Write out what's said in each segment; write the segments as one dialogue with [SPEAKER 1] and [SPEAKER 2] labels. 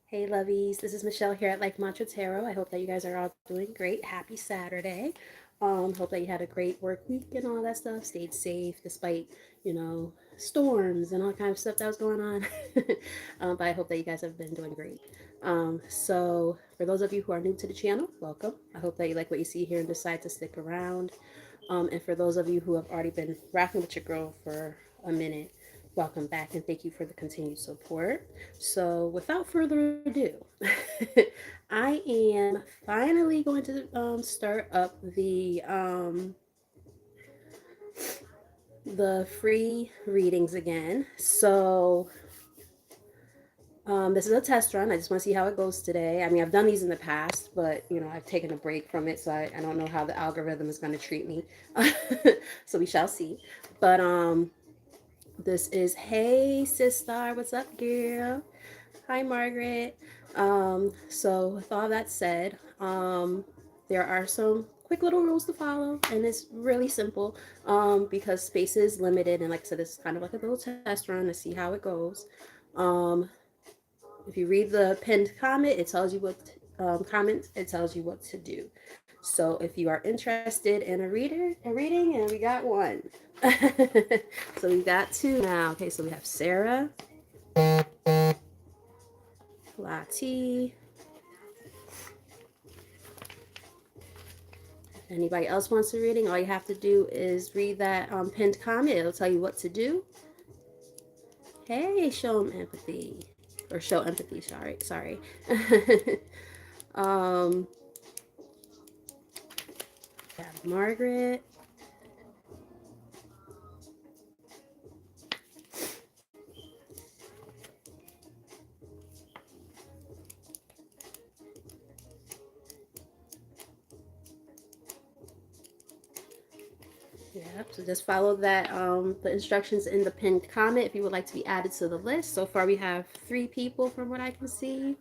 [SPEAKER 1] Hey lovies, this is Michelle here at Like Mantra Tarot. I hope that you guys are all doing great. Happy Saturday. Hope that you had a great work week and all that stuff. Stayed safe despite, storms and all kind of stuff that was going on. But I hope that you guys have been doing great. So for those of you who are new to the channel, welcome. I hope that you like what you see here and decide to stick around. And for those of you who have already been rocking with your girl for a minute, welcome back and thank you for the continued support. So, without further ado, I am finally going to start up the free readings again. So, this is a test run. I just want to see how it goes today. I mean, I've done these in the past, but I've taken a break from it, so I don't know how the algorithm is going to treat me. So we shall see. But this is Hey Sister, what's up, girl? Hi, Margaret. So with all that said, there are some quick little rules to follow, and it's really simple because space is limited, and like I said, it's kind of like a little test run to see how it goes. Um, if you read the pinned comment, it tells you what comments. It tells you what to do. So if you are interested in a reading, and we got one. So we got two now. Okay, so we have Sarah, Lati. Anybody else wants a reading? All you have to do is read that pinned comment. It'll tell you what to do. Hey, show them empathy. Or show empathy, sorry. um, Margaret. Yep, so just follow that the instructions in the pinned comment if you would like to be added to the list. So far we have 3 people from what I can see.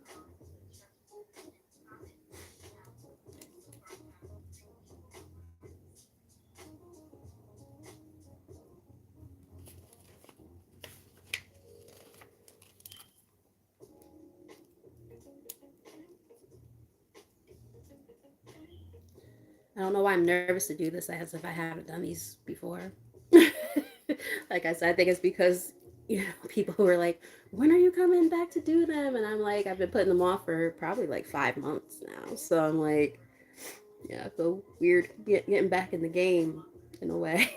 [SPEAKER 1] I don't know why I'm nervous to do this as if I haven't done these before. Like I said, I think it's because people who are like, when are you coming back to do them? And I'm like, I've been putting them off for probably like 5 months now. So I'm like, yeah, I feel weird getting back in the game in a way.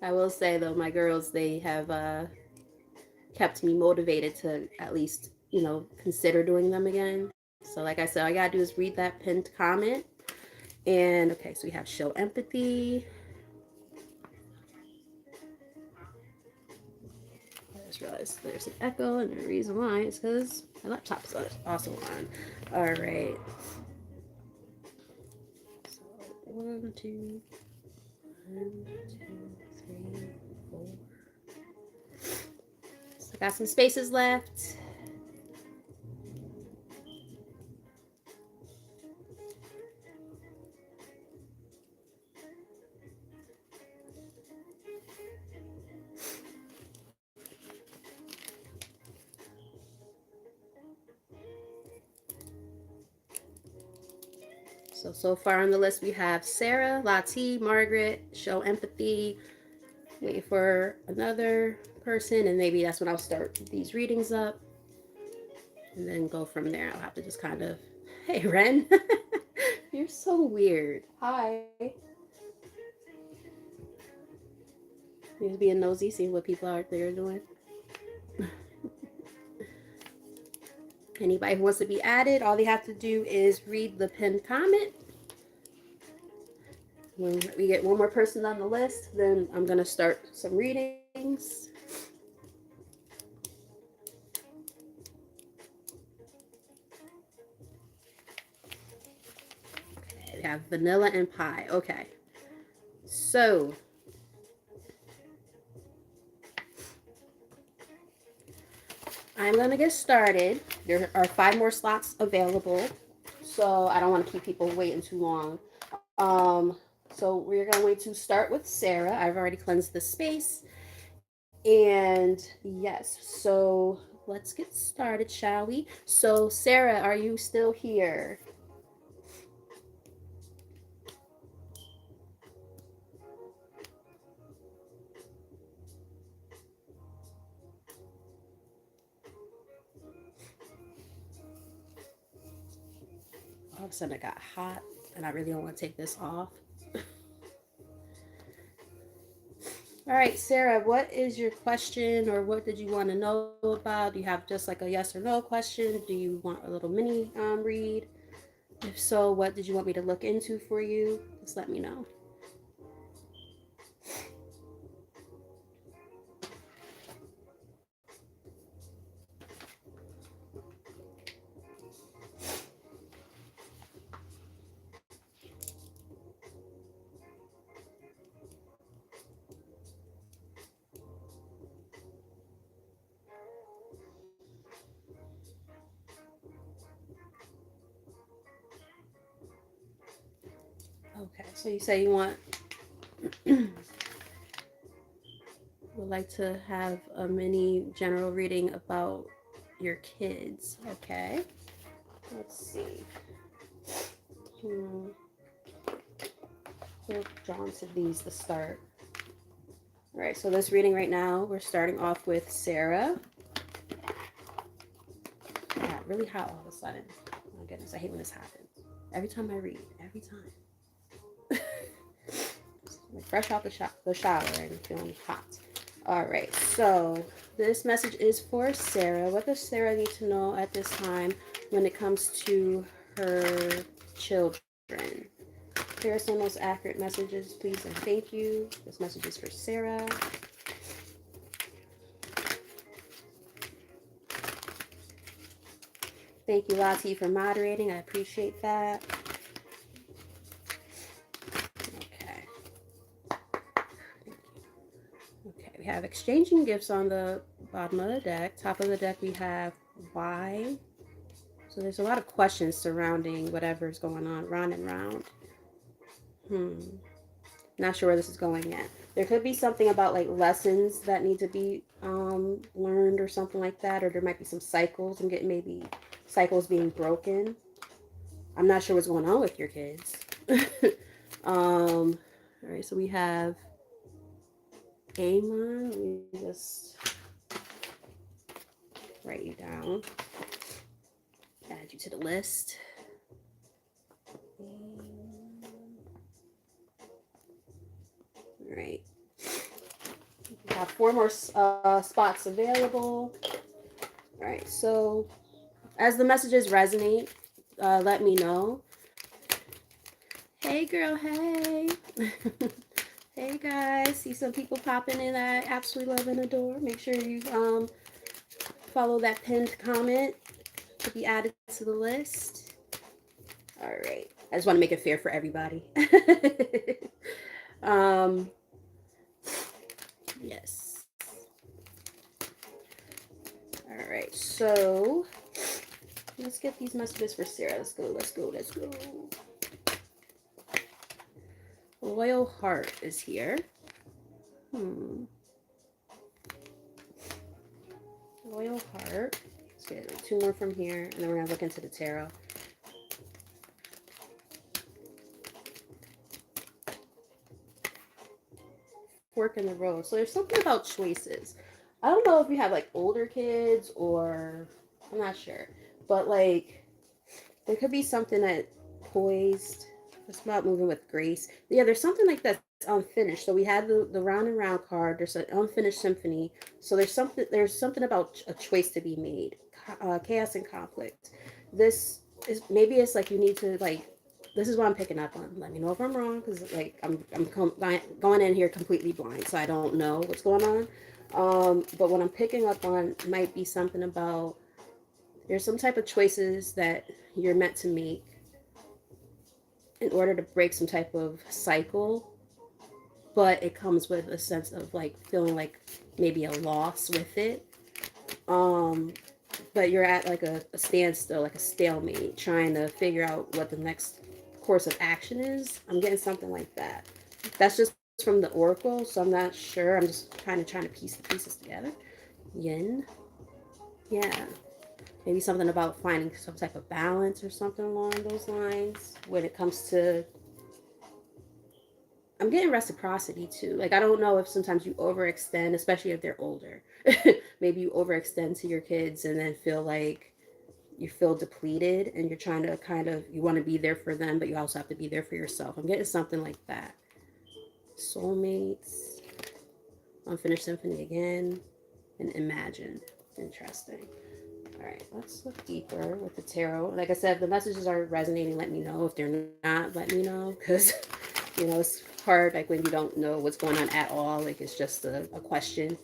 [SPEAKER 1] I will say though, my girls, they have kept me motivated to at least, consider doing them again. So like I said, all I gotta do is read that pinned comment. And okay, so we have show empathy. I just realized there's an echo, and the reason why is because my laptop is also on. All right. So 1, 2, 1, 2, 3, 4. So I got some spaces left. So far on the list we have Sarah, Lati, Margaret, show empathy. Waiting for another person, and maybe that's when I'll start these readings up. And then go from there. I'll have to just kind of, hey, Ren. You're so weird. Hi. You're just being nosy, seeing what people out there are doing. Anybody who wants to be added, all they have to do is read the pinned comment. When we get one more person on the list, then I'm going to start some readings. Okay, we have vanilla and pie. Okay. So, I'm going to get started. There are 5 more slots available, so I don't want to keep people waiting too long. So we're going to start with Sarah. I've already cleansed the space. And yes, so let's get started, shall we? So, Sarah, are you still here? All of a sudden, it got hot, and I really don't want to take this off. All right, Sarah, what is your question, or what did you want to know about? Do you have just like a yes or no question? Do you want a little mini read? If so, what did you want me to look into for you? Just let me know. Okay, so you say you want would like to have a mini general reading about your kids. Okay, let's see. Hmm. So John said these to start. All right, so this reading right now, we're starting off with Sarah. Yeah, really hot all of a sudden. Oh my goodness, I hate when this happens. Every time I read, every time. Fresh out the shower and feeling hot. All right, so this message is for Sarah. What does Sarah need to know at this time when it comes to her children? Here are some of the most accurate messages, please, and thank you. This message is for Sarah. Thank you, Lati, for moderating. I appreciate that. Okay. Okay, we have exchanging gifts on the bottom of the deck. Top of the deck, we have why. So there's a lot of questions surrounding whatever's going on, round and round. Not sure where this is going yet. There could be something about like lessons that need to be learned or something like that, or there might be some cycles and getting maybe cycles being broken. I'm not sure what's going on with your kids. All right, so we have Amon. Let me just write you down, add you to the list. All right. We have 4 more spots available. All right, so as the messages resonate, let me know. Hey, girl, hey. Hey, guys. See some people popping in that I absolutely love and adore. Make sure you follow that pinned comment to be added to the list. All right. I just want to make it fair for everybody. Yes. All right. So let's get these messages for Sarah. Let's go. Let's go. Let's go. Loyal Heart is here. Loyal Heart. Let's get 2 more from here, and then we're going to look into the tarot. Fork in the road. So there's something about choices. I don't know if you have like older kids or I'm not sure, but like there could be something that poised. It's about moving with grace. Yeah, there's something like that's unfinished. So we had the round and round card. There's an unfinished symphony. So there's something about a choice to be made. Chaos and conflict. This is maybe it's like you need to like. This is what I'm picking up on. Let me know if I'm wrong, because like going in here completely blind, so I don't know what's going on. But what I'm picking up on might be something about there's some type of choices that you're meant to make in order to break some type of cycle, but it comes with a sense of like feeling like maybe a loss with it. Um, but you're at like a standstill, like a stalemate, trying to figure out what the next course of action is. I'm getting something like that. That's just from the Oracle, so I'm not sure. I'm just kind of trying to piece the pieces together. Yin. Yeah. Maybe something about finding some type of balance or something along those lines when it comes to. I'm getting reciprocity too. Like, I don't know if sometimes you overextend, especially if they're older. Maybe you overextend to your kids and then feel like you feel depleted and you're trying to kind of, you want to be there for them, but you also have to be there for yourself. I'm getting something like that. Soulmates, Unfinished Symphony again, and Imagine. Interesting. All right, let's look deeper with the tarot. Like I said, if the messages are resonating, let me know. If they're not, let me know, because it's hard, like when you don't know what's going on at all. Like it's just a question,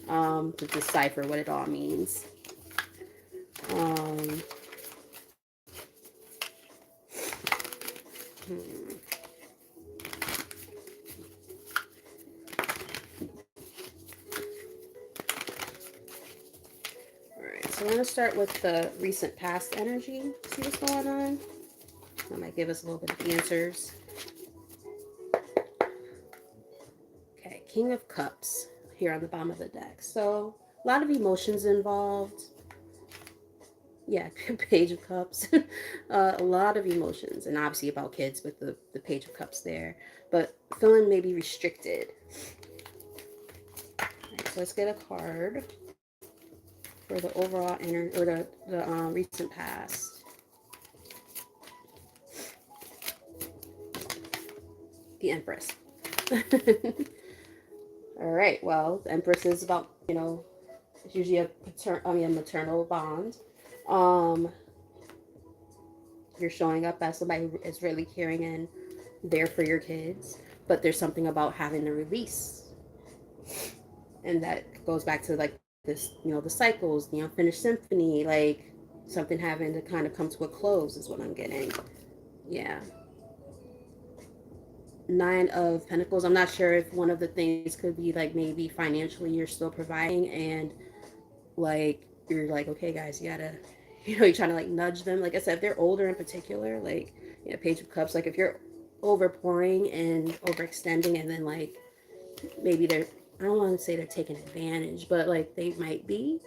[SPEAKER 1] to decipher what it all means. Um, hmm. All right, so I'm gonna start with the recent past energy. See what's going on. That might give us a little bit of answers. Okay, King of Cups here on the bottom of the deck. So a lot of emotions involved. Yeah, Page of Cups. A lot of emotions, and obviously about kids with the Page of Cups there, but feeling maybe restricted. All right, so let's get a card for the overall energy or the recent past. The Empress. All right. Well, the Empress is about, it's usually a maternal bond. Um, you're showing up as somebody who is really caring and there for your kids, but there's something about having to release, and that goes back to like this, the cycles, the unfinished symphony, like something having to kind of come to a close is what I'm getting. Yeah. Nine of Pentacles. I'm not sure if one of the things could be like maybe financially you're still providing, and like you're like, okay guys, you gotta, you're trying to like nudge them. Like I said, if they're older in particular, like, Page of Cups, like if you're overpouring and overextending, and then like maybe they're, I don't want to say they're taking advantage, but like they might be.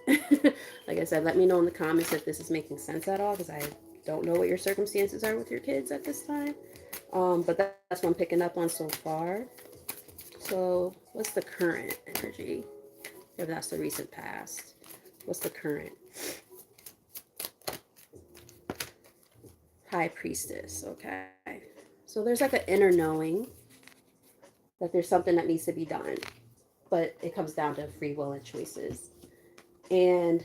[SPEAKER 1] Like I said, let me know in the comments if this is making sense at all, because I don't know what your circumstances are with your kids at this time. But that's what I'm picking up on so far. So what's the current energy? If that's the recent past, what's the current? High Priestess. Okay. So there's like an inner knowing that there's something that needs to be done, but it comes down to free will and choices. And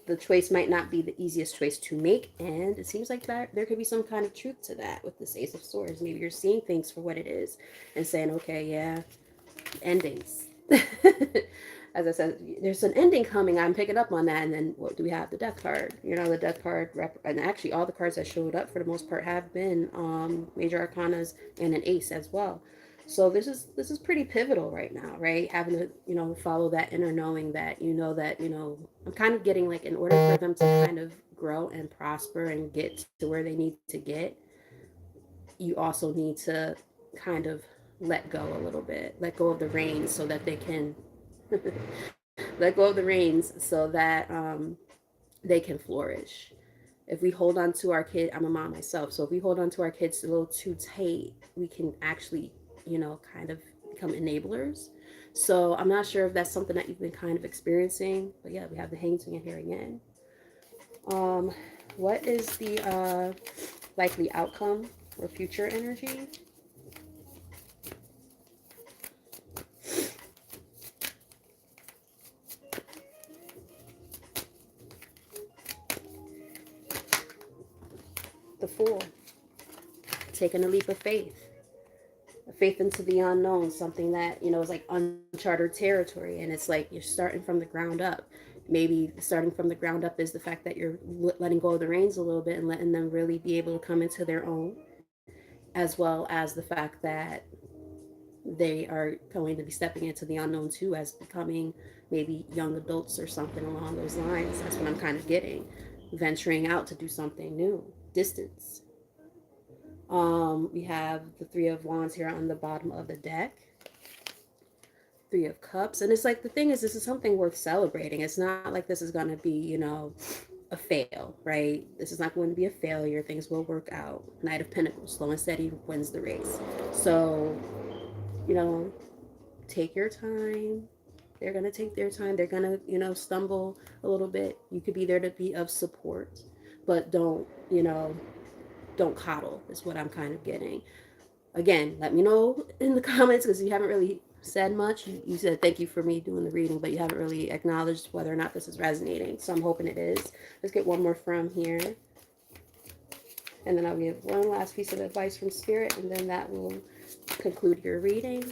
[SPEAKER 1] the choice might not be the easiest choice to make, and it seems like that there could be some kind of truth to that with this Ace of Swords. Maybe you're seeing things for what it is and saying, okay, yeah, endings. As I said, there's an ending coming. I'm picking up on that. And then what do we have? The Death card. The Death card, and actually all the cards that showed up for the most part have been major arcanas and an ace as well. So this is pretty pivotal right now, right? Having to follow that inner knowing that I'm kind of getting like, in order for them to kind of grow and prosper and get to where they need to get, you also need to kind of let go a little bit, let go of the reins so that they can let go of the reins so that they can flourish. If we hold on to our kid, I'm a mom myself, so if we hold on to our kids a little too tight, we can actually, kind of become enablers. So I'm not sure if that's something that you've been kind of experiencing, but yeah, we have the Hanged Man here again. Um, what is the likely outcome or future energy? The Fool. Taking a leap of faith. A faith into the unknown, something that, is like uncharted territory. And it's like you're starting from the ground up. Maybe starting from the ground up is the fact that you're letting go of the reins a little bit and letting them really be able to come into their own, as well as the fact that they are going to be stepping into the unknown too, as becoming maybe young adults or something along those lines. That's what I'm kind of getting. Venturing out to do something new. Distance. We have the Three of Wands here on the bottom of the deck. Three of Cups. And it's like, the thing is, this is something worth celebrating. It's not like this is going to be, a fail, right? This is not going to be a failure. Things will work out. Knight of Pentacles, slow and steady wins the race. So, you know, take your time. They're going to take their time. They're going to, stumble a little bit. You could be there to be of support, but don't coddle, is what I'm kind of getting. Again, let me know in the comments, because you haven't really said much. You said thank you for me doing the reading, but you haven't really acknowledged whether or not this is resonating. So I'm hoping it is. Let's get one more from here. And then I'll give one last piece of advice from Spirit, and then that will conclude your reading.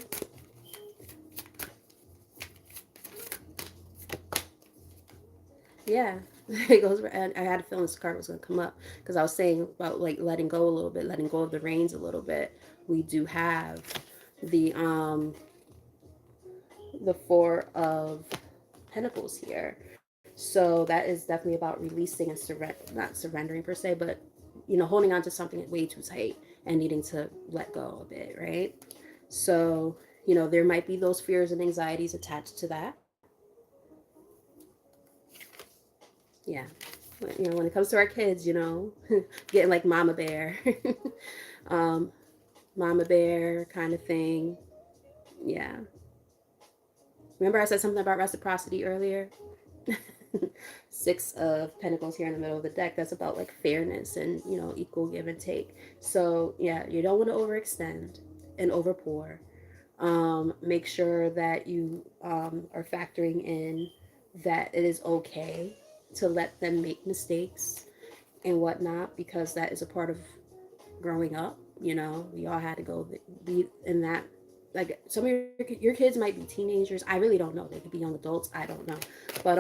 [SPEAKER 1] Yeah, it goes. And I had a feeling this card was going to come up, because I was saying about like letting go a little bit, letting go of the reins a little bit. We do have the Four of Pentacles here. So that is definitely about releasing and not surrendering per se, but holding on to something way too tight and needing to let go a bit, right? So, there might be those fears and anxieties attached to that. Yeah. When it comes to our kids, getting like mama bear, um, mama bear kind of thing. Yeah. Remember I said something about reciprocity earlier? Six of Pentacles here in the middle of the deck. That's about like fairness and, equal give and take. So yeah, you don't want to overextend and overpour. Make sure that you are factoring in that it is okay to let them make mistakes and whatnot, because that is a part of growing up. We all had to go be in that. Like, some of your kids might be teenagers. I really don't know. They could be young adults. I don't know. But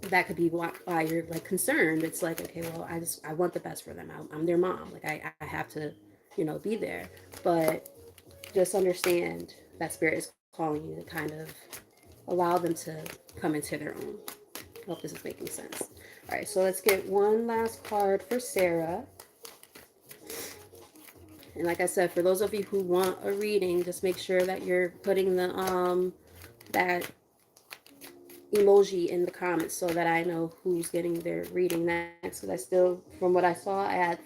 [SPEAKER 1] that could be why you're like concerned. It's like, okay, well, I want the best for them. I'm their mom. Like, I have to, be there. But just understand that Spirit is calling you to kind of allow them to come into their own. I hope this is making sense. All right, so let's get one last card for Sarah. And like I said, for those of you who want a reading, just make sure that you're putting the that emoji in the comments so that I know who's getting their reading next. Because I still, from what I saw, I had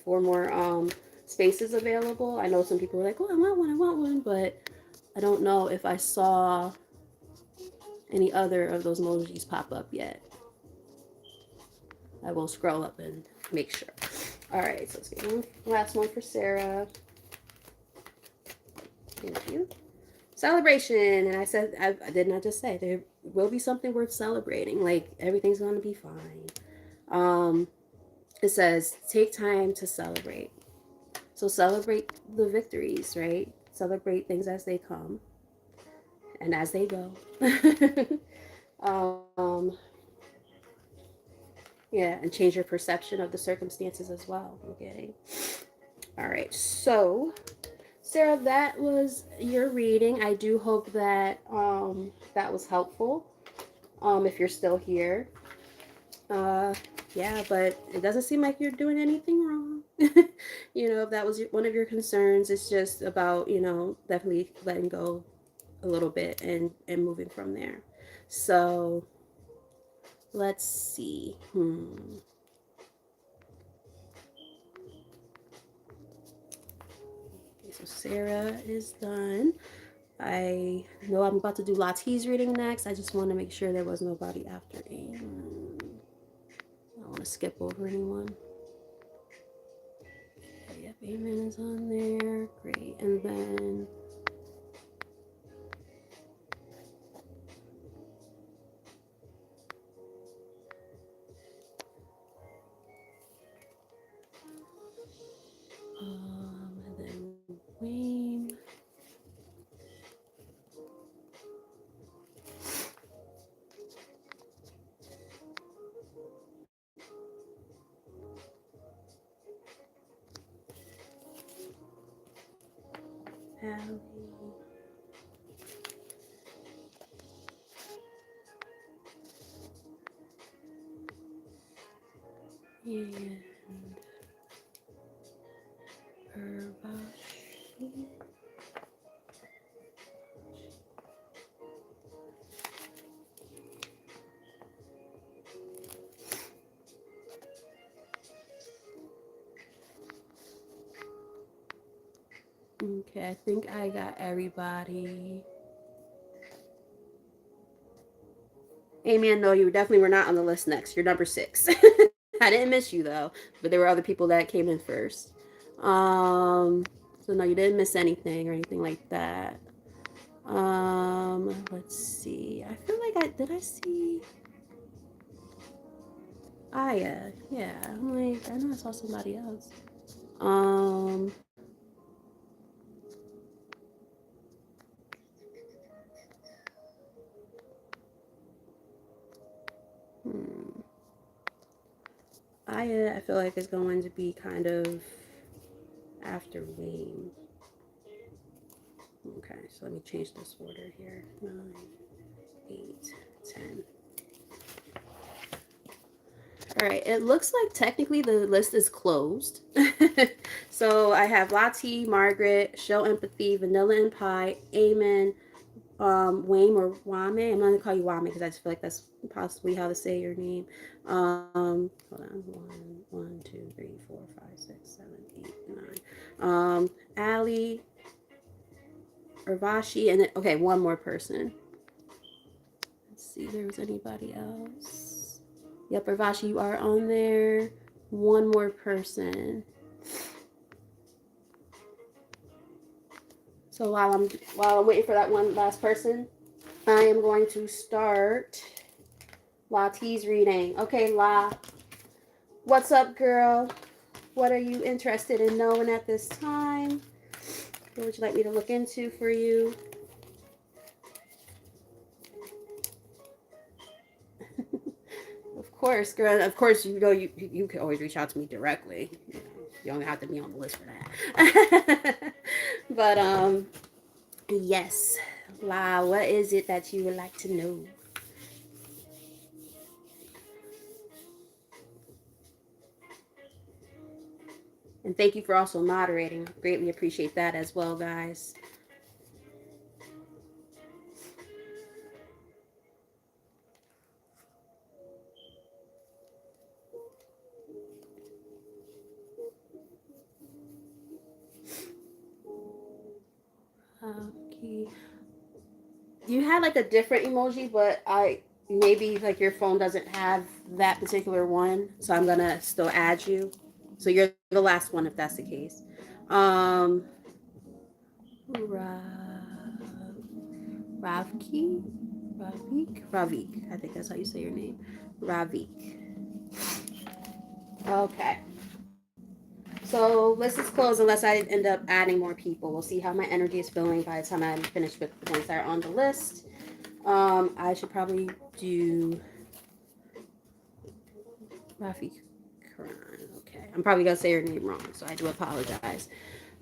[SPEAKER 1] four more spaces available. I know some people were like, oh, I want one, but I don't know if I saw any other of those emojis pop up yet. I will scroll up and make sure. All right, so let's get one last one for Sarah. Thank you. Celebration. And I said, I did not just say, there will be something worth celebrating. Like, everything's going to be fine. It says, take time to celebrate. So celebrate the victories, right? Celebrate things as they come and as they go. um, yeah, and change your perception of the circumstances as well. I'm getting. All right, so Sarah, that was your reading. I do hope that that was helpful. If you're still here, yeah, but it doesn't seem like you're doing anything wrong. If that was one of your concerns, it's just about definitely letting go a little bit and moving from there. So let's see. Okay, so Sarah is done. I know I'm about to do Lati's reading next. I just want to make sure there was nobody after Amen. I don't want to skip over anyone. Okay, yep, Amen is on there. Great. And then Wayne. Allie. And Urvashi. Okay, I think I got everybody. Amy, no, you definitely were not on the list next. You're number 6. I didn't miss you though, but there were other people that came in first. Um, so no, you didn't miss anything or anything like that. Let's see. I feel like I see Aya. Yeah, I'm like I know I saw somebody else. Um, hmm. Aya, I feel like is going to be kind of after Wayne. Okay, so let me change this order here. 9, 8, 10. All right, it looks like technically the list is closed. So I have Lati, Margaret, Show Empathy, Vanilla and Pie, Amen, Wame or Wame. I'm not gonna call you Wame because I just feel like that's possibly how to say your name. Hold on, 1, 2, 3, 4, 5, 6, 7, 8, 9. Ali, Urvashi, and then okay, one more person. Let's see if there was anybody else. Yep, Urvashi, you are on there. One more person. So while I'm waiting for that one last person, I am going to start La T's reading. Okay, La, what's up, girl? What are you interested in knowing at this time? What would you like me to look into for you? Of course, girl. Of course, you know you can always reach out to me directly. You don't have to be on the list for that. But yes, La, what is it that you would like to know? And thank you for also moderating. Greatly appreciate that as well, guys. Okay. You had like a different emoji, but I maybe like your phone doesn't have that particular one, so I'm gonna still add you. So you're the last one if that's the case. Um, Ravki, Ravik. I think that's how you say your name, Ravik. Okay. So list is closed unless I end up adding more people. We'll see how my energy is feeling by the time I'm finished with the ones that are on the list. I should probably do Rafi Karan. Okay, I'm probably gonna say your name wrong, so I do apologize.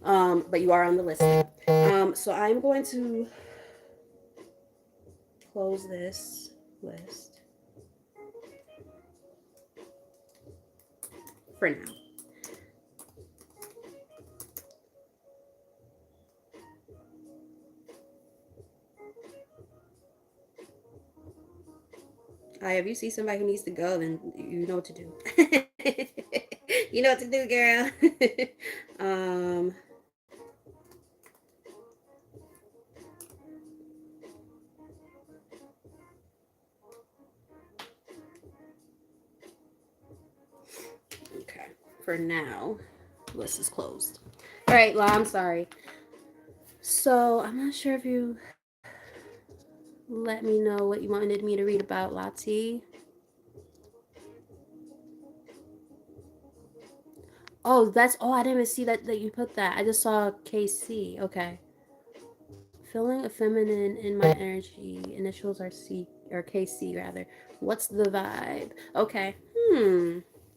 [SPEAKER 1] But you are on the list. So I'm going to close this list for now. If you see somebody who needs to go, then you know what to do. You know what to do, girl. um, okay. For now, list is closed. All right, La, I'm sorry. So I'm not sure if you let me know what you wanted me to read about Lati. Oh, that's I didn't even see that you put that. I just saw KC. Okay. Feeling feminine in my energy. Initials are C or KC rather. What's the vibe? Okay.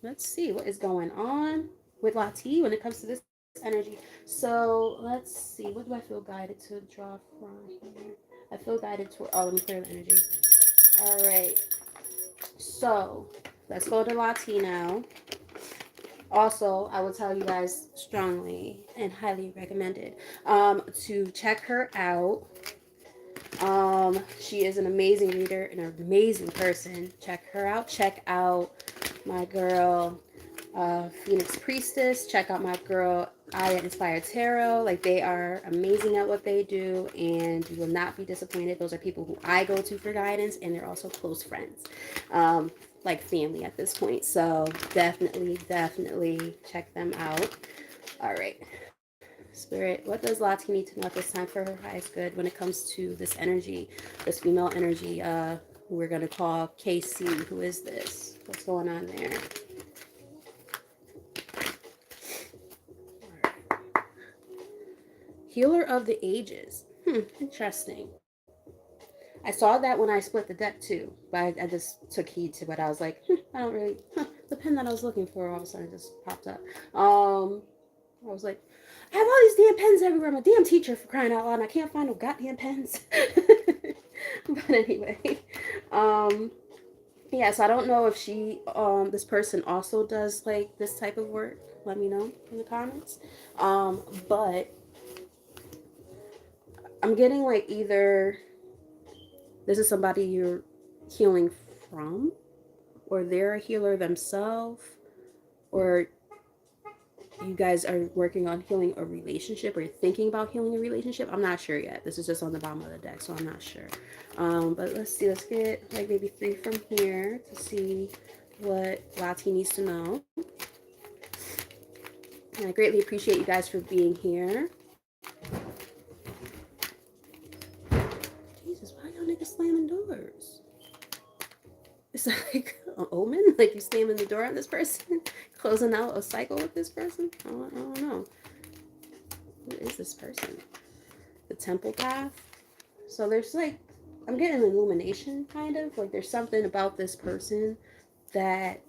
[SPEAKER 1] Let's see what is going on with Lati when it comes to this energy. So let's see. What do I feel guided to draw from here? I feel guided toward. Oh, let me clear the energy. All right. So let's go to Lati now. Also, I will tell you guys strongly and highly recommended to check her out. She is an amazing reader and an amazing person. Check her out. Check out my girl Phoenix Priestess. Check out my girl Aya Inspired Tarot. Like, they are amazing at what they do, and you will not be disappointed. Those are people who I go to for guidance, and they're also close friends, like family at this point. So definitely, definitely check them out. All right. Spirit, what does Lati need to know at this time for her highest good when it comes to this energy, this female energy? We're gonna call KC. Who is this? What's going on there? Healer of the Ages. Interesting. I saw that when I split the deck too, but I just took heed to it. I was like, I don't really. The pen that I was looking for all of a sudden just popped up. I was like, I have all these damn pens everywhere. I'm a damn teacher, for crying out loud, and I can't find no goddamn pens. But anyway, um, yeah. So I don't know if this person also does like this type of work. Let me know in the comments. But I'm getting like either this is somebody you're healing from, or they're a healer themselves, or you guys are working on healing a relationship, or you're thinking about healing a relationship. I'm not sure yet. This is just on the bottom of the deck, so I'm not sure. But let's see. Let's get like maybe 3 from here to see what Lati needs to know. And I greatly appreciate you guys for being here. Jesus, why y'all niggas slamming doors? It's like an omen? Like you slamming the door on this person? Closing out a cycle with this person? I don't know. Who is this person? The temple path. So there's like, I'm getting an illumination kind of. Like there's something about this person that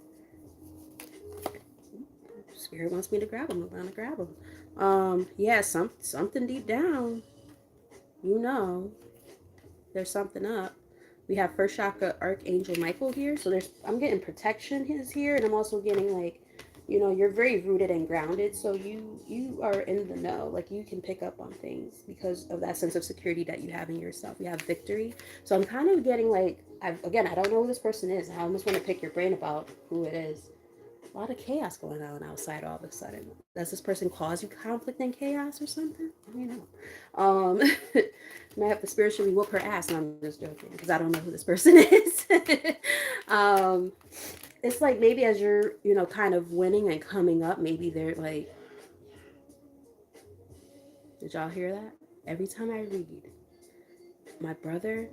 [SPEAKER 1] Spirit wants me to grab him. I'm gonna grab him. Yeah, something deep down, you know, there's something up. We have first chakra Archangel Michael here. So I'm getting protection is here, and I'm also getting like, you know, you're very rooted and grounded, so you are in the know. Like you can pick up on things because of that sense of security that you have in yourself. You have victory. So I'm kind of getting like, I don't know who this person is. I almost want to pick your brain about who it is. A lot of chaos going on outside all of a sudden. Does this person cause you conflict and chaos or something? I don't know. Might have to spiritually whoop her ass. No, I'm just joking because I don't know who this person is. It's like maybe as you're, you know, kind of winning and coming up, maybe they're like, did y'all hear that? Every time I read, my brother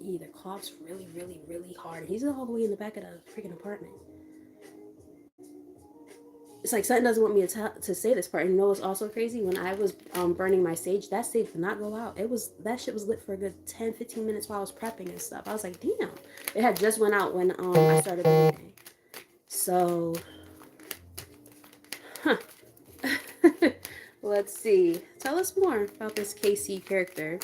[SPEAKER 1] either coughs really, really, really hard. He's all the way in the back of the freaking apartment. It's like something doesn't want me to say this part. And you know what's also crazy? When I was burning my sage, that sage did not go out. That shit was lit for a good 10-15 minutes while I was prepping and stuff. I was like, damn. It had just went out when I started the reading. So, huh. Let's see. Tell us more about this KC character.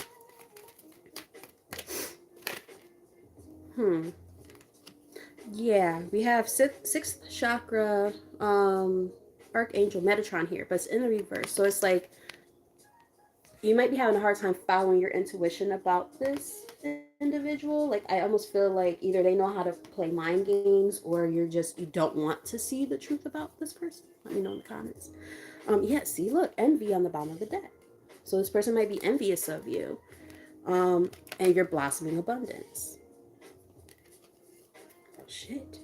[SPEAKER 1] Yeah, we have sixth chakra Archangel Metatron here, but it's in the reverse. So it's like you might be having a hard time following your intuition about this individual. Like I almost feel like either they know how to play mind games, or you don't want to see the truth about this person. Let me know in the comments. Yeah, see, look, envy on the bottom of the deck. So this person might be envious of you, and your blossoming abundance. Oh shit.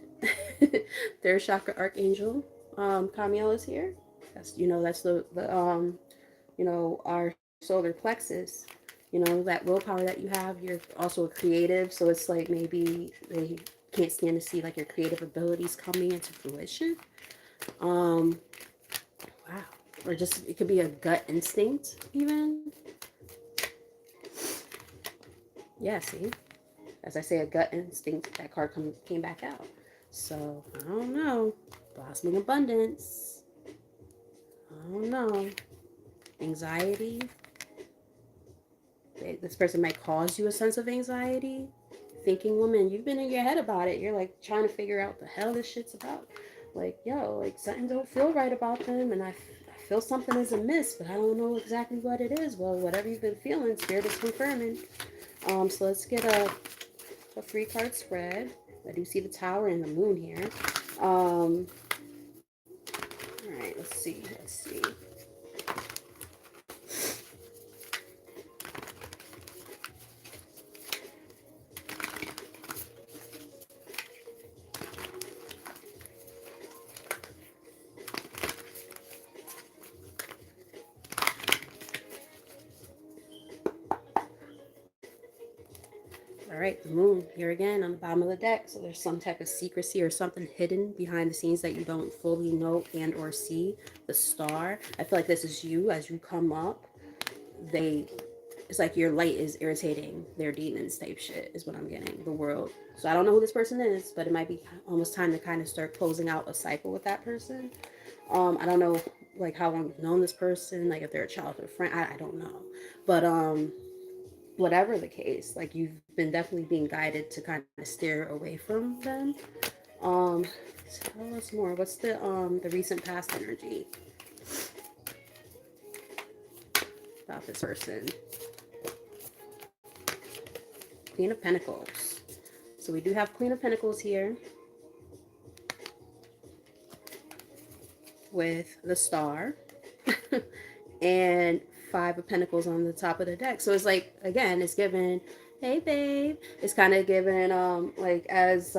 [SPEAKER 1] Third chakra Archangel Camiel is here. That's our solar plexus. You know, that willpower that you have. You're also a creative, so it's like maybe they can't stand to see like your creative abilities coming into fruition. Wow. Or just it could be a gut instinct even. Yeah, see? As I say, a gut instinct, that card came back out. So, I don't know. Blossoming abundance. I don't know. Anxiety. This person might cause you a sense of anxiety. Thinking woman, you've been in your head about it. You're like trying to figure out the hell this shit's about. Like, yo, like something don't feel right about them, and I feel something is amiss, but I don't know exactly what it is. Well, whatever you've been feeling, Spirit is confirming. So let's get a free card spread. I do see the Tower and the Moon here. All right, let's see. Let's see. All right, the moon here again on the bottom of the deck. So there's some type of secrecy or something hidden behind the scenes that you don't fully know and or see. The star. I feel like this is you as you come up. They, it's like your light is irritating their demons type shit is what I'm getting. The world. So I don't know who this person is, but it might be almost time to kind of start closing out a cycle with that person. I don't know like how long you've known this person, like if they're a childhood friend. I don't know, but whatever the case, like you've been definitely being guided to kind of steer away from them. Um, tell us more. What's the recent past energy about this person? Queen of Pentacles. So we do have Queen of Pentacles here with the star and Five of Pentacles on the top of the deck. So it's like, again, it's given, hey babe. It's kind of given like as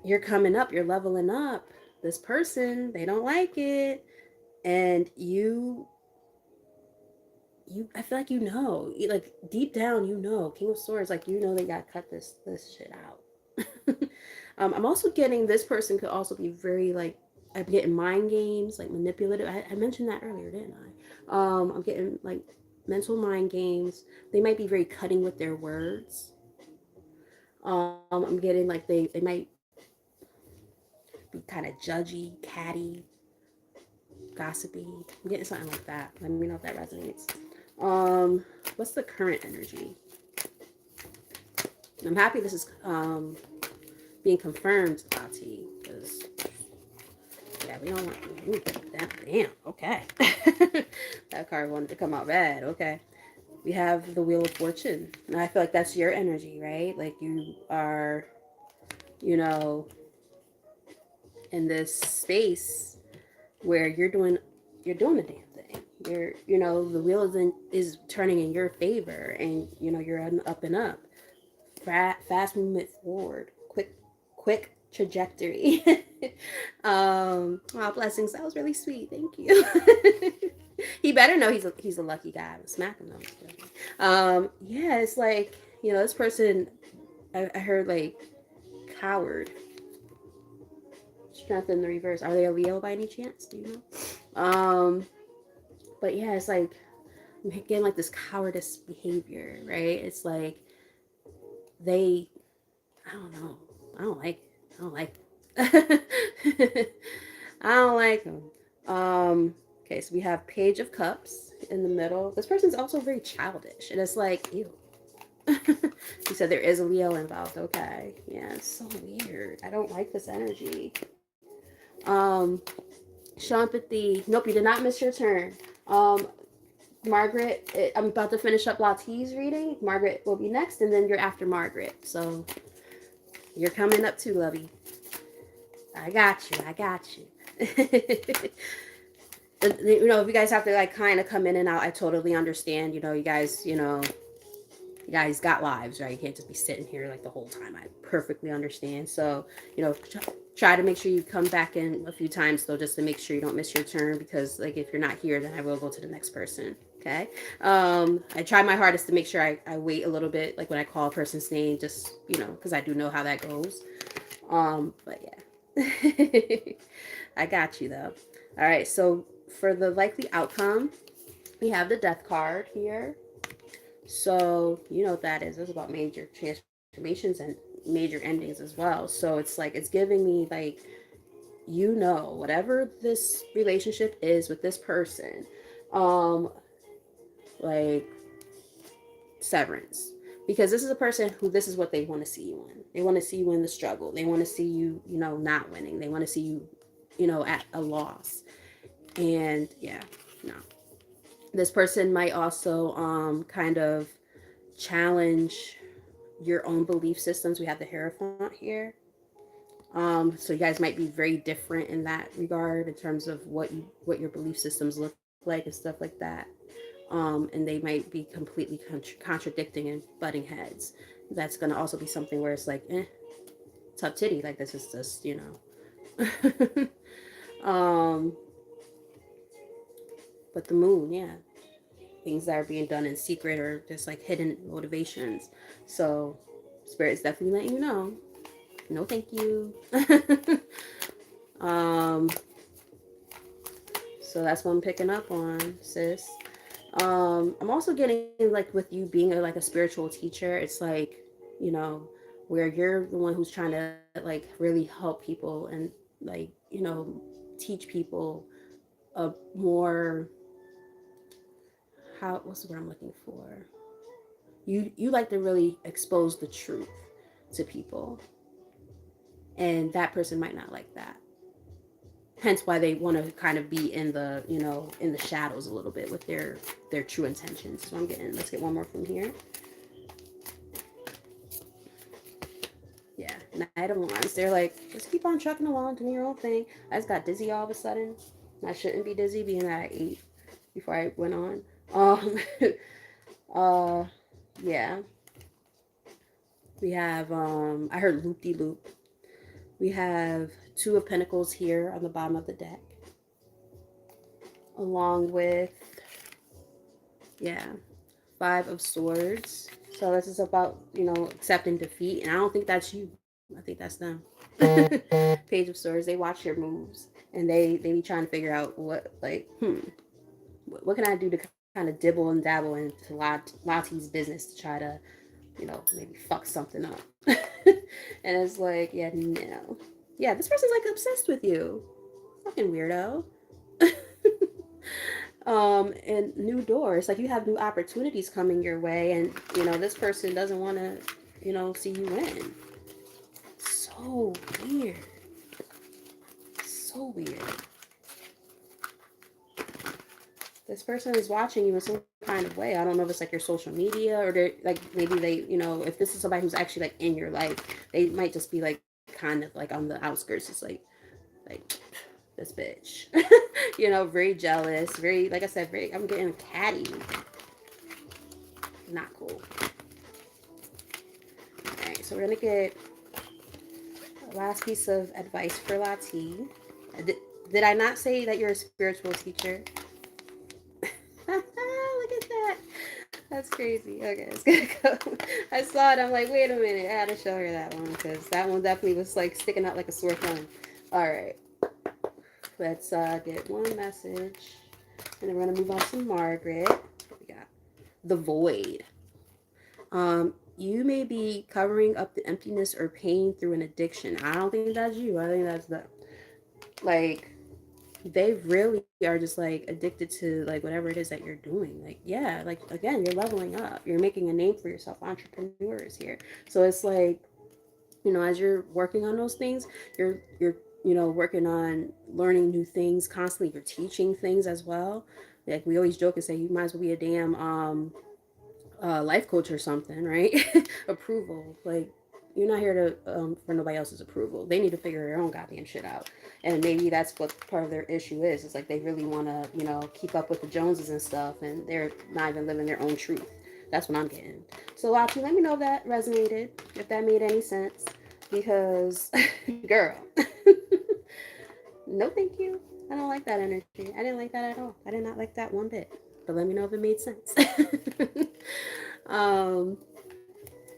[SPEAKER 1] you're coming up, you're leveling up. This person, they don't like it. And I feel like like deep down, King of Swords, like they got to cut this shit out. I'm also getting this person could also be very like, I'm getting mind games, like manipulative. I mentioned that earlier, didn't I? I'm getting like mental mind games. They might be very cutting with their words. I'm getting like they might be kind of judgy, catty, gossipy. I'm getting something like that. Let me know if that resonates. What's the current energy? I'm happy this is being confirmed, Lati, because yeah, we don't want that. Damn, okay. That card wanted to come out bad. Okay. We have the Wheel of Fortune. And I feel like that's your energy, right? Like you are, you know, in this space where you're doing a damn thing. The wheel is turning in your favor, and you're on up and up. Fast movement forward, quick trajectory. Wow, blessings. That was really sweet. Thank you. He better know he's a lucky guy. I'm smacking him. Yeah, it's like this person. I heard like coward, strength in the reverse. Are they a Leo by any chance? Do you know? But yeah, it's like again like this cowardice behavior, right? It's like they, I don't know. I don't like. I don't like. I don't like them. Okay, so we have Page of Cups in the middle. This person's also very childish, and it's like, ew. He said there is a Leo involved. Okay, yeah, it's so weird. I don't like this energy. Um, Shampathy. Nope, you did not miss your turn. Margaret, I'm about to finish up Lati's reading. Margaret will be next, and then you're after Margaret. So you're coming up too, lovey. I got you. I got you. If you guys have to like kind of come in and out, I totally understand. You guys got lives, right? You can't just be sitting here like the whole time. I perfectly understand. So, try to make sure you come back in a few times though, just to make sure you don't miss your turn, because like if you're not here, then I will go to the next person. Okay. I try my hardest to make sure I wait a little bit, like when I call a person's name, just, because I do know how that goes. But yeah. I got you though. All right. So for the likely outcome, we have the Death card here. So you know what that is. It's about major transformations and major endings as well. So it's like it's giving me like, whatever this relationship is with this person, like severance. Because this is a person who this is what they want to see you in. They want to see you in the struggle. They want to see you, not winning. They want to see you, at a loss. And yeah, no. This person might also kind of challenge your own belief systems. We have the Hierophant here. So you guys might be very different in that regard in terms of what your belief systems look like and stuff like that. And they might be completely contradicting and butting heads. That's gonna also be something where it's like, tough titty. Like this is just, um, but the moon, yeah, things that are being done in secret or just like hidden motivations. So spirit's definitely letting you know. No, thank you. um, so that's what I'm picking up on, sis. I'm also getting like with you being like a spiritual teacher, it's like, you know, where you're the one who's trying to like really help people and like, teach people a more, how, what's the word I'm looking for? You like to really expose the truth to people, and that person might not like that. Hence why they want to kind of be in the, in the shadows a little bit with their true intentions. So I'm getting, let's get one more from here. Yeah, Knight of Wands. They're like, just keep on trucking along, doing your own thing. I just got dizzy all of a sudden. I shouldn't be dizzy, being that I ate before I went on. Um, uh, yeah. We have, I heard loop de loop. We have Two of Pentacles here on the bottom of the deck, along with, yeah, Five of Swords. So this is about, accepting defeat. And I don't think that's you. I think that's them. Page of Swords. They watch your moves, and they be trying to figure out what, like, what can I do to kind of dibble and dabble into Lottie's business to try to, maybe fuck something up. And it's like, yeah, no. Yeah, this person's like obsessed with you. Fucking weirdo. And new doors, like you have new opportunities coming your way, and this person doesn't want to, see you win. So weird. So weird. This person is watching you in some kind of way. I don't know if it's like your social media, or they're like, maybe they, if this is somebody who's actually like in your life, they might just be like kind of like on the outskirts. It's like this bitch, very jealous, very, like I said, very. I'm getting a catty. Not cool. All right, so we're gonna get the last piece of advice for Lati. Did I not say that you're a spiritual teacher? Look at that. That's crazy. Okay, it's gonna go. I saw it. I'm like, wait a minute. I had to show her that one because that one definitely was like sticking out like a sore thumb. All right. Let's get one message. And then we're going to move on to Margaret. What we got? The Void. You may be covering up the emptiness or pain through an addiction. I don't think that's you. I think that's them. Like, they really are just like addicted to like whatever it is that you're doing. Like, yeah, like again, you're leveling up. You're making a name for yourself. Entrepreneurs here. So it's like, as you're working on those things, you're working on learning new things constantly. You're teaching things as well. Like we always joke and say, you might as well be a damn life coach or something, right? Approval, like you're not here to for nobody else's approval. They need to figure their own goddamn shit out, and maybe that's what part of their issue is. It's like they really want to, keep up with the Joneses and stuff, and they're not even living their own truth. That's what I'm getting. So, Lati, let me know if that resonated, if that made any sense, because, girl, no, thank you. I don't like that energy. I didn't like that at all. I did not like that one bit. But let me know if it made sense. um,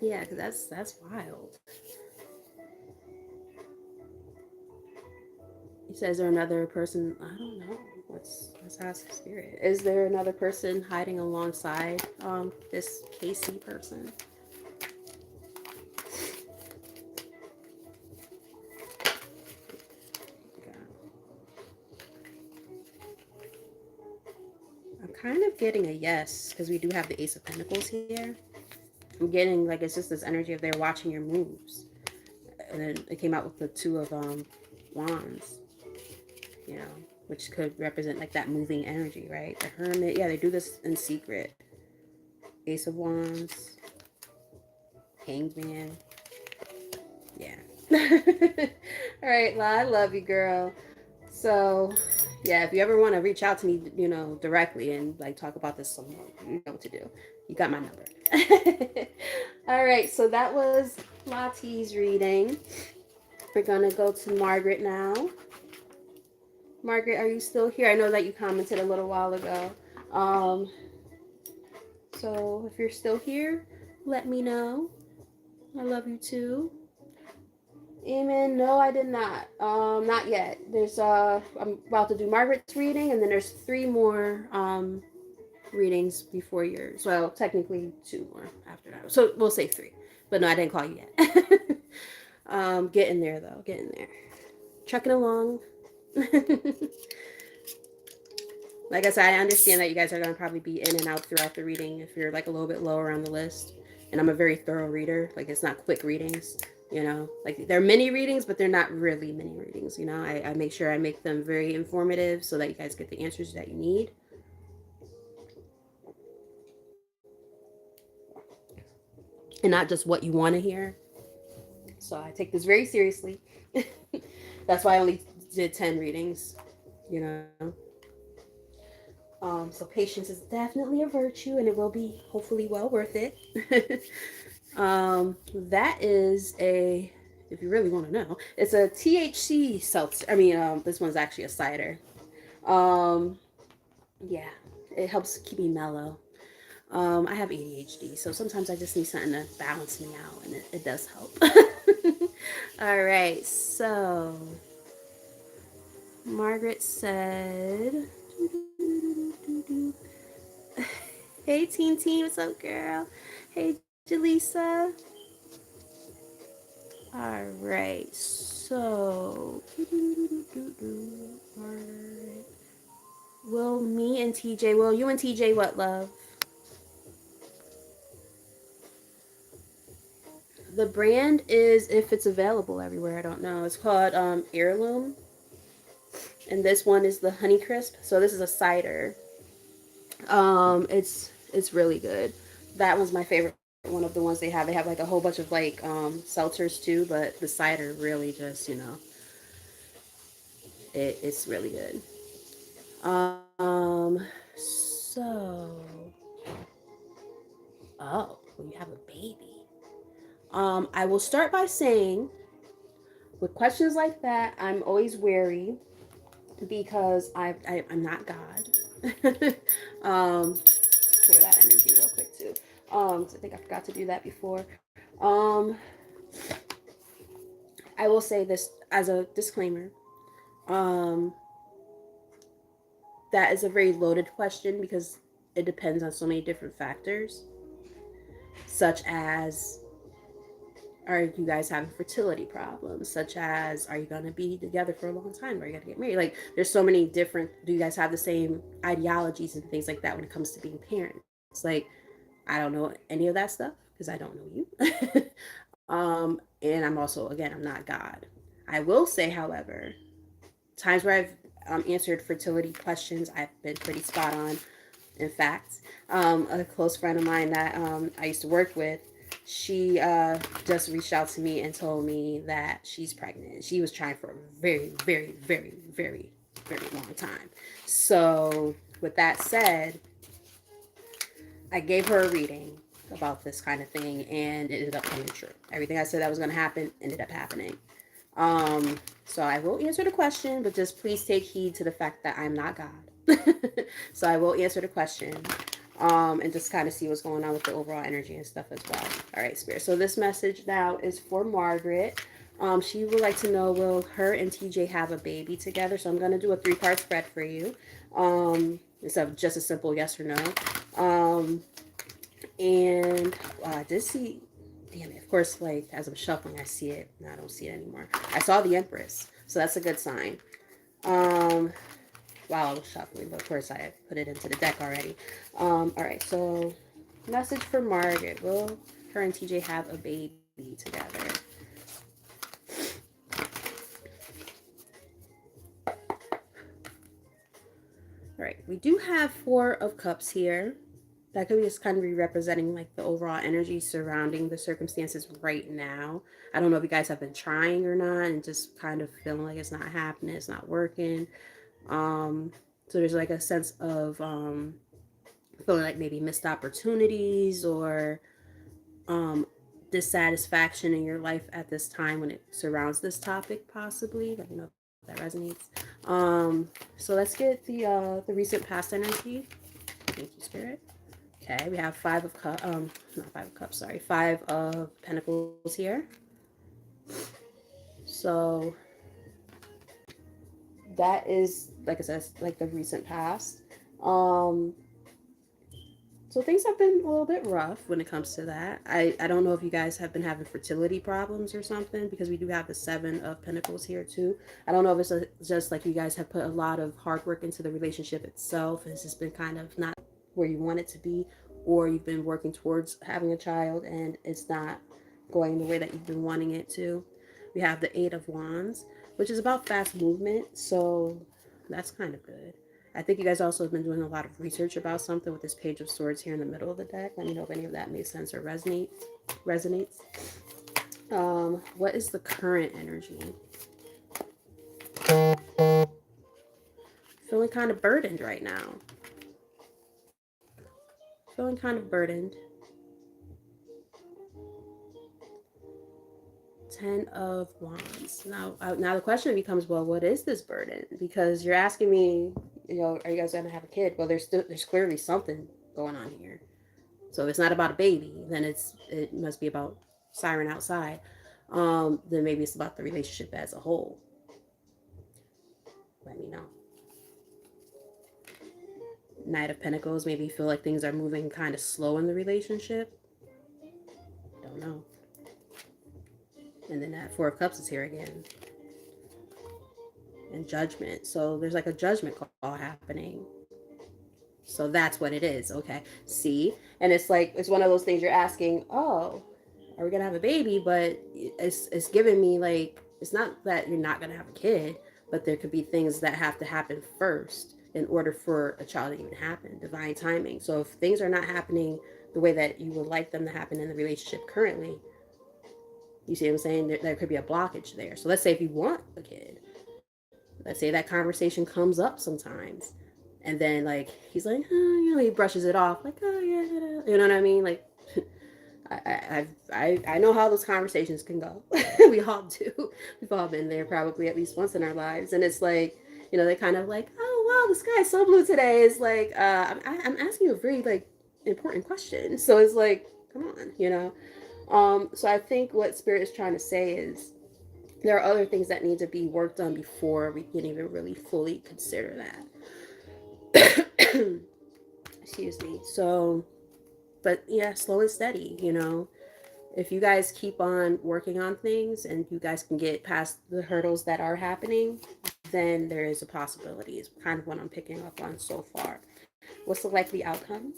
[SPEAKER 1] yeah, because that's wild. He says, there another person? I don't know. Let's ask spirit. Is there another person hiding alongside this KC person? I'm kind of getting a yes because we do have the Ace of Pentacles here. I'm getting like it's just this energy of they're watching your moves, and then it came out with the Two of Wands, which could represent like that moving energy, right? The Hermit, yeah, they do this in secret. Ace of Wands, Hanged Man. Yeah. All right, La, I love you, girl. So, yeah, if you ever want to reach out to me, directly and like talk about this some more, you know what to do. You got my number. All right, so that was Lottie's reading. We're gonna go to Margaret now. Margaret, are you still here? I know that you commented a little while ago. Um, so if you're still here, let me know. I love you too. Amen. No, I did not. Not yet. There's I'm about to do Margaret's reading, and then there's three more readings before yours. Well, technically two more after that. So we'll say three. But no, I didn't call you yet. Getting there though. Getting there. Trucking along. Like I said, I understand that you guys are going to probably be in and out throughout the reading if you're like a little bit lower on the list. And I'm a very thorough reader. Like it's not quick readings, like they're mini readings, but they're not really mini readings. I make sure I make them very informative so that you guys get the answers that you need. And not just what you want to hear. So I take this very seriously. That's why I only did 10 readings, you know. So patience is definitely a virtue, and it will be hopefully well worth it. That is a, if you really want to know, it's a THC seltzer. I mean, this one's actually a cider. Um, yeah, it helps keep me mellow. I have ADHD, so sometimes I just need something to balance me out, and it does help. All right, so Margaret said, "Hey, Teen, what's up, girl? Hey, Jaleesa. All right, so Margaret. Will me and TJ? Will you and TJ what, love? The brand is, if it's available everywhere, I don't know. It's called Heirloom, and this one is the Honey Crisp. So this is a cider. It's really good. That one's my favorite. One of the ones they have. They have like a whole bunch of like seltzers too, but the cider really just it's really good. So oh, well, you have a baby. I will start by saying with questions like that, I'm always wary because I'm not God. um, Clear that energy real quick too. 'Cause I think I forgot to do that before. I will say this as a disclaimer. Um, that is a very loaded question because it depends on so many different factors, such as are you guys having fertility problems, such as are you going to be together for a long time, are you going to get married, like there's so many different, do you guys have the same ideologies and things like that when it comes to being parents, like I don't know any of that stuff because I don't know you. And I'm also, again, I'm not God. I will say, however, times where I've answered fertility questions, I've been pretty spot on. In fact, a close friend of mine that I used to work with, she just reached out to me and told me that she's pregnant. She was trying for a very, very, very, very, very long time. So, with that said, I gave her a reading about this kind of thing, and it ended up coming true. Everything I said that was going to happen ended up happening. So I will answer the question, but just please take heed to the fact that I'm not God. So I will answer the question, and just kind of see what's going on with the overall energy and stuff as well. All right, Spirit. So this message now is for Margaret. She would like to know, will her and TJ have a baby together? So I'm going to do a 3-part spread for you. It's just a simple yes or no. And I did see, damn it, of course, like as I'm shuffling, I see it. No, I don't see it anymore. I saw the Empress, so that's a good sign. While I was shuffling, but of course I put it into the deck already. All right, so message for Margaret. Will her and TJ have a baby together? All right, we do have 4 of Cups here. That could just kind of be representing like the overall energy surrounding the circumstances right now. I don't know if you guys have been trying or not and just kind of feeling like it's not happening, it's not working. So there's like a sense of feeling like maybe missed opportunities or um, dissatisfaction in your life at this time when it surrounds this topic, possibly. Let me know if that resonates. So let's get the recent past energy. Thank you, Spirit. Okay, we have five of cups. Not five of cups. Sorry, five of pentacles here. So that is, like I said, like the recent past. Um, So things have been a little bit rough when it comes to that. I don't know if you guys have been having fertility problems or something, because we do have the Seven of Pentacles here too. I don't know if just like you guys have put a lot of hard work into the relationship itself. It's just been kind of not where you want it to be, or you've been working towards having a child and it's not going the way that you've been wanting it to. We have the Eight of Wands, which is about fast movement. So that's kind of good. I think you guys also have been doing a lot of research about something with this Page of Swords here in the middle of the deck. Let me know if any of that makes sense or resonates. What is the current energy? Feeling kind of burdened right now. Feeling kind of burdened. 10 of Wands. Now the question becomes, well, what is this burden? Because you're asking me, are you guys going to have a kid? Well, there's clearly something going on here. So if it's not about a baby, then it must be about siren outside. Then maybe it's about the relationship as a whole. Let me know. Knight of Pentacles, maybe you feel like things are moving kind of slow in the relationship. Don't know. And then that Four of Cups is here again. And Judgment. So there's like a judgment call happening. So that's what it is. Okay. See? And it's like, it's one of those things you're asking, oh, are we going to have a baby? But it's giving me like, it's not that you're not going to have a kid, but there could be things that have to happen first in order for a child to even happen. Divine timing. So if things are not happening the way that you would like them to happen in the relationship currently, you see what I'm saying? There could be a blockage there. So let's say if you want a kid, let's say that conversation comes up sometimes, and then like he's like, he brushes it off, like, oh yeah, you know what I mean? Like, I know how those conversations can go. We all do. We've all been there probably at least once in our lives, and it's like, they kind of like, oh wow, the sky's so blue today. It's like, I'm asking you a very like important question, so it's like, come on. So I think what Spirit is trying to say is there are other things that need to be worked on before we can even really fully consider that. Excuse me. So, but yeah, slow and steady, If you guys keep on working on things and you guys can get past the hurdles that are happening, then there is a possibility. It's kind of what I'm picking up on so far. What's the likely outcome?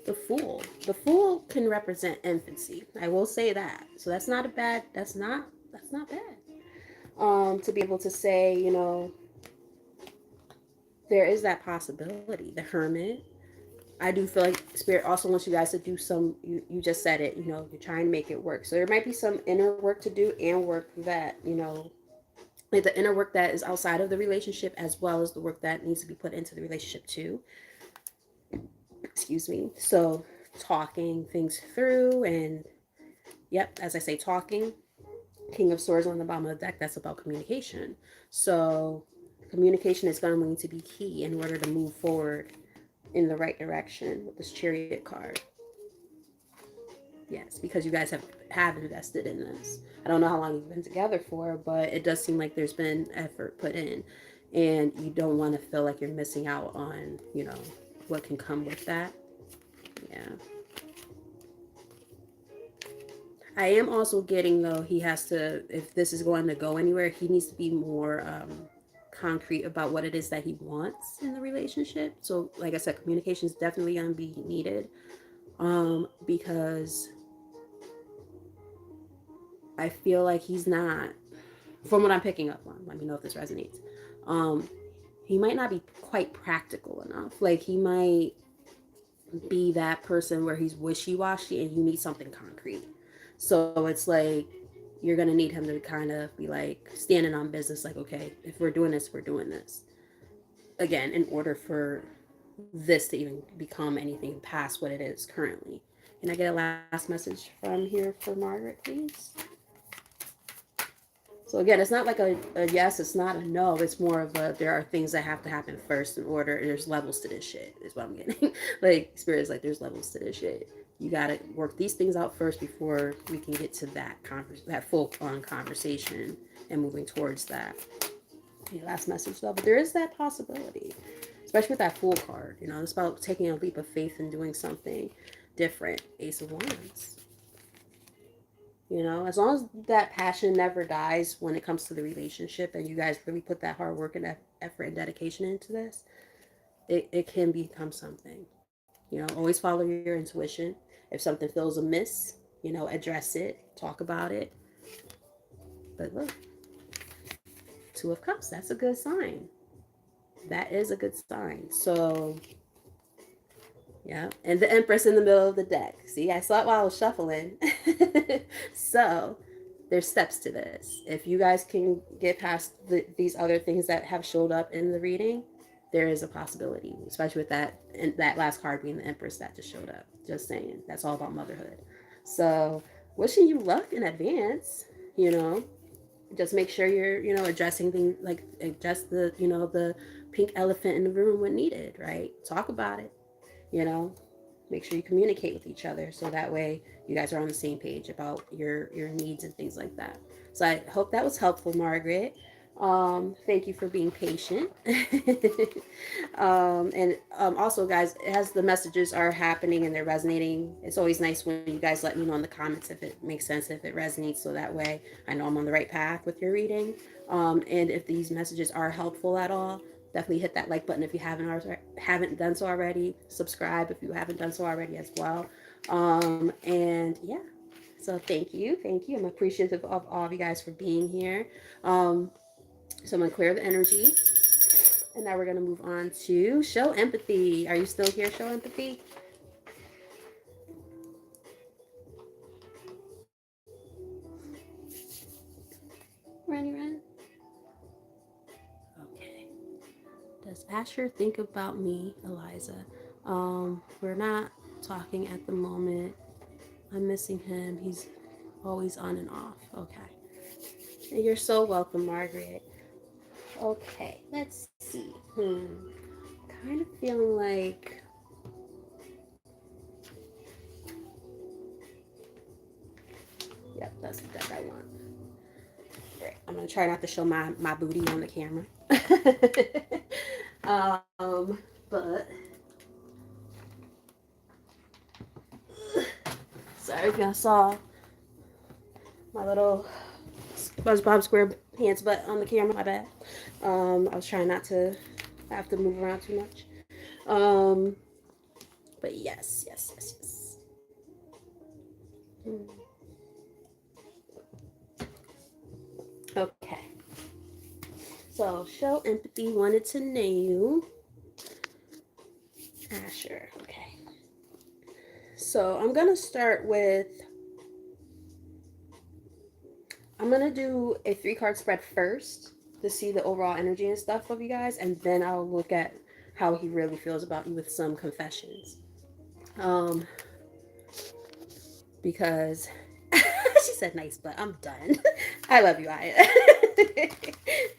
[SPEAKER 1] The Fool. The Fool can represent infancy. I will say that. So that's not a bad. That's not bad. To be able to say, there is that possibility. The Hermit. I do feel like Spirit also wants you guys to do some. You just said it. You're trying to make it work. So there might be some inner work to do and work that like the inner work that is outside of the relationship, as well as the work that needs to be put into the relationship too. Excuse me. So talking things through, and yep, as I say, talking. King of Swords on the bottom of the deck, that's about communication. So communication is going to be key in order to move forward in the right direction with this Chariot card. Yes, because you guys have invested in this. I don't know how long you've been together for, but it does seem like there's been effort put in, and you don't want to feel like you're missing out on, what can come with that. Yeah. I am also getting, though, he has to, if this is going to go anywhere, he needs to be more concrete about what it is that he wants in the relationship. So, like I said, communication is definitely going to be needed, because I feel like he's not, from what I'm picking up on, let me know if this resonates. Um, he might not be quite practical enough. Like he might be that person where he's wishy-washy and you need something concrete. So it's like you're gonna need him to kind of be like standing on business, like, okay, if we're doing this, we're doing this. Again, in order for this to even become anything past what it is currently. Can I get a last message from here for Margaret, please? So again, it's not like a yes, it's not a no. It's more of a there are things that have to happen first in order. There's levels to this shit, is what I'm getting. Like spirit is like there's levels to this shit. You gotta work these things out first before we can get to that full on conversation and moving towards that. Yeah, last message though, but there is that possibility, especially with that Fool card. You know, it's about taking a leap of faith and doing something different. Ace of Wands. You know, as long as that passion never dies when it comes to the relationship and you guys really put that hard work and effort and dedication into this, it can become something. You know, always follow your intuition. If something feels amiss, you know, address it, talk about it. But look, Two of Cups, that's a good sign. That is a good sign. So, yeah. And the Empress in the middle of the deck. See, I saw it while I was shuffling. So, there's steps to this. If you guys can get past these other things that have showed up in the reading, there is a possibility, especially with that and that last card being the Empress that just showed up. Just saying, that's all about motherhood. So, wishing you luck in advance. You know, just make sure you're addressing things like address the pink elephant in the room when needed. Right? Talk about it. You know, make sure you communicate with each other so that way you guys are on the same page about your needs and things like that. So I hope that was helpful, Margaret. Thank you for being patient. And also, guys, as the messages are happening and they're resonating, it's always nice when you guys let me know in the comments if it makes sense, if it resonates, so that way I know I'm on the right path with your reading. And if these messages are helpful at all, definitely hit that like button if you haven't done so already. Subscribe if you haven't done so already as well. And yeah, so thank you. I'm appreciative of all of you guys for being here. So I'm gonna clear the energy, and now we're gonna move on to show empathy. Are you still here? Show empathy. Run. Okay. Does Asher think about me, Eliza? We're not talking at the moment. I'm missing him. He's always on and off. Okay. And you're so welcome, Margaret. Okay, let's see. Kind of feeling like yep, that's the deck I want. Right. I'm gonna try not to show my booty on the camera. But sorry if y'all saw my little SpongeBob SquarePants butt on the camera. My bad. I was trying not to have to move around too much. Um, but yes. Okay. So show empathy. Wanted to know Asher. Okay. So I'm gonna start with. I'm gonna do a 3-card spread first to see the overall energy and stuff of you guys, and then I'll look at how he really feels about you with some confessions. Um, because she said nice, but I'm done. I love you, Aya.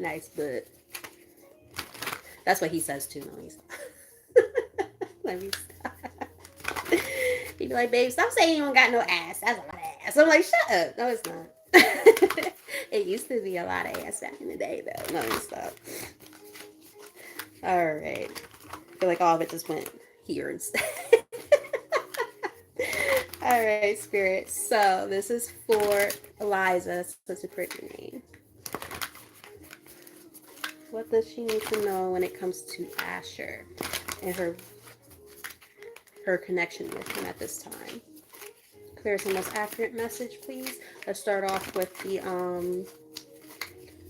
[SPEAKER 1] Nice, but that's what he says too. No, he's let me stop. He'd be like, babe, stop saying you don't got no ass. That's a lot of ass. I'm like, shut up. No, it's not. It used to be a lot of ass back in the day, though. No, stop. All right. I feel like all of it just went here instead. All right, Spirit. So this is for Eliza. Such a pretty name. What does she need to know when it comes to Asher and her connection with him at this time? clear some most accurate message, please. Let's start off with the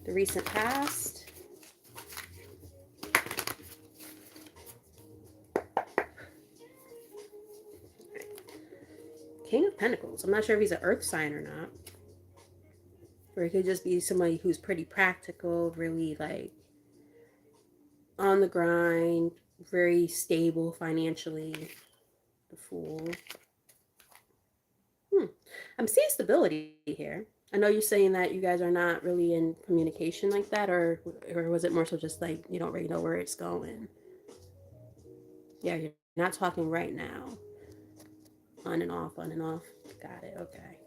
[SPEAKER 1] recent past. King of Pentacles. I'm not sure if he's an earth sign or not. Or it could just be somebody who's pretty practical, really like on the grind, very stable financially. The Fool. I'm seeing stability here. I know you're saying that you guys are not really in communication like that, or was it more so just like you don't really know where it's going? Yeah, you're not talking right now. On and off, on and off. Got it. Okay.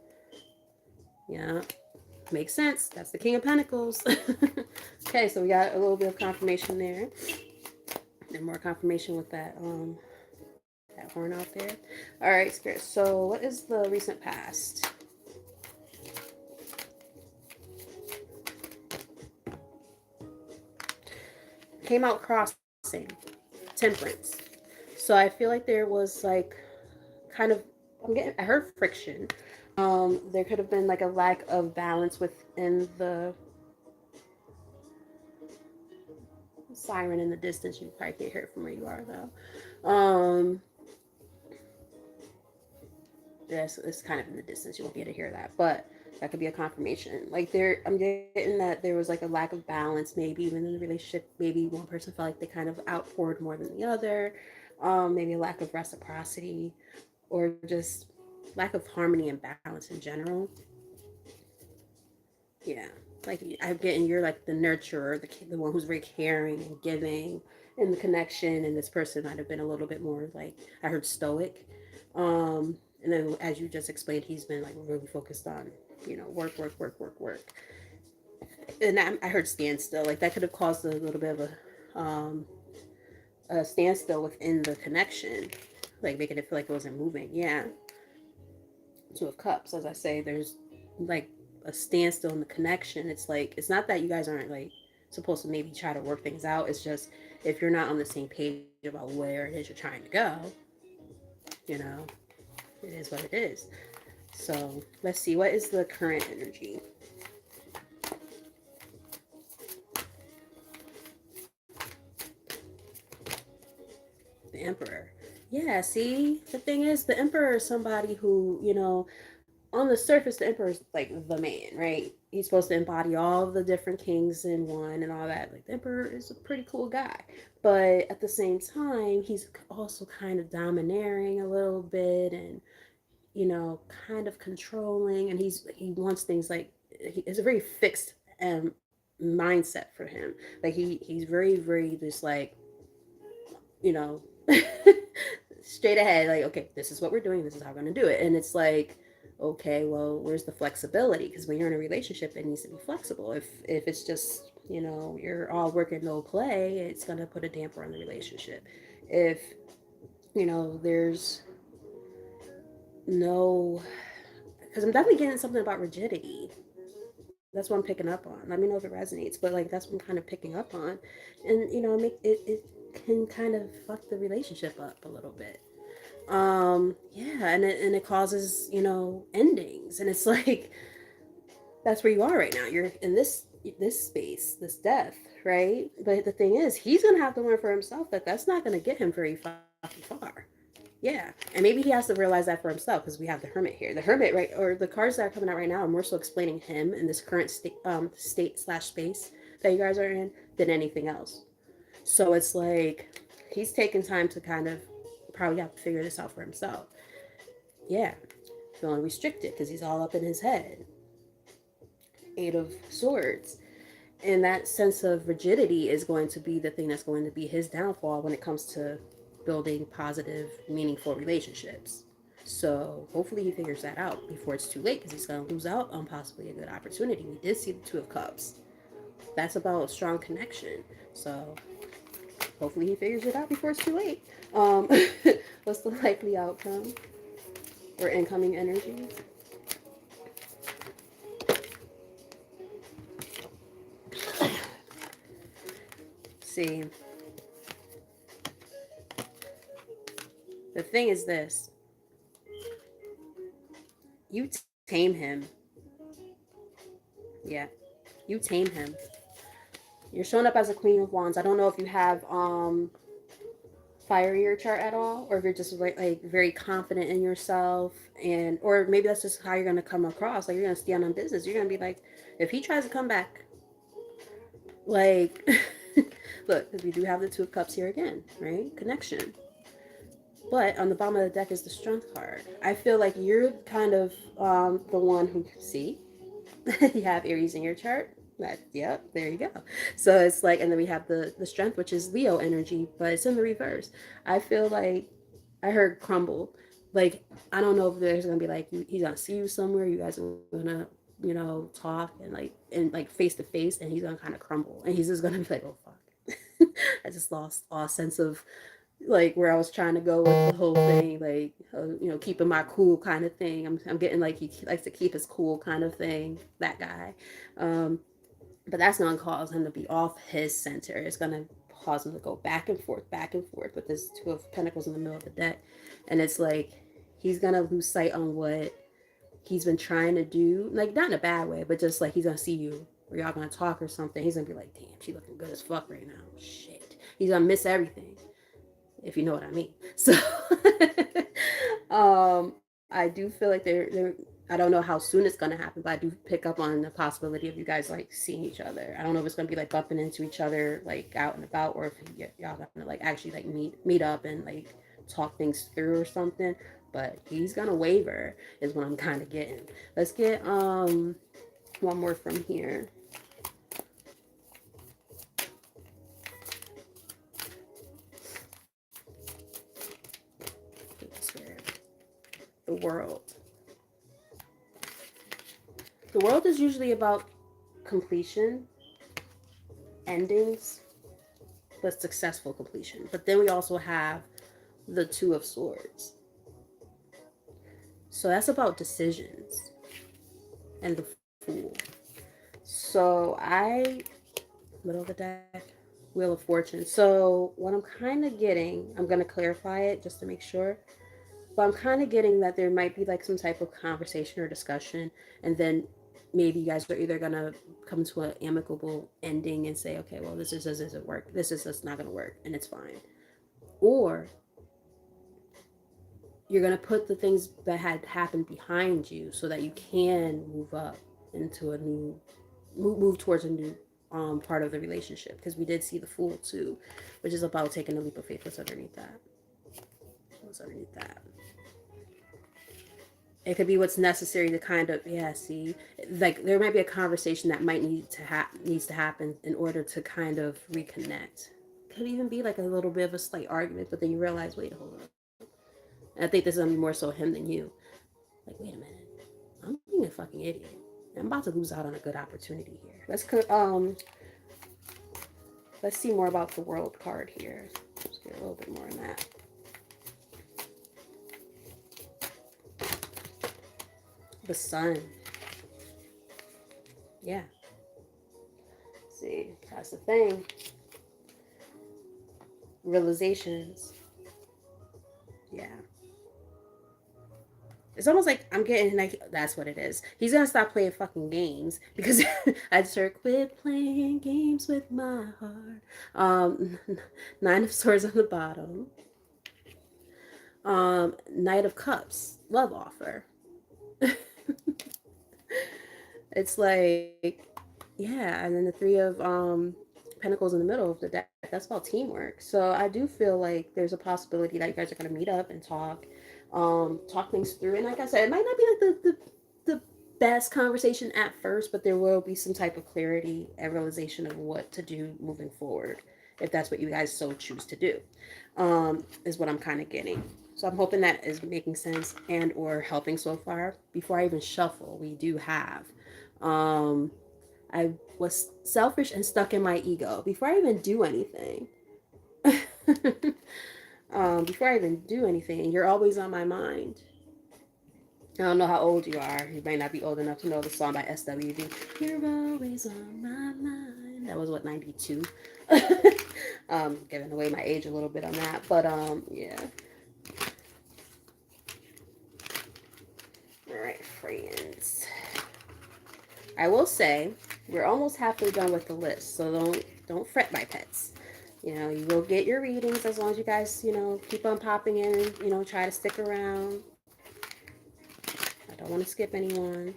[SPEAKER 1] Yeah. Makes sense. That's the King of Pentacles. Okay, so we got a little bit of confirmation there. And more confirmation with that horn out there. All right, Spirit. So what is the recent past? Came out crossing. Temperance. So I feel like there was like kind of I heard friction. There could have been like a lack of balance within the siren in the distance. You probably can't hear it from where you are though. Yes, it's kind of in the distance. You won't be able to hear that, but that could be a confirmation. Like I'm getting that there was like a lack of balance, maybe even in the relationship. Maybe one person felt like they kind of outpoured more than the other. Maybe a lack of reciprocity, or just lack of harmony and balance in general. Yeah, like I'm getting you're like the nurturer, the one who's very caring and giving, and the connection. And this person might have been a little bit more like I heard stoic. And then as you just explained, he's been like really focused on work, work, work, work, work. And I heard standstill. Like that could have caused a little bit of a standstill within the connection, like making it feel like it wasn't moving. Yeah. Two of Cups, as I say, there's like a standstill in the connection. It's like it's not that you guys aren't like supposed to maybe try to work things out. It's just if you're not on the same page about where it is you're trying to go, you know, it is what it is. So let's see, what is the current energy? The Emperor. Yeah, see, the thing is, the Emperor is somebody who, on the surface, the Emperor is like the man, right? He's supposed to embody all the different kings in one and all that. Like, the Emperor is a pretty cool guy. But at the same time, he's also kind of domineering a little bit and, kind of controlling. And he wants things like, it's a very fixed mindset for him. Like, he's very, very just like, you know, straight ahead, like, okay, this is what we're doing, this is how we're going to do it. And it's like, okay, well, where's the flexibility? Because when you're in a relationship, it needs to be flexible. If it's just, you're all work and no play, it's going to put a damper on the relationship. If, there's no, because I'm definitely getting something about rigidity. That's what I'm picking up on. Let me know if it resonates, but like that's what I'm kind of picking up on. And it can kind of fuck the relationship up a little bit. Yeah, and it causes, endings. And it's like that's where you are right now. You're in this space, this death, right? But the thing is, he's gonna have to learn for himself that that's not gonna get him very fucking far. Yeah, and maybe he has to realize that for himself because we have the Hermit here. The Hermit, right, or the cards that are coming out right now are more so explaining him in this current state/space that you guys are in than anything else. So it's like he's taking time to kind of probably have to figure this out for himself. Yeah, feeling restricted because he's all up in his head. Eight of Swords. And that sense of rigidity is going to be the thing that's going to be his downfall when it comes to building positive, meaningful relationships. So hopefully he figures that out before it's too late because he's going to lose out on possibly a good opportunity. We did see the Two of Cups. That's about a strong connection. So hopefully he figures it out before it's too late. What's the likely outcome or incoming energy? See, the thing is this. You tame him. Yeah, you tame him. You're showing up as a Queen of Wands. I don't know if you have fire in your chart at all, or if you're just like very confident in yourself, and or maybe that's just how you're gonna come across. Like you're gonna stand on business. You're gonna be like, if he tries to come back, like, look, because we do have the Two of Cups here again, right? Connection. But on the bottom of the deck is the Strength card. I feel like you're kind of the one who see you have Aries in your chart. That, yep, there you go. So it's like, and then we have the Strength, which is Leo energy, but it's in the reverse. I feel like I heard crumble. Like I don't know if there's gonna be like he's gonna see you somewhere. You guys are gonna talk and like face to face, and he's gonna kind of crumble, and he's just gonna be like, oh fuck. I just lost all sense of like where I was trying to go with the whole thing, like keeping my cool kind of thing. I'm getting like he likes to keep his cool kind of thing. That guy, um, but that's gonna cause him to be off his center. It's gonna cause him to go back and forth with this Two of Pentacles in the middle of the deck, and it's like he's gonna lose sight on what he's been trying to do, like not in a bad way, but just like he's gonna see you or y'all gonna talk or something. He's gonna be like, damn, she looking good as fuck right now. Shit, he's gonna miss everything if you know what I mean. So I do feel like they're I don't know how soon it's gonna happen, but I do pick up on the possibility of you guys like seeing each other. I don't know if it's gonna be like bumping into each other like out and about, or if y'all gonna like actually like meet up and like talk things through or something. But he's gonna waver is what I'm kind of getting. Let's get one more from here. The world. The world is usually about completion, endings, but successful completion. But then we also have the Two of Swords. So that's about decisions and the Fool. So middle of the deck, Wheel of Fortune. So what I'm kind of getting, I'm going to clarify it just to make sure. But I'm kind of getting that there might be like some type of conversation or discussion, and then maybe you guys are either gonna come to an amicable ending and say, okay, well, this just doesn't work. This is just not gonna work, and it's fine. Or you're gonna put the things that had happened behind you so that you can move up into a new, move towards a new part of the relationship. Because we did see the Fool too, which is about taking a leap of faith. What's underneath that? What's underneath that? It could be what's necessary to kind of, yeah, see, like there might be a conversation that might needs to happen in order to kind of reconnect. Could even be like a little bit of a slight argument, but then you realize, wait, hold on. And I think this is gonna be more so him than you. Like, wait a minute, I'm being a fucking idiot. I'm about to lose out on a good opportunity here. Let's see more about the World card here. Let's get a little bit more on that. The Sun. Yeah. See, that's the thing. Realizations. Yeah. It's almost like I'm getting like that's what it is. He's gonna stop playing fucking games because I sure quit playing games with my heart. Nine of Swords on the bottom. Knight of Cups, love offer. It's like, yeah, and then the Three of Pentacles in the middle of the deck. That's about teamwork. So I do feel like there's a possibility that you guys are gonna meet up and talk things through. And like I said, it might not be like the best conversation at first, but there will be some type of clarity and realization of what to do moving forward, if that's what you guys so choose to do. Is what I'm kind of getting. So I'm hoping that is making sense and or helping so far. Before I even shuffle, we do have I was selfish and stuck in my ego before I even do anything. Before I even do anything, you're always on my mind. I don't know how old you are. You may not be old enough to know the song by SWV. You're always on my mind. That was what, 92? Giving away my age a little bit on that. But yeah. All right, friends. I will say we're almost halfway done with the list, so don't fret, my pets. You know, you will get your readings as long as you guys, keep on popping in, try to stick around. I don't want to skip anyone.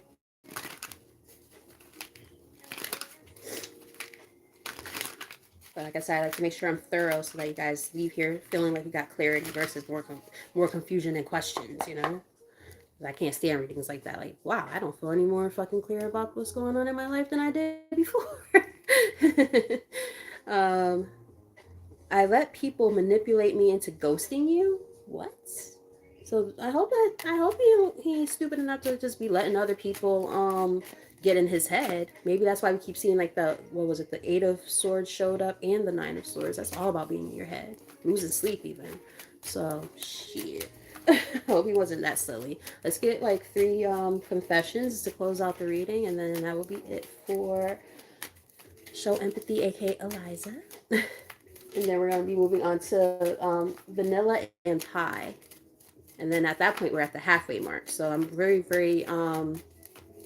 [SPEAKER 1] But like I said, I like to make sure I'm thorough so that you guys leave here feeling like you got clarity versus more confusion and questions, I can't stand readings like that. Like, wow, I don't feel any more fucking clear about what's going on in my life than I did before. um, I let people manipulate me into ghosting you. What? So I hope he ain't stupid enough to just be letting other people get in his head. Maybe that's why we keep seeing like the 8 of Swords showed up and the 9 of Swords. That's all about being in your head, losing sleep even. So shit. I hope he wasn't that silly. Let's get like 3 confessions to close out the reading, and then that will be it for Show Empathy, aka Eliza. And then we're going to be moving on to Vanilla and Pie. And then at that point, we're at the halfway mark. So I'm very, very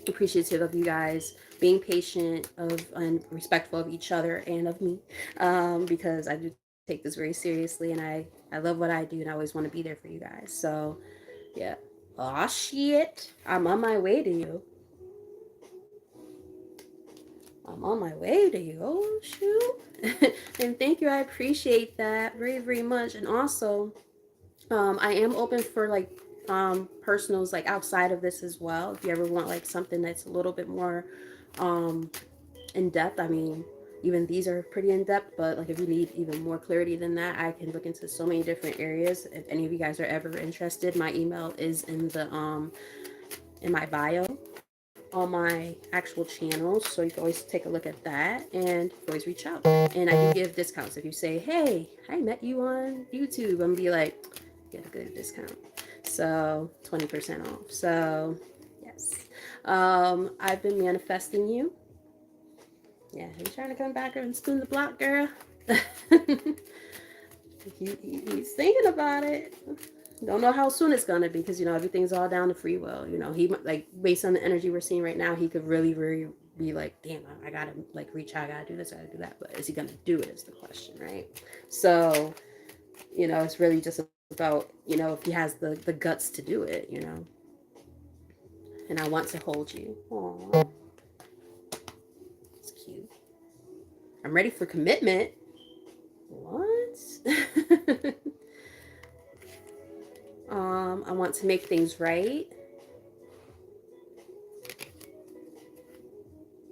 [SPEAKER 1] appreciative of you guys being patient and respectful of each other and of me, because I do take this very seriously, and I love what I do, and I always want to be there for you guys. So, yeah. Aw, shit. I'm on my way to you. I'm on my way to you. Oh, shoot. And thank you. I appreciate that very, very much. And also, I am open for like personals like outside of this as well. If you ever want like something that's a little bit more in depth, I mean, even these are pretty in depth, but like if you need even more clarity than that, I can look into so many different areas. If any of you guys are ever interested, my email is in my bio on my actual channels, so you can always take a look at that, and you can always reach out. And I do give discounts. If you say, hey, I met you on YouTube, I'm gonna be like, get a good discount, so 20% off. So yes, I've been manifesting you. Yeah, he's trying to come back and spin the block, girl. He's thinking about it. Don't know how soon it's gonna be, because everything's all down to free will. He, like, based on the energy we're seeing right now, he could really, really be like, damn, I gotta like reach out, I gotta do this, I gotta do that. But is he gonna do it is the question, right? So it's really just about if he has the guts to do it. And I want to hold you. Aww, it's cute. I'm ready for commitment. What? I want to make things right.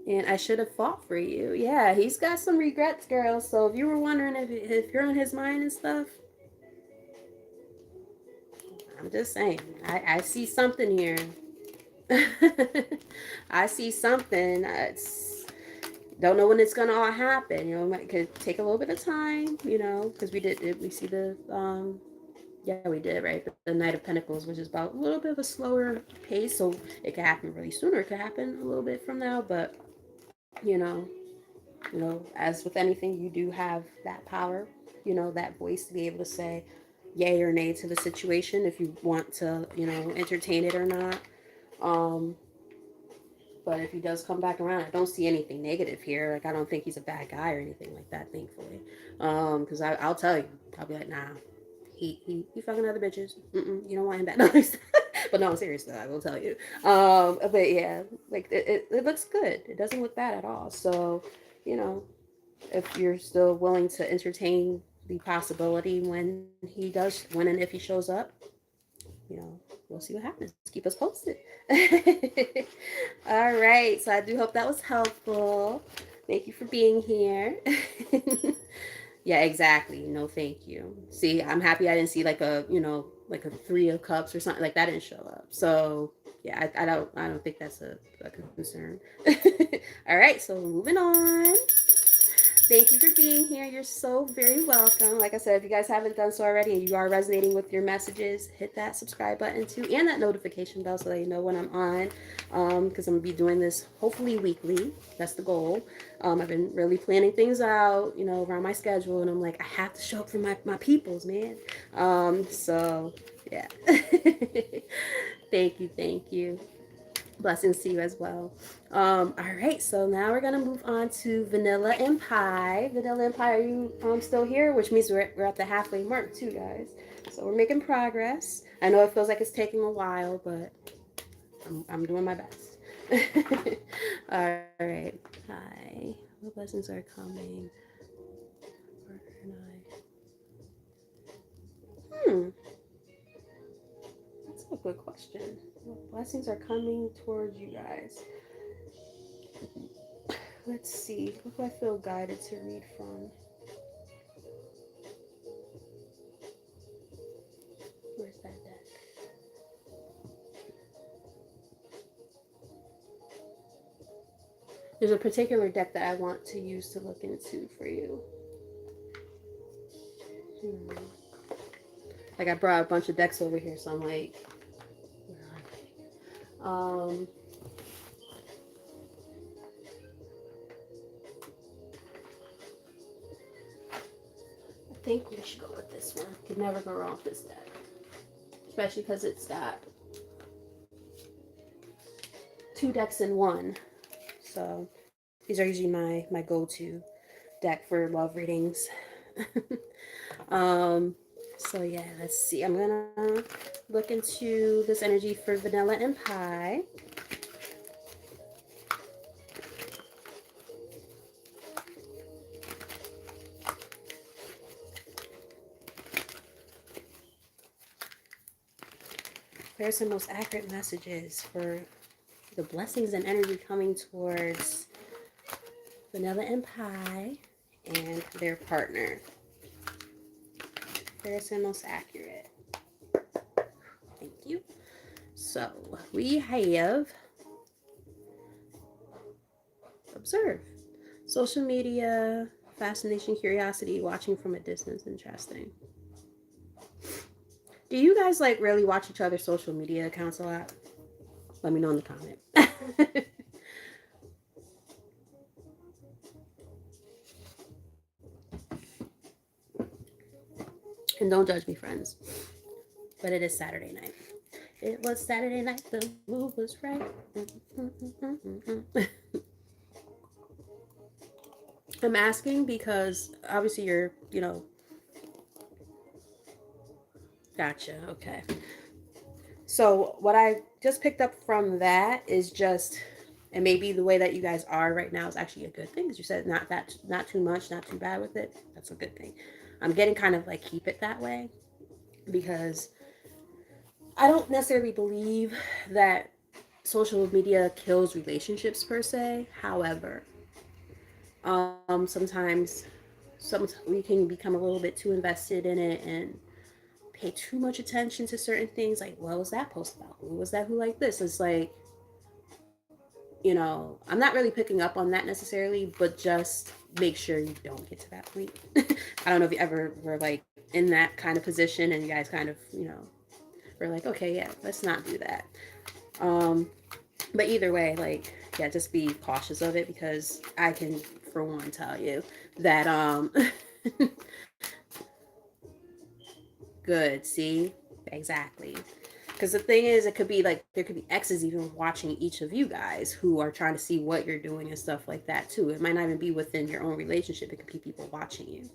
[SPEAKER 1] And I should have fought for you. Yeah, he's got some regrets, girl. So if you were wondering if you're on his mind and stuff, I'm just saying. I see something here. I see something. Don't know when it's gonna all happen. It could take a little bit of time. Because we see the yeah, we did, right? The Knight of Pentacles, which is about a little bit of a slower pace, so it could happen really sooner. It could happen a little bit from now, but you know, as with anything, you do have that power, that voice to be able to say yay or nay to the situation if you want to, entertain it or not. But if he does come back around, I don't see anything negative here. Like, I don't think he's a bad guy or anything like that, thankfully. Because I'll tell you, I'll be like, nah, he fucking other bitches. You don't want him back. No, but no, seriously, I will tell you. But yeah, like it looks good. It doesn't look bad at all. So, if you're still willing to entertain the possibility when and if he shows up, we'll see what happens. Keep us posted. All right. So I do hope that was helpful. Thank you for being here. Yeah, exactly. No, thank you. See, I'm happy I didn't see like like a 3 of Cups or something like that didn't show up. So yeah, I don't think that's a concern. All right, so moving on. Thank you for being here. You're so very welcome. Like I said, if you guys haven't done so already and you are resonating with your messages, hit that subscribe button too, and that notification bell so that you know when I'm on. Because I'm gonna be doing this hopefully weekly. That's the goal. I've been really planning things out, around my schedule, and I'm like, I have to show up for my peoples, man. So yeah. Thank you. Blessings to you as well. All right, so now we're gonna move on to Vanilla and Pie. Vanilla and Pie, are you still here? Which means we're at the halfway mark too, guys. So we're making progress. I know it feels like it's taking a while, but I'm doing my best. All right. Hi. What blessings are coming? Partner and I. That's a good question. What blessings are coming towards you guys? Let's see. What do I feel guided to read from? Where's that deck? There's a particular deck that I want to use to look into for you. Hmm. Like I brought a bunch of decks over here, so I'm like, where are they? I think we should go with this one. Could never go wrong with this deck, especially because it's got two decks in one. So these are usually my go-to deck for love readings. um, so yeah, let's see. I'm gonna look into this energy for Vanilla and Pie. There's some most accurate messages for the blessings and energy coming towards Vanilla and Pie and their partner. There's the most accurate. Thank you. So we have observe. Social media, fascination, curiosity, watching from a distance, interesting. Do you guys like really watch each other's social media accounts a lot? Let me know in the comment. And don't judge me, friends. But it is Saturday night. It was Saturday night, the move was right. I'm asking because obviously you're, gotcha, okay. So what I just picked up from that is just, and maybe the way that you guys are right now is actually a good thing, because you said not too much, not too bad with it. That's a good thing. I'm getting kind of like keep it that way, because I don't necessarily believe that social media kills relationships per se. However, sometimes we can become a little bit too invested in it and pay too much attention to certain things. Like, what was that post about? Who was that? Who liked this? It's like, I'm not really picking up on that necessarily, but just make sure you don't get to that point. I don't know if you ever were like in that kind of position and you guys kind of, were like, okay, yeah, let's not do that. Um, but either way, like, yeah, just be cautious of it, because I can, for one, tell you that, good, see? Exactly. Because the thing is, it could be like there could be exes even watching each of you guys who are trying to see what you're doing and stuff like that too. It might not even be within your own relationship. It could be people watching you,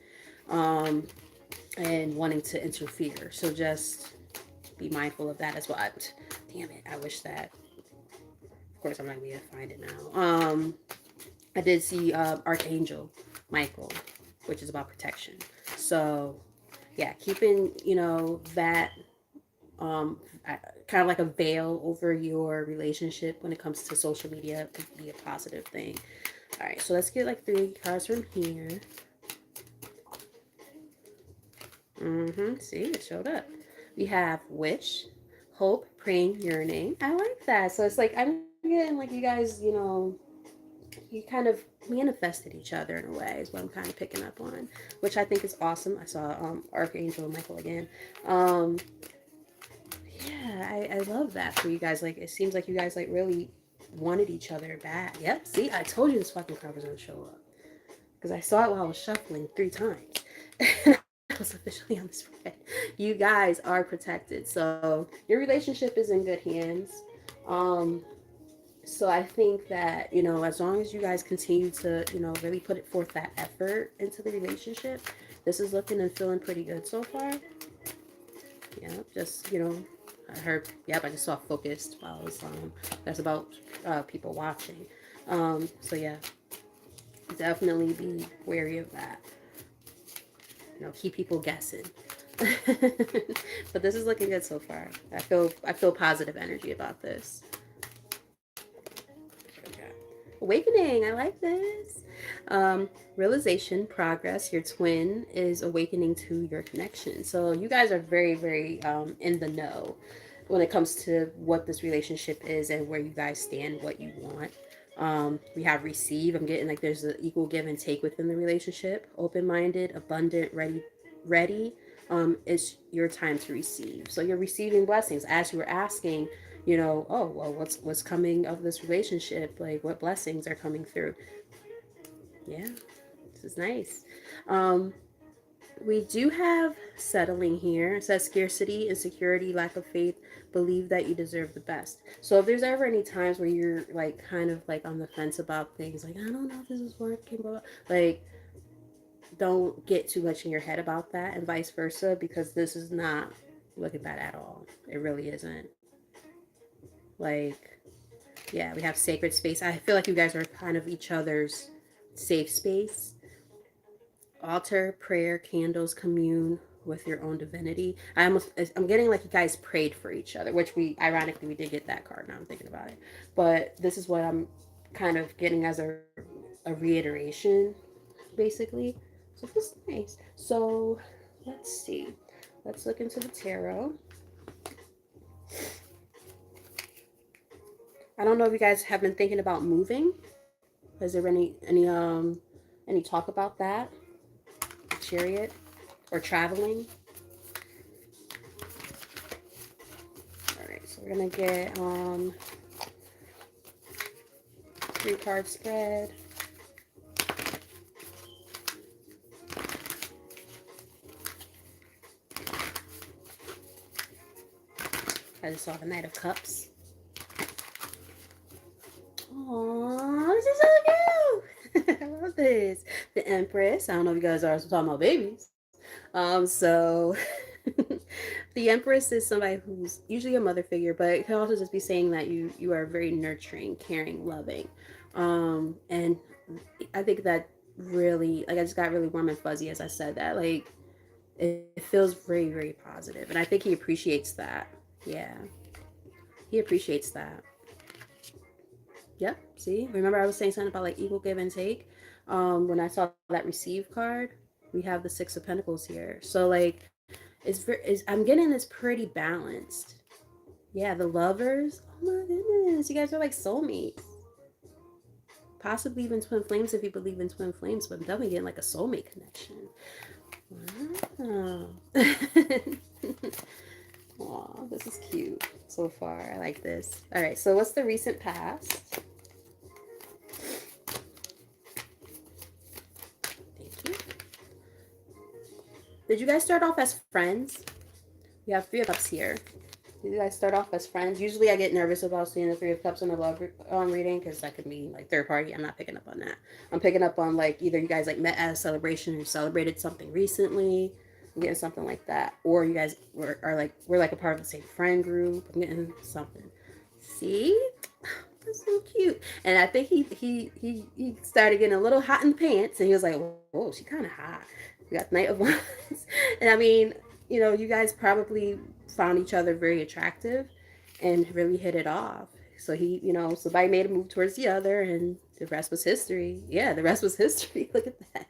[SPEAKER 1] and wanting to interfere. So just be mindful of that as well. Damn it! I wish that. Of course, I'm not gonna be able to find it now. I did see Archangel Michael, which is about protection. So yeah, keeping that kind of like a veil over your relationship when it comes to social media could be a positive thing. All right, so let's get like 3 cards from here. See, it showed up. We have wish, hope, praying, yearning. I like that. So it's like I'm getting like you guys, you kind of manifested each other in a way is what I'm kind of picking up on, which I think is awesome. I saw Archangel Michael again. Yeah, I love that for you guys. Like, it seems like you guys like really wanted each other back. Yep. See, I told you this fucking card was gonna show up because I saw it while I was shuffling 3 times. I was officially on the spread. You guys are protected, so your relationship is in good hands. Um, So I think that, you know, as long as you guys continue to, you know, really put it forth that effort into the relationship, this is looking and feeling pretty good so far. Yeah, just, you know, I heard, yep, I just saw focused while I was, that's about people watching. So yeah, definitely be wary of that. You know, keep people guessing. But this is looking good so far. I feel positive energy about this. Okay. Awakening, I like this. Realization, progress. Your twin is awakening to your connection. So you guys are very, very in the know when it comes to what this relationship is and where you guys stand, what you want. We have receive. I'm getting like there's an equal give and take within the relationship. Open minded, abundant, ready. It's your time to receive. So you're receiving blessings as you were asking, you know, oh well, what's coming of this relationship? Like what blessings are coming through? Yeah, this is nice. Um, we do have settling here. It says scarcity, insecurity, lack of faith, believe that you deserve the best. So if there's ever any times where you're like kind of like on the fence about things, like I don't know if this is working, but like don't get too much in your head about that, and vice versa, because this is not looking bad at all. It really isn't. Like, yeah, we have sacred space. I feel like you guys are kind of each other's safe space. Altar, prayer, candles, commune with your own divinity. I'm getting like you guys prayed for each other, which we ironically we did get that card. Now I'm thinking about it, but this is what I'm kind of getting as a reiteration, basically. So this is nice. So let's see. Let's look into the tarot. I don't know if you guys have been thinking about moving. Is there any talk about that? Chariot or traveling? All right, so we're gonna get 3 card spread. I just saw the Knight of Cups. Aww, this is so cute. I love this. The Empress. I don't know if you guys are talking about babies. So the Empress is somebody who's usually a mother figure, but it can also just be saying that you are very nurturing, caring, loving. And I think that really, like, I just got really warm and fuzzy as I said that. Like, it feels very, very positive, and I think he appreciates that. Yeah, he appreciates that. Yep. See, remember I was saying something about like equal give and take. When I saw that receive card, we have the 6 of Pentacles here. So like, I'm getting this pretty balanced. Yeah, the lovers. Oh my goodness, you guys are like soulmates. Possibly even twin flames if you believe in twin flames, but I'm definitely getting like a soulmate connection. Wow. Aw, this is cute so far. I like this. All right, so what's the recent past? Thank you. Did you guys start off as friends? We have 3 of Cups here. Did you guys start off as friends? Usually I get nervous about seeing the 3 of Cups in a love reading because that could mean like third party. I'm not picking up on that. I'm picking up on like either you guys like met at a celebration or celebrated something recently. I'm getting something like that. Or you guys we're like a part of the same friend group. I'm getting something. See? That's so cute. And I think he started getting a little hot in the pants and he was like, whoa, she kind of hot. We got Knight of Wands. And I mean, you know, you guys probably found each other very attractive and really hit it off. So he, you know, somebody made a move towards the other and the rest was history. Yeah, the rest was history. Look at that.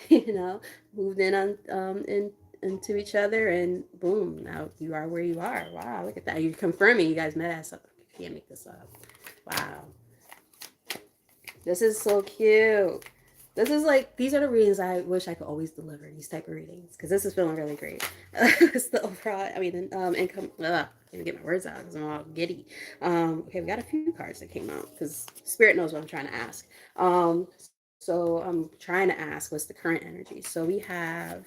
[SPEAKER 1] You know, moved in on into each other and boom, now you are where you are. Wow, look at that. You're confirming you guys met at something. You can't make this up. Wow. This is so cute. This is like, these are the readings I wish I could always deliver, these type of readings, because this is feeling really great. It's the overall, I mean, income, can't even get my words out because I'm all giddy. Okay, we got a few cards that came out because Spirit knows what I'm trying to ask. So I'm trying to ask what's the current energy. So we have,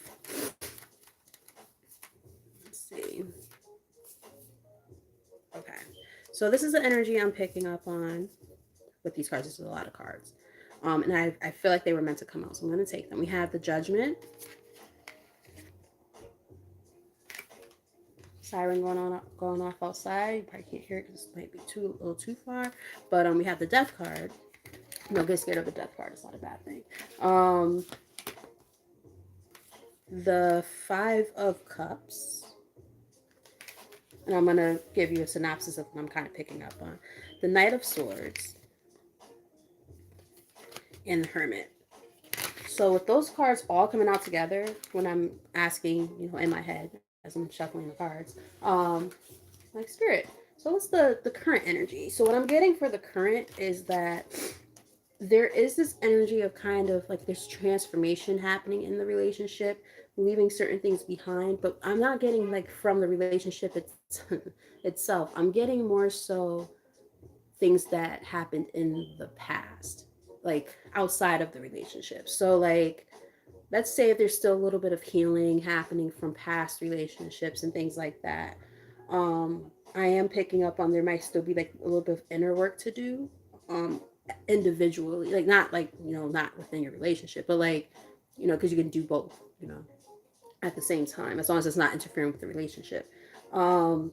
[SPEAKER 1] let's see. Okay. So this is the energy I'm picking up on. with these cards. This is a lot of cards. And I feel like they were meant to come out, so I'm going to take them. We have the Judgment, siren going off outside. You probably can't hear it because it might be a little too far. But we have the Death card. No, get scared of the Death card. It's not a bad thing. The Five of Cups, and I'm gonna give you a synopsis of what I'm kind of picking up on. The Knight of Swords and the Hermit. So with those cards all coming out together, when I'm asking, in my head as I'm shuffling the cards, like spirit. So what's the current energy? So what I'm getting for the current is that there is this energy of kind of like this transformation happening in the relationship, leaving certain things behind, but I'm not getting like from the relationship itself. I'm getting more so things that happened in the past, like outside of the relationship. So like let's say if there's still a little bit of healing happening from past relationships and things like that. I am picking up on there might still be like a little bit of inner work to do, um, individually, like not like not within your relationship, but like because you can do both, at the same time as long as it's not interfering with the relationship. Um,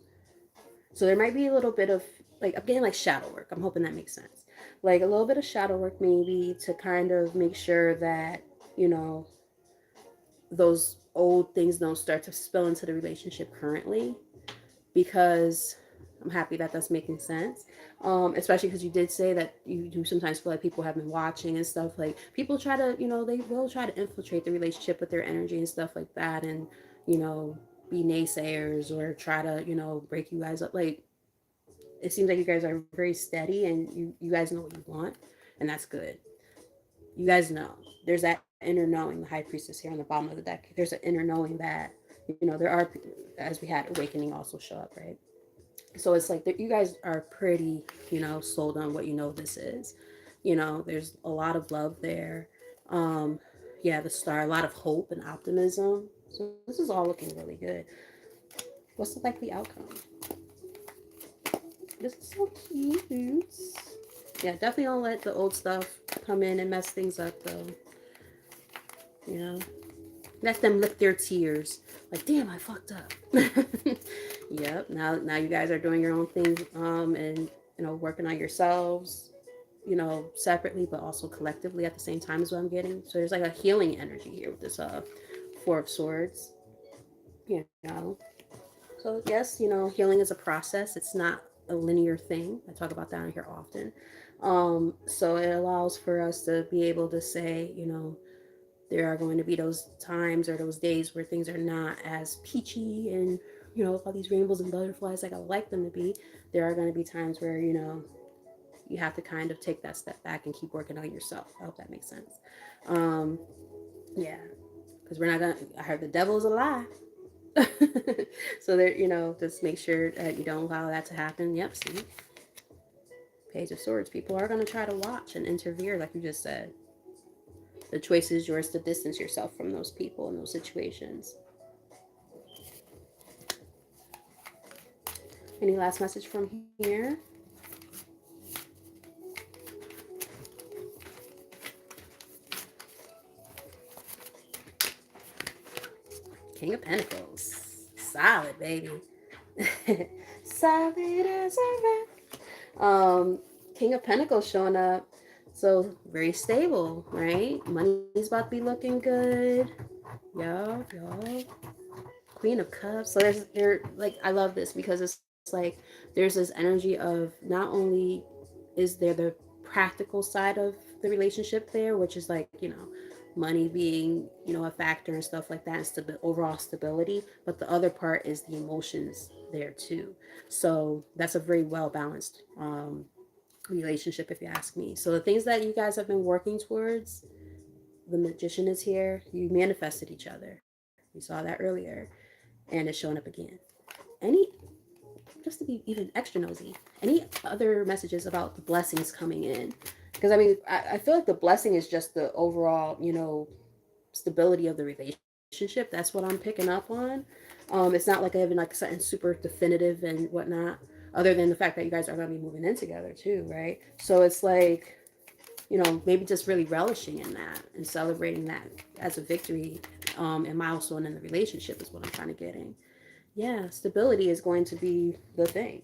[SPEAKER 1] so there might be a little bit of like I'm getting like shadow work. I'm hoping that makes sense. Like a little bit of shadow work maybe to kind of make sure that you know those old things don't start to spill into the relationship currently, because I'm happy that that's making sense. Especially because you did say that you do sometimes feel like people have been watching and stuff. Like people try to, they will try to infiltrate the relationship with their energy and stuff like that, and you know, be naysayers or try to, break you guys up. Like it seems like you guys are very steady and you guys know what you want, and that's good. You guys know there's that inner knowing. The high priestess here on the bottom of the deck. There's an inner knowing that there are, as we had awakening also show up, right? So it's like that you guys are pretty, sold on what this is. There's a lot of love there. Um, yeah, the star, a lot of hope and optimism. So this is all looking really good. What's the likely outcome? This is so cute. Yeah, definitely don't let the old stuff come in and mess things up, though. You know, let them lick their tears. Like, damn, I fucked up. Yep. Now you guys are doing your own thing, and working on yourselves, separately, but also collectively at the same time is what I'm getting. So there's like a healing energy here with this Four of Swords. You know. So yes, healing is a process. It's not a linear thing. I talk about that on here often. So it allows for us to be able to say, there are going to be those times or those days where things are not as peachy and all these rainbows and butterflies like I like them to be. There are going to be times where you have to kind of take that step back and keep working on yourself. I hope that makes sense. um yeah, because we're not gonna, I heard the devil is a lie. So there, just make sure that you don't allow that to happen. Yep, see, Page of Swords, people are going to try to watch and interfere like you just said. The choice is yours to distance yourself from those people and those situations. Any last message from here? King of Pentacles. Solid, baby. Solid as a rock. King of Pentacles showing up. So very stable, right? Money's about to be looking good. Y'all. Queen of Cups. So like I love this because it's like there's this energy of not only is there the practical side of the relationship there, which is like, money being, a factor and stuff like that, and overall stability, but the other part is the emotions there too. So that's a very well balanced relationship, if you ask me. So the things that you guys have been working towards, the Magician is here. You manifested each other. We saw that earlier, and it's showing up again. Any, just to be even extra nosy, any other messages about the blessings coming in? Because I mean, I feel like the blessing is just the overall, stability of the relationship. That's what I'm picking up on. It's not like I have like something super definitive and whatnot. other than the fact that you guys are going to be moving in together too, right? So it's like, maybe just really relishing in that and celebrating that as a victory, and milestone in the relationship is what I'm trying to get in. Yeah, stability is going to be the thing.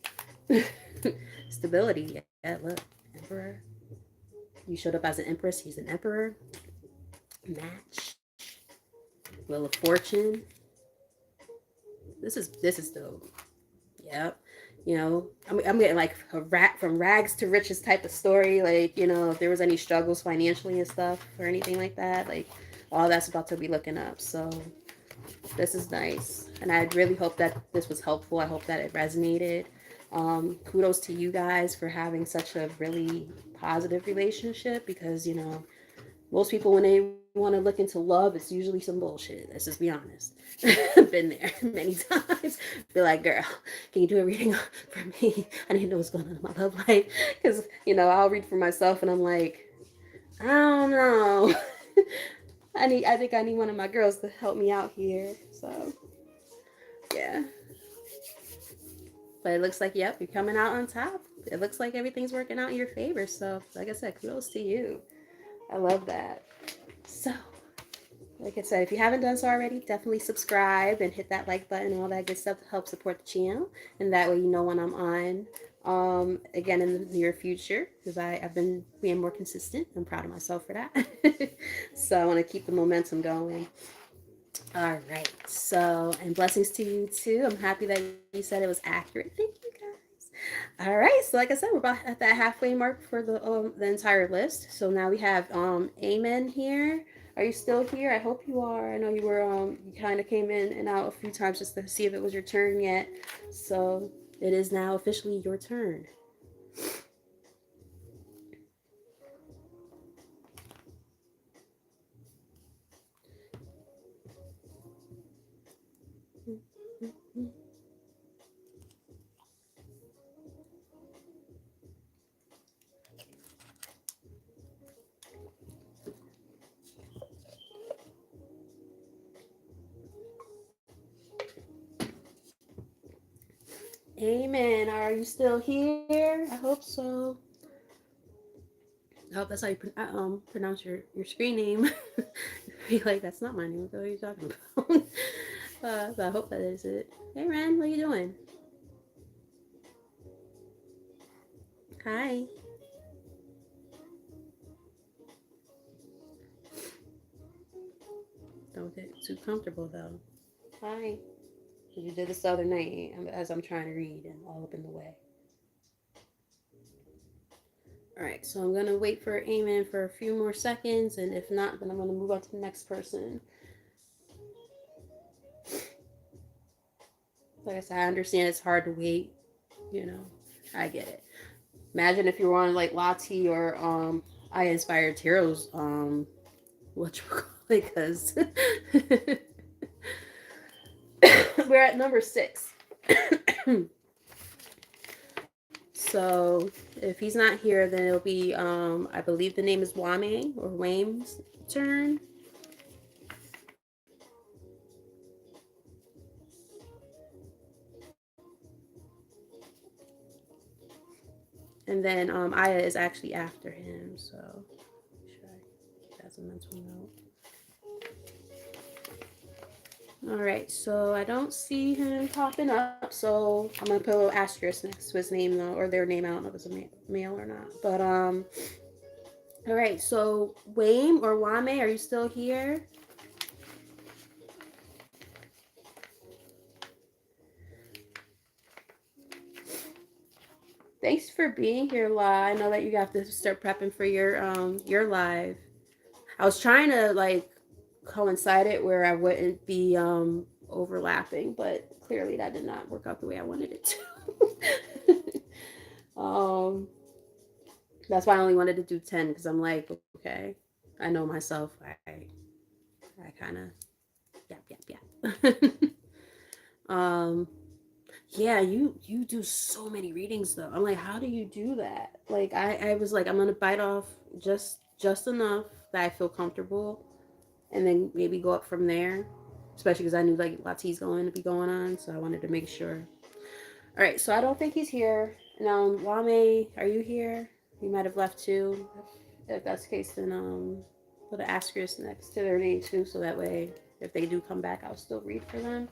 [SPEAKER 1] Stability. Yeah, look, emperor. You showed up as an empress. He's an emperor. Match. Wheel of Fortune. This is dope. Yep. I'm getting like a from rags to riches type of story. Like, if there was any struggles financially and stuff or anything like that, like all that's about to be looking up. So this is nice. And I really hope that this was helpful. I hope that it resonated. Kudos to you guys for having such a really positive relationship because, most people, when they want to look into love, it's usually some bullshit. Let's just be honest. Been there many times. Be like, girl, can you do a reading for me? I need to know what's going on in my love life. Because, I'll read for myself and I'm like, I don't know. I think I need one of my girls to help me out here. So, yeah. But it looks like, yep, you're coming out on top. It looks like everything's working out in your favor. So, like I said, kudos to you. I love that. So, like I said, if you haven't done so already, definitely subscribe and hit that like button and all that good stuff to help support the channel. And that way you know when I'm on again in the near future because I've been being more consistent. I'm proud of myself for that. So I want to keep the momentum going. All right. So, and blessings to you too. I'm happy that you said it was accurate. Thank you guys. All right. So, like I said, we're about at that halfway mark for the entire list. So now we have Amen here. Are you still here? I hope you are. I know you were you kind of came in and out a few times just to see if it was your turn yet. So, it is now officially your turn. Amen. Are you still here? I hope so. I hope that's how you pronounce your screen name. Be like, that's not my name. What are you talking about? But I hope that is it. Hey, Ren, what are you doing? Hi. Don't get too comfortable though. Hi. You did this the other night as I'm trying to read and all up in the way. All right, so I'm gonna wait for Amen for a few more seconds, and if not, then I'm gonna move on to the next person. Like I said, I understand it's hard to wait. You know, I get it. Imagine if you were on like Lati or I Inspired Tarots what you call it, because we're at number 6. So if he's not here, then it'll be I believe the name is Wame or Wame's turn. And then Aya is actually after him, so should I keep that as a mental note? All right, so I don't see him popping up, so I'm gonna put a little asterisk next to his name though, or their name. I don't know if it's a male or not, but all right, so Wame or Wame, are you still here? Thanks for being here, La. I know that you have to start prepping for your live. I was trying to like coincide it where I wouldn't be overlapping, but clearly that did not work out the way I wanted it to. That's why I only wanted to do 10 because I'm like, okay, I know myself. I kind of yep. um yeah, you do so many readings though. I'm like, how do you do that? Like I was like, I'm gonna bite off just enough that I feel comfortable and then maybe go up from there. Especially because I knew like Lati's going to be going on, so I wanted to make sure. All right, so I don't think he's here. Now, Wame, are you here? You might have left too. If that's the case, then put an asterisk next to their name too, so that way, if they do come back, I'll still read for them.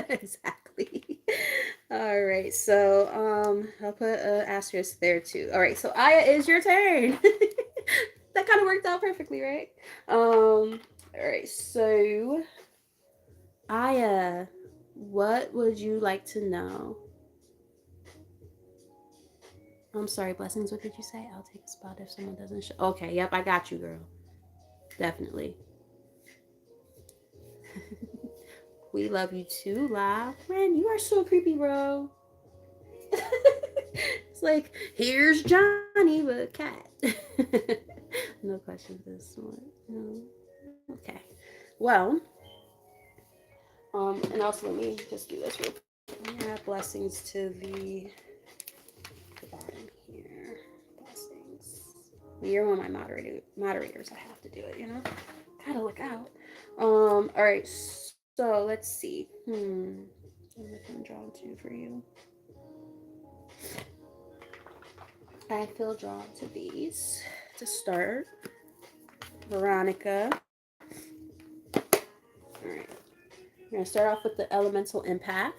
[SPEAKER 1] Exactly. All right, so I'll put an asterisk there too. All right, so Aya, is your turn. That kind of worked out perfectly, right? All right, so Aya, what would you like to know? I'm sorry, blessings. What did you say? I'll take a spot if someone doesn't show. Okay, yep, I got you, girl. Definitely. We love you too, La. Man, you are so creepy, bro. It's like, here's Johnny, but cat. No questions this one. No. Okay. Well, and also let me just do this real quick. Yeah, blessings to the bottom here. Blessings. You're one of my moderators. I have to do it, you know? Gotta look out. All right, so let's see. What am I drawn to for you? I feel drawn to these. To start, Veronica. All right. We're going to start off with the elemental empath.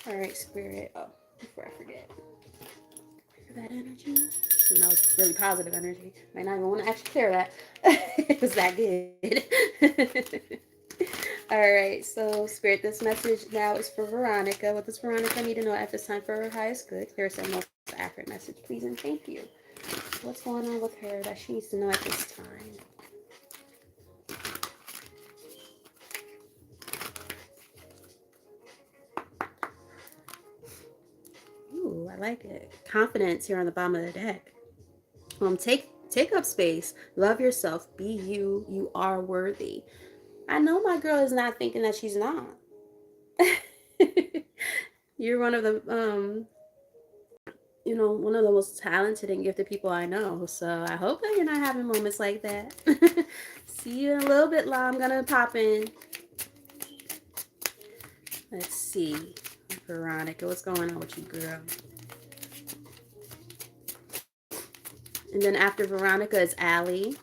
[SPEAKER 1] All right, spirit. Oh, before I forget. Clear that energy. And that was really positive energy. Might not even want to actually clear that. It was that good. All right, so spirit, this message now is for Veronica. What does Veronica need to know at this time for her highest good? Clear some most accurate message, please, and thank you. What's going on with her that she needs to know at this time? Ooh, I like it. Confidence here on the bottom of the deck. Take up space. Love yourself. Be you. You are worthy. I know my girl is not thinking that she's not. You're one of the one of the most talented and gifted people I know. So I hope that you're not having moments like that. See you in a little bit, La. I'm gonna pop in. Let's see. Veronica, what's going on with you, girl? And then after Veronica is Allie.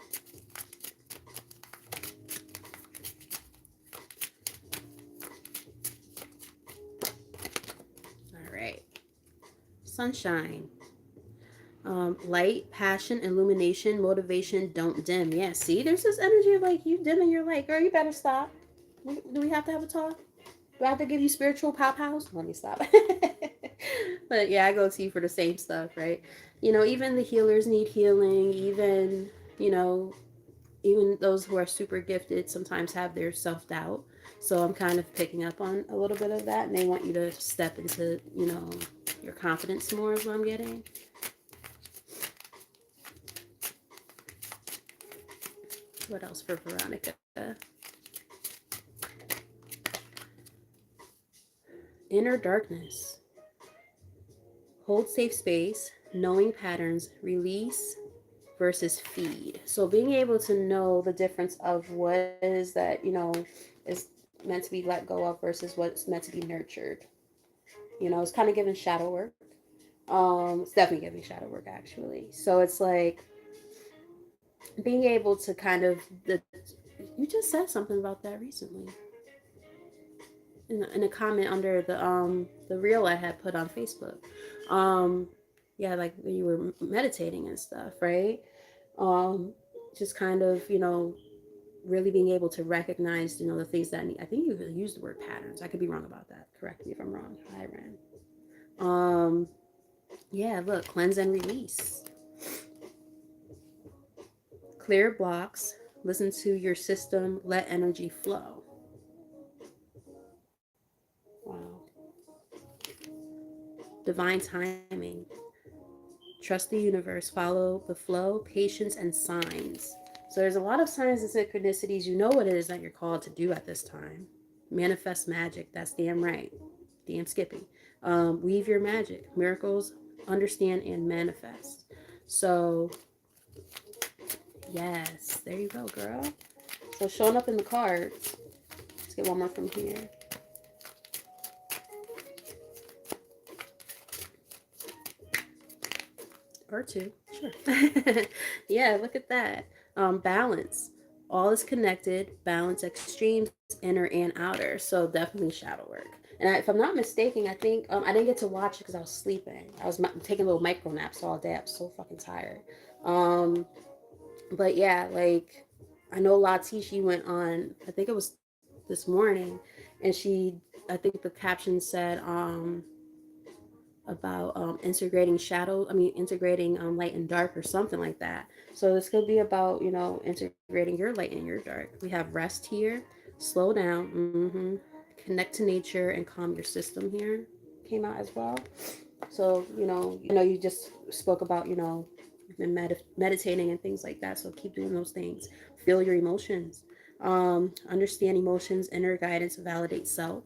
[SPEAKER 1] All right. Sunshine. Light, passion, illumination, motivation, don't dim. Yeah, see, there's this energy of like you dimming your light. Girl, you better stop. Do we have to have a talk? Do I have to give you spiritual pop house? Let me stop. But yeah, I go to you for the same stuff, right? Even the healers need healing. Even those who are super gifted sometimes have their self-doubt. So I'm kind of picking up on a little bit of that, and they want you to step into, your confidence more is what I'm getting. What else for Veronica? Inner darkness. Hold safe space, knowing patterns, release versus feed. So being able to know the difference of what is that, is meant to be let go of versus what's meant to be nurtured. It's kind of giving shadow work. It's definitely giving shadow work actually. So it's like being able to kind of you just said something about that recently in a comment under the reel I had put on Facebook. Yeah, like when you were meditating and stuff, right? Just kind of really being able to recognize the things that I think you used the word patterns. I could be wrong about that. Correct me if I'm wrong. Hi, Ren. Yeah, look, cleanse and release. Clear blocks. Listen to your system. Let energy flow. Wow. Divine timing. Trust the universe. Follow the flow. Patience and signs. So there's a lot of signs and synchronicities. You know what it is that you're called to do at this time. Manifest magic. That's damn right. Damn Skippy. Weave your magic. Miracles understand, and manifest. So, yes, there you go, girl. So, showing up in the cards. Let's get one more from here. Or two, sure. Yeah, look at that. Balance. All is connected. Balance extremes, inner and outer. So definitely shadow work. And if I'm not mistaken, I think I didn't get to watch it because I was sleeping. I was taking little micro naps all day. I was so fucking tired. Um, but yeah, like I know Latishi went on. I think it was this morning, and I think the caption said, about integrating light and dark or something like that. So this could be about, integrating your light and your dark. We have rest here, slow down, connect to nature, and calm your system here came out as well. So, you just spoke about, you've been meditating and things like that. So keep doing those things. Feel your emotions. Understand emotions, inner guidance, validate self.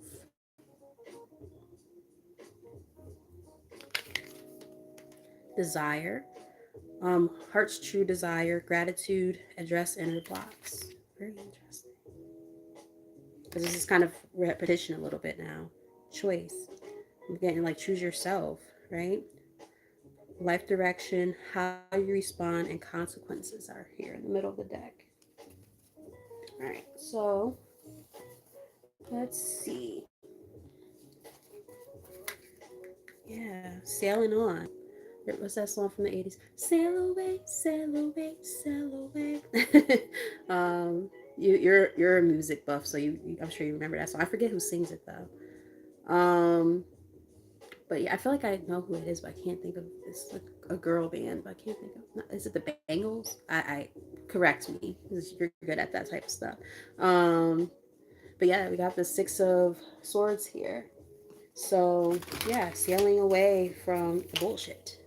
[SPEAKER 1] Desire. Heart's true desire, gratitude, address inner blocks. Very interesting. Because this is kind of repetition a little bit now. Choice. I'm getting like choose yourself, right? Life direction, how you respond, and consequences are here in the middle of the deck. All right, so let's see. Yeah, sailing on. What's that song from the 80s? Sail away, sail away, sail away. You're a music buff, so I'm sure you remember that song. I forget who sings it though. But yeah, I feel like I know who it is, but I can't think of. It's like a girl band, but I can't think of. Is it the Bangles? I correct me because you're good at that type of stuff. Um, but yeah, we got the Six of Swords here. So yeah, sailing away from the bullshit,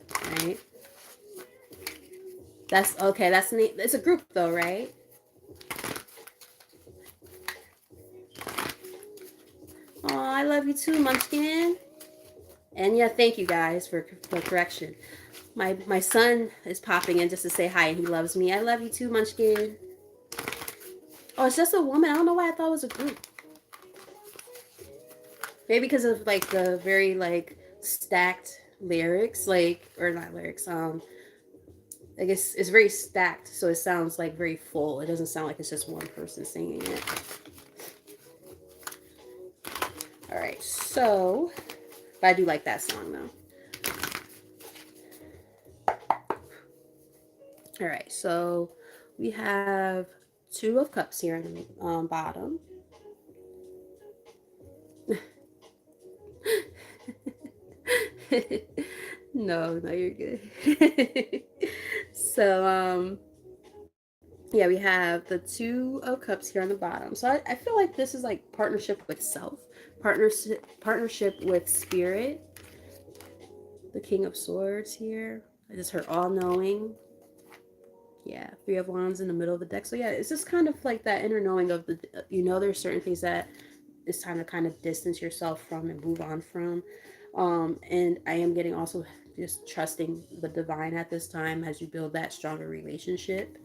[SPEAKER 1] right? That's okay. That's neat. It's a group though, right? Oh, I love you too, Munchkin. And yeah, thank you guys for the correction. My son is popping in just to say hi, and he loves me. I love you too, Munchkin. Oh, it's just a woman. I don't know why I thought it was a group. Maybe because of like the very like stacked lyrics, like or not lyrics. I guess it's very stacked, so it sounds like very full. It doesn't sound like it's just one person singing it. All right, so but I do like that song though. All right, so we have Two of Cups here on the bottom. No, no, you're good. So, yeah, we have the Two of Cups here on the bottom. So I feel like this is like partnership with self, partnership with spirit. The King of Swords here. I just heard all knowing. Yeah, Three of Wands in the middle of the deck. So yeah, it's just kind of like that inner knowing of there's certain things that it's time to kind of distance yourself from and move on from. And I am getting also just trusting the divine at this time as you build that stronger relationship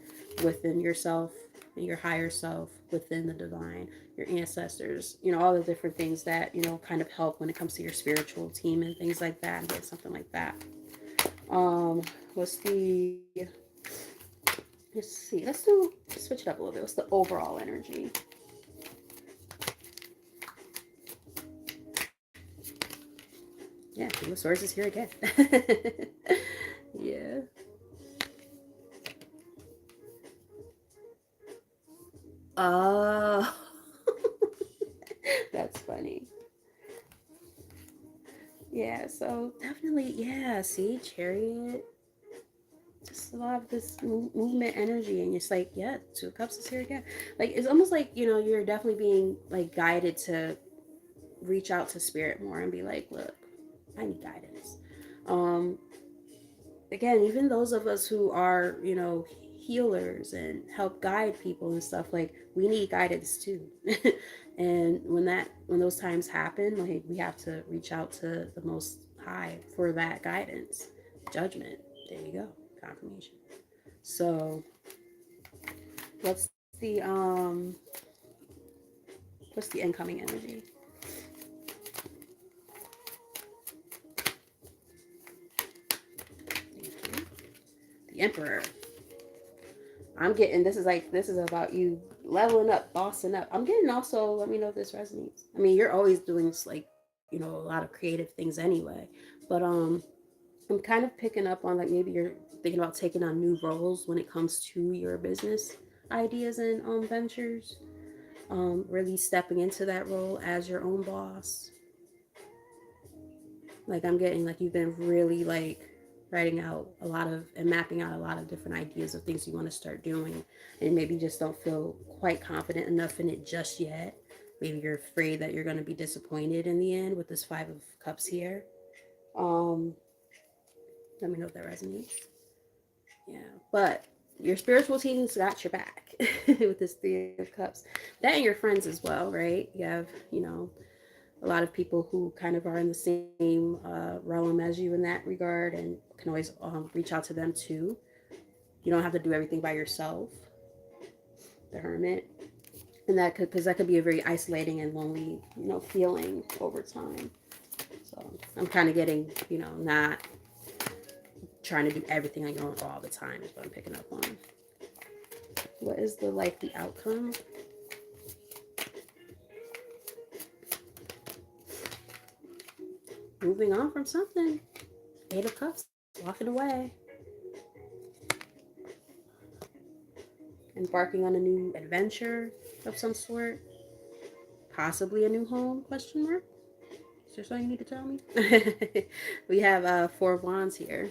[SPEAKER 1] within yourself and your higher self within the divine, your ancestors, all the different things that, kind of help when it comes to your spiritual team and things like that, and get something like that. What's the let's see, let's switch it up a little bit. What's the overall energy? Yeah, King of Swords is here again. Yeah. Oh, that's funny. Yeah, so definitely, yeah. See, Chariot, just a lot of this movement energy, and it's like, yeah, Two of Cups is here again. Like it's almost like you're definitely being like guided to reach out to spirit more and be like, look, I need guidance. Um, Again, even those of us who are, healers and help guide people and stuff, like we need guidance too. And when those times happen, like we have to reach out to the most high for that guidance. Judgment. There you go. Confirmation. So what's the incoming energy? The Emperor. I'm getting, this is about you leveling up, bossing up. I'm getting also, let me know if this resonates. I mean, you're always doing like, a lot of creative things anyway. But I'm kind of picking up on like maybe you're thinking about taking on new roles when it comes to your business ideas and ventures. Really stepping into that role as your own boss. Like I'm getting like you've been really like writing out a lot of and mapping out a lot of different ideas of things you want to start doing, and maybe just don't feel quite confident enough in it just yet. Maybe you're afraid that you're going to be disappointed in the end with this 5 of Cups here. um Let me know if that resonates. Yeah, but your spiritual team's got your back with this 3 of Cups. That and your friends as well, right? You have, a lot of people who kind of are in the same realm as you in that regard, and can always reach out to them too. You don't have to do everything by yourself. The Hermit, and that could, because that could be a very isolating and lonely, feeling over time. So I'm kind of getting, not trying to do everything on your own all the time is what I'm picking up on. What is the likely outcome? Moving on from something. 8 of Cups, walking away. Embarking on a new adventure of some sort. Possibly a new home, question mark? Is there something you need to tell me? We have 4 of Wands here.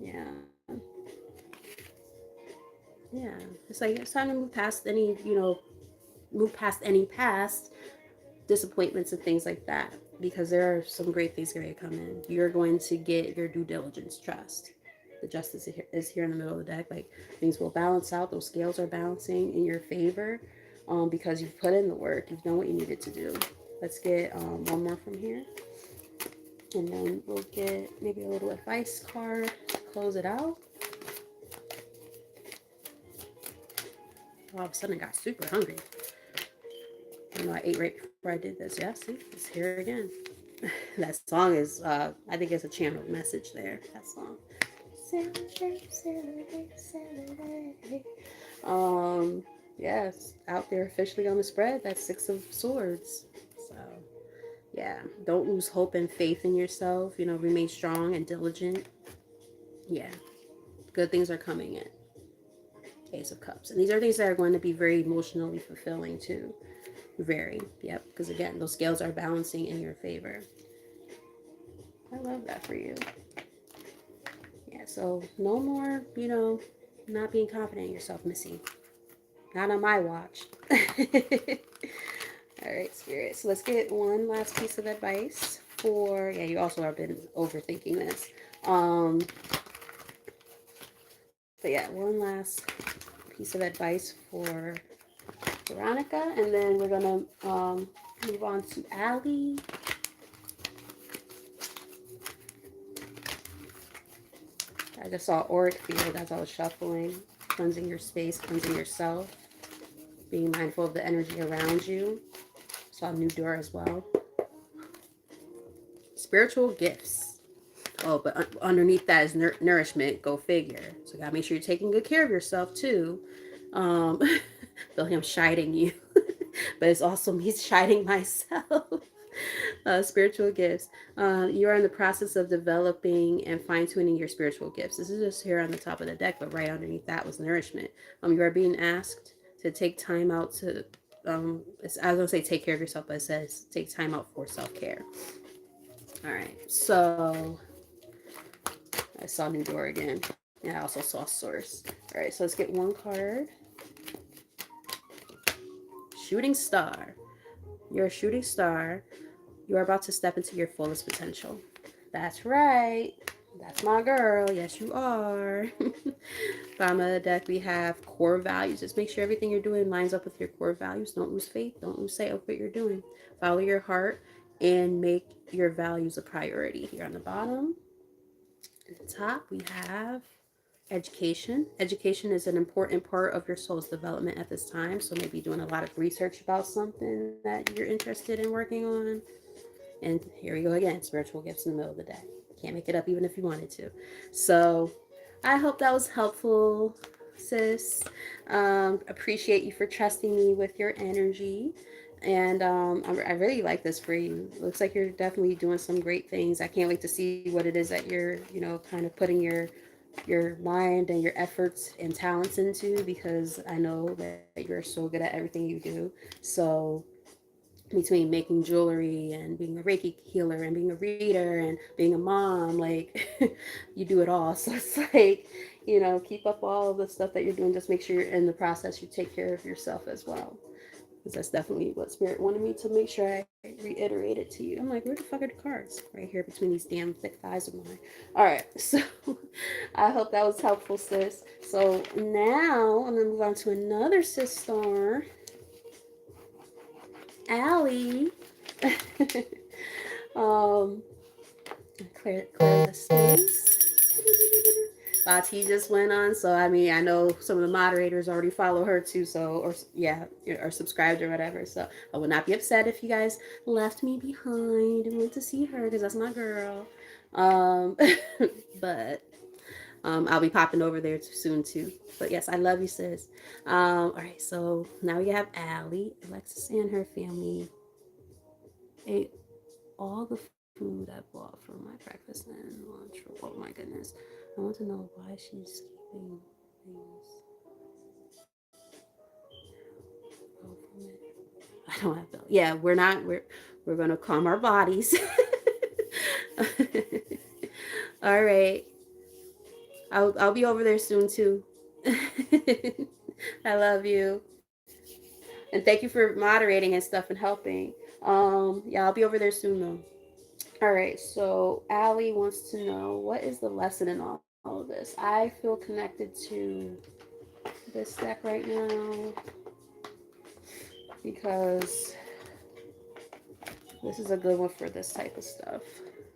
[SPEAKER 1] Yeah. Yeah. It's like it's time to move past any, past disappointments and things like that. Because there are some great things going to come in. You're going to get your due diligence trust. The Justice is here in the middle of the deck. Like things will balance out. Those scales are balancing in your favor, because you've put in the work. You've done what you needed to do. Let's get one more from here. And then we'll get maybe a little advice card to close it out. All of a sudden I got super hungry. I ate right before I did this. Yeah, see? It's here again. That song is, I think it's a channeled message there. That song. Celebrate, celebrate, celebrate. Yes, out there officially on the spread. That's 6 of Swords. So, yeah, don't lose hope and faith in yourself. Remain strong and diligent. Yeah, good things are coming in. Ace of Cups. And these are things that are going to be very emotionally fulfilling too. Very. Yep. Because again, those scales are balancing in your favor. I love that for you. Yeah, so no more, not being confident in yourself, Missy. Not on my watch. All right, Spirit. So let's get one last piece of advice for, yeah, you also have been overthinking this. But yeah, one last piece of advice for Veronica, and then we're gonna move on to Allie. I just saw auric field as I was shuffling, cleansing your space, cleansing yourself, being mindful of the energy around you. Saw a new door as well. Spiritual gifts. Oh, but underneath that is nourishment. Go figure. So gotta make sure you're taking good care of yourself too. Feel him shining you, but it's also me shining myself. Spiritual gifts. You are in the process of developing and fine-tuning your spiritual gifts. This is just here on the top of the deck, but right underneath that was nourishment. You are being asked to take time out to, I was going to say take care of yourself, but it says take time out for self-care. All right, so I saw New Door again. And I also saw Source. All right, so let's get one card. Shooting Star. You're a shooting star. You are about to step into your fullest potential. That's right. That's my girl. Yes, you are. Bottom of the deck, we have core values. Just make sure everything you're doing lines up with your core values. Don't lose faith. Don't lose sight of what you're doing. Follow your heart. and make your values a priority. Here on the bottom, at the top, we have education. Education is an important part of your soul's development at this time. So maybe doing a lot of research about something that you're interested in working on. And here we go again, spiritual gifts in the middle of the day. Can't make it up even if you wanted to. So I hope that was helpful, sis. Appreciate you for trusting me with your energy. And I really like this for you. Looks like you're definitely doing some great things. I can't wait to see what it is that you're, kind of putting your mind and your efforts and talents into, because I know that you're so good at everything you do. So between making jewelry and being a Reiki healer and being a reader and being a mom, like you do it all. So it's like, keep up all of the stuff that you're doing. Just make sure you're in the process, you take care of yourself as well. Because that's definitely what Spirit wanted me to make sure I reiterate it to you. I'm like, where the fuck are the cards? Right here between these damn thick thighs of mine. All right, so I hope that was helpful, sis. So now I'm gonna move on to another sis star, Allie. um, clear the space. T just went on, so I mean, I know some of the moderators already follow her too, so or yeah, or subscribed or whatever. So I would not be upset if you guys left me behind and went to see her because that's my girl. Um, but I'll be popping over there soon too. But yes, I love you, sis. All right, so now we have Allie. Alexis and her family ate all the food I bought for my breakfast and lunch. Oh my goodness. I want to know why she's keeping things away from it. I don't have to. Yeah, we're gonna calm our bodies. All right. I'll be over there soon too. I love you. And thank you for moderating and stuff and helping. Yeah, I'll be over there soon though. All right, so Allie wants to know, what is the lesson in all of this? I feel connected to this deck right now because this is a good one for this type of stuff.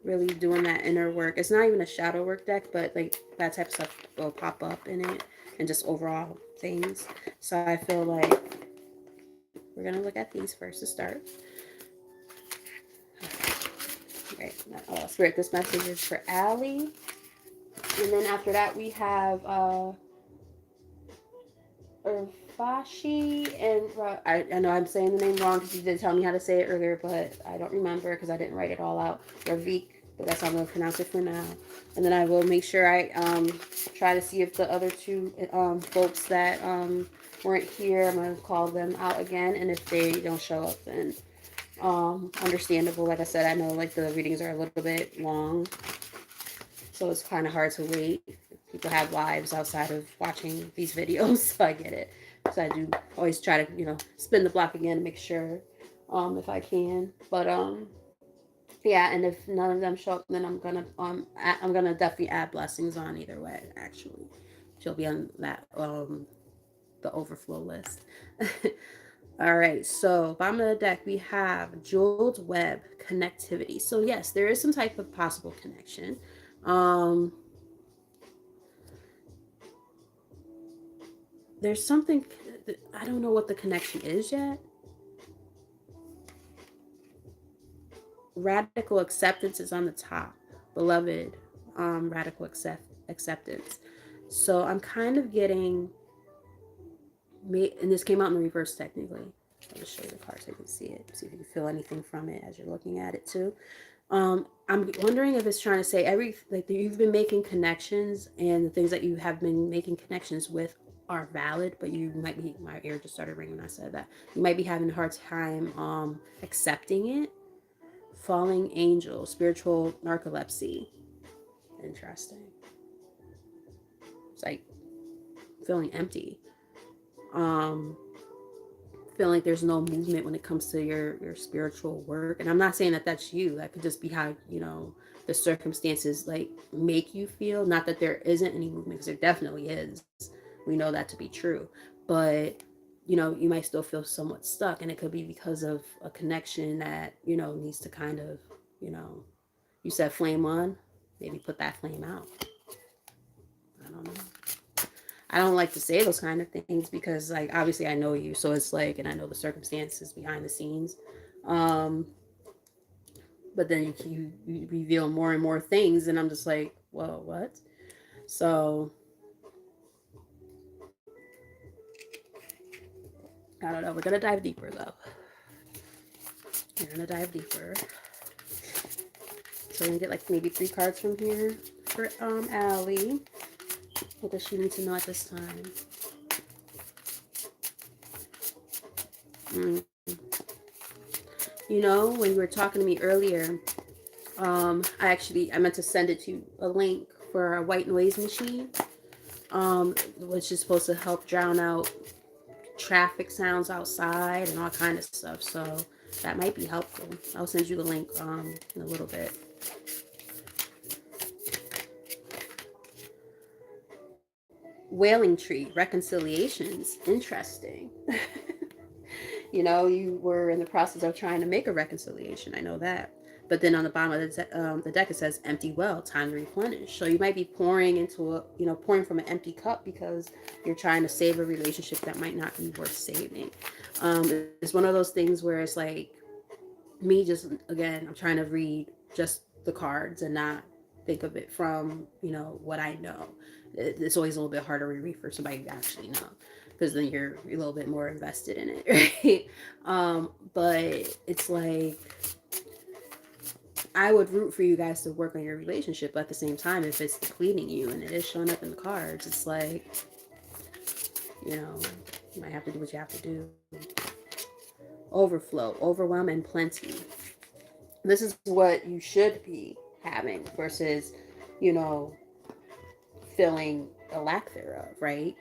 [SPEAKER 1] Really doing that inner work. It's not even a shadow work deck, but like that type of stuff will pop up in it and just overall things. So I feel like we're gonna look at these first to start. Right. Spirit, this message is for Allie. And then after that we have Urvashi and I know I'm saying the name wrong because you did tell me how to say it earlier, but I don't remember because I didn't write it all out. Ravik, but that's how I'm gonna pronounce it for now. And then I will make sure I try to see if the other two folks that weren't here, I'm gonna call them out again. And if they don't show up, then understandable. Like I said, I know like the readings are a little bit long, so it's kind of hard to wait. People have lives outside of watching these videos, so I get it. So I do always try to, spin the block again to make sure, if I can. But yeah, and if none of them show up, then I'm gonna definitely add blessings on either way. Actually, she'll be on that the overflow list. All right, so bottom of the deck we have jeweled web connectivity. So yes, there is some type of possible connection. Um, there's something, I don't know what the connection is yet. Radical acceptance is on the top. Beloved, radical acceptance. So I'm kind of getting, and this came out in the reverse technically. I'll just show you the card so you can see it. See if you can feel anything from it as you're looking at it too. I'm wondering if it's trying to say you've been making connections, and the things that you have been making connections with are valid, but you might be, my ear just started ringing when I said that. You might be having a hard time accepting it. Falling angel, spiritual narcolepsy. Interesting. It's like feeling empty. Um, feeling like there's no movement when it comes to your spiritual work. And I'm not saying that that's you. That could just be how the circumstances like make you feel. Not that there isn't any movement, because there definitely is. We know that to be true, but you know, you might still feel somewhat stuck, and it could be because of a connection that, you know, needs to kind of, you know, you said flame on, maybe put that flame out. I don't know. I don't like to say those kind of things because, like, obviously I know you, so it's like, and I know the circumstances behind the scenes. Um, but then you reveal more and more things, and I'm just like, well, what? So I don't know. We're gonna dive deeper though. We're gonna dive deeper. So we're gonna get like maybe 3 cards from here for Allie. What does she need to know at this time? Mm. You know, when you were talking to me earlier, I meant to send it to a link for a white noise machine, which is supposed to help drown out traffic sounds outside and all kind of stuff. So that might be helpful. I'll send you the link in a little bit. Wailing tree reconciliations. Interesting. You know, you were in the process of trying to make a reconciliation. I know that. But then on the bottom of the deck, it says empty well, time to replenish. So you might be pouring into pouring from an empty cup because you're trying to save a relationship that might not be worth saving. It's one of those things where it's like, me just, again, I'm trying to read just the cards and not think of it from, you know, what I know. It's always a little bit harder to read for somebody you actually know, because then you're a little bit more invested in it, right? But it's like, I would root for you guys to work on your relationship, but at the same time, if it's depleting you and it is showing up in the cards, it's like, you know, you might have to do what you have to do. Overflow, overwhelm, and plenty. This is what you should be having versus, you know, feeling a lack thereof, right?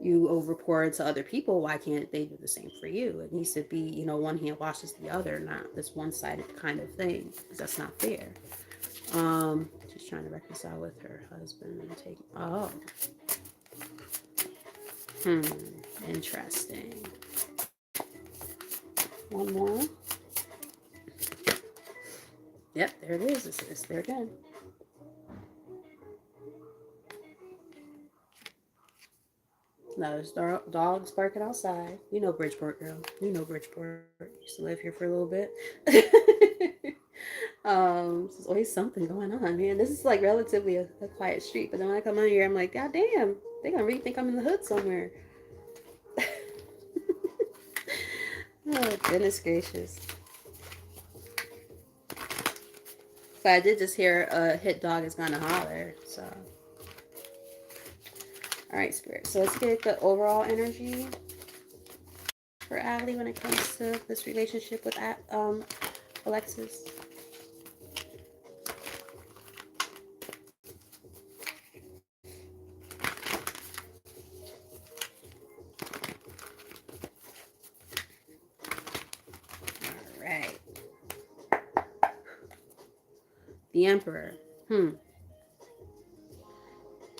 [SPEAKER 1] You overpour it to other people. Why can't they do the same for you? It needs to be, you know, one hand washes the other, not this one-sided kind of thing, because that's not fair. She's trying to reconcile with her husband and take. Oh, hmm, interesting. One more. Yep, there it is. It's there again. No, there's dogs barking outside. You know Bridgeport, girl. You know Bridgeport. Used to live here for a little bit. There's always something going on, man. This is like relatively a quiet street, but then when I come out here, I'm like, God damn, they gonna really think I'm in the hood somewhere. Oh, goodness gracious. But I did just hear a hit dog is gonna holler, so. All right, Spirit. So let's get the overall energy for Allie when it comes to this relationship with Alexis. All right. The Emperor.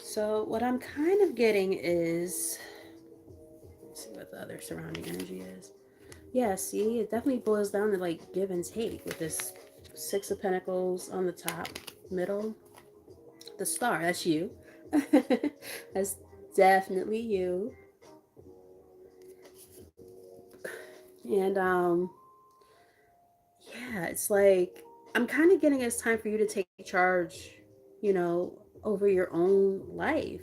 [SPEAKER 1] So what I'm kind of getting is, let's see what the other surrounding energy is. Yeah, see, it definitely boils down to like give and take with this 6 of Pentacles on the top, middle, the star. That's you. That's definitely you. And yeah, it's like, I'm kind of getting it's time for you to take charge, you know, over your own life.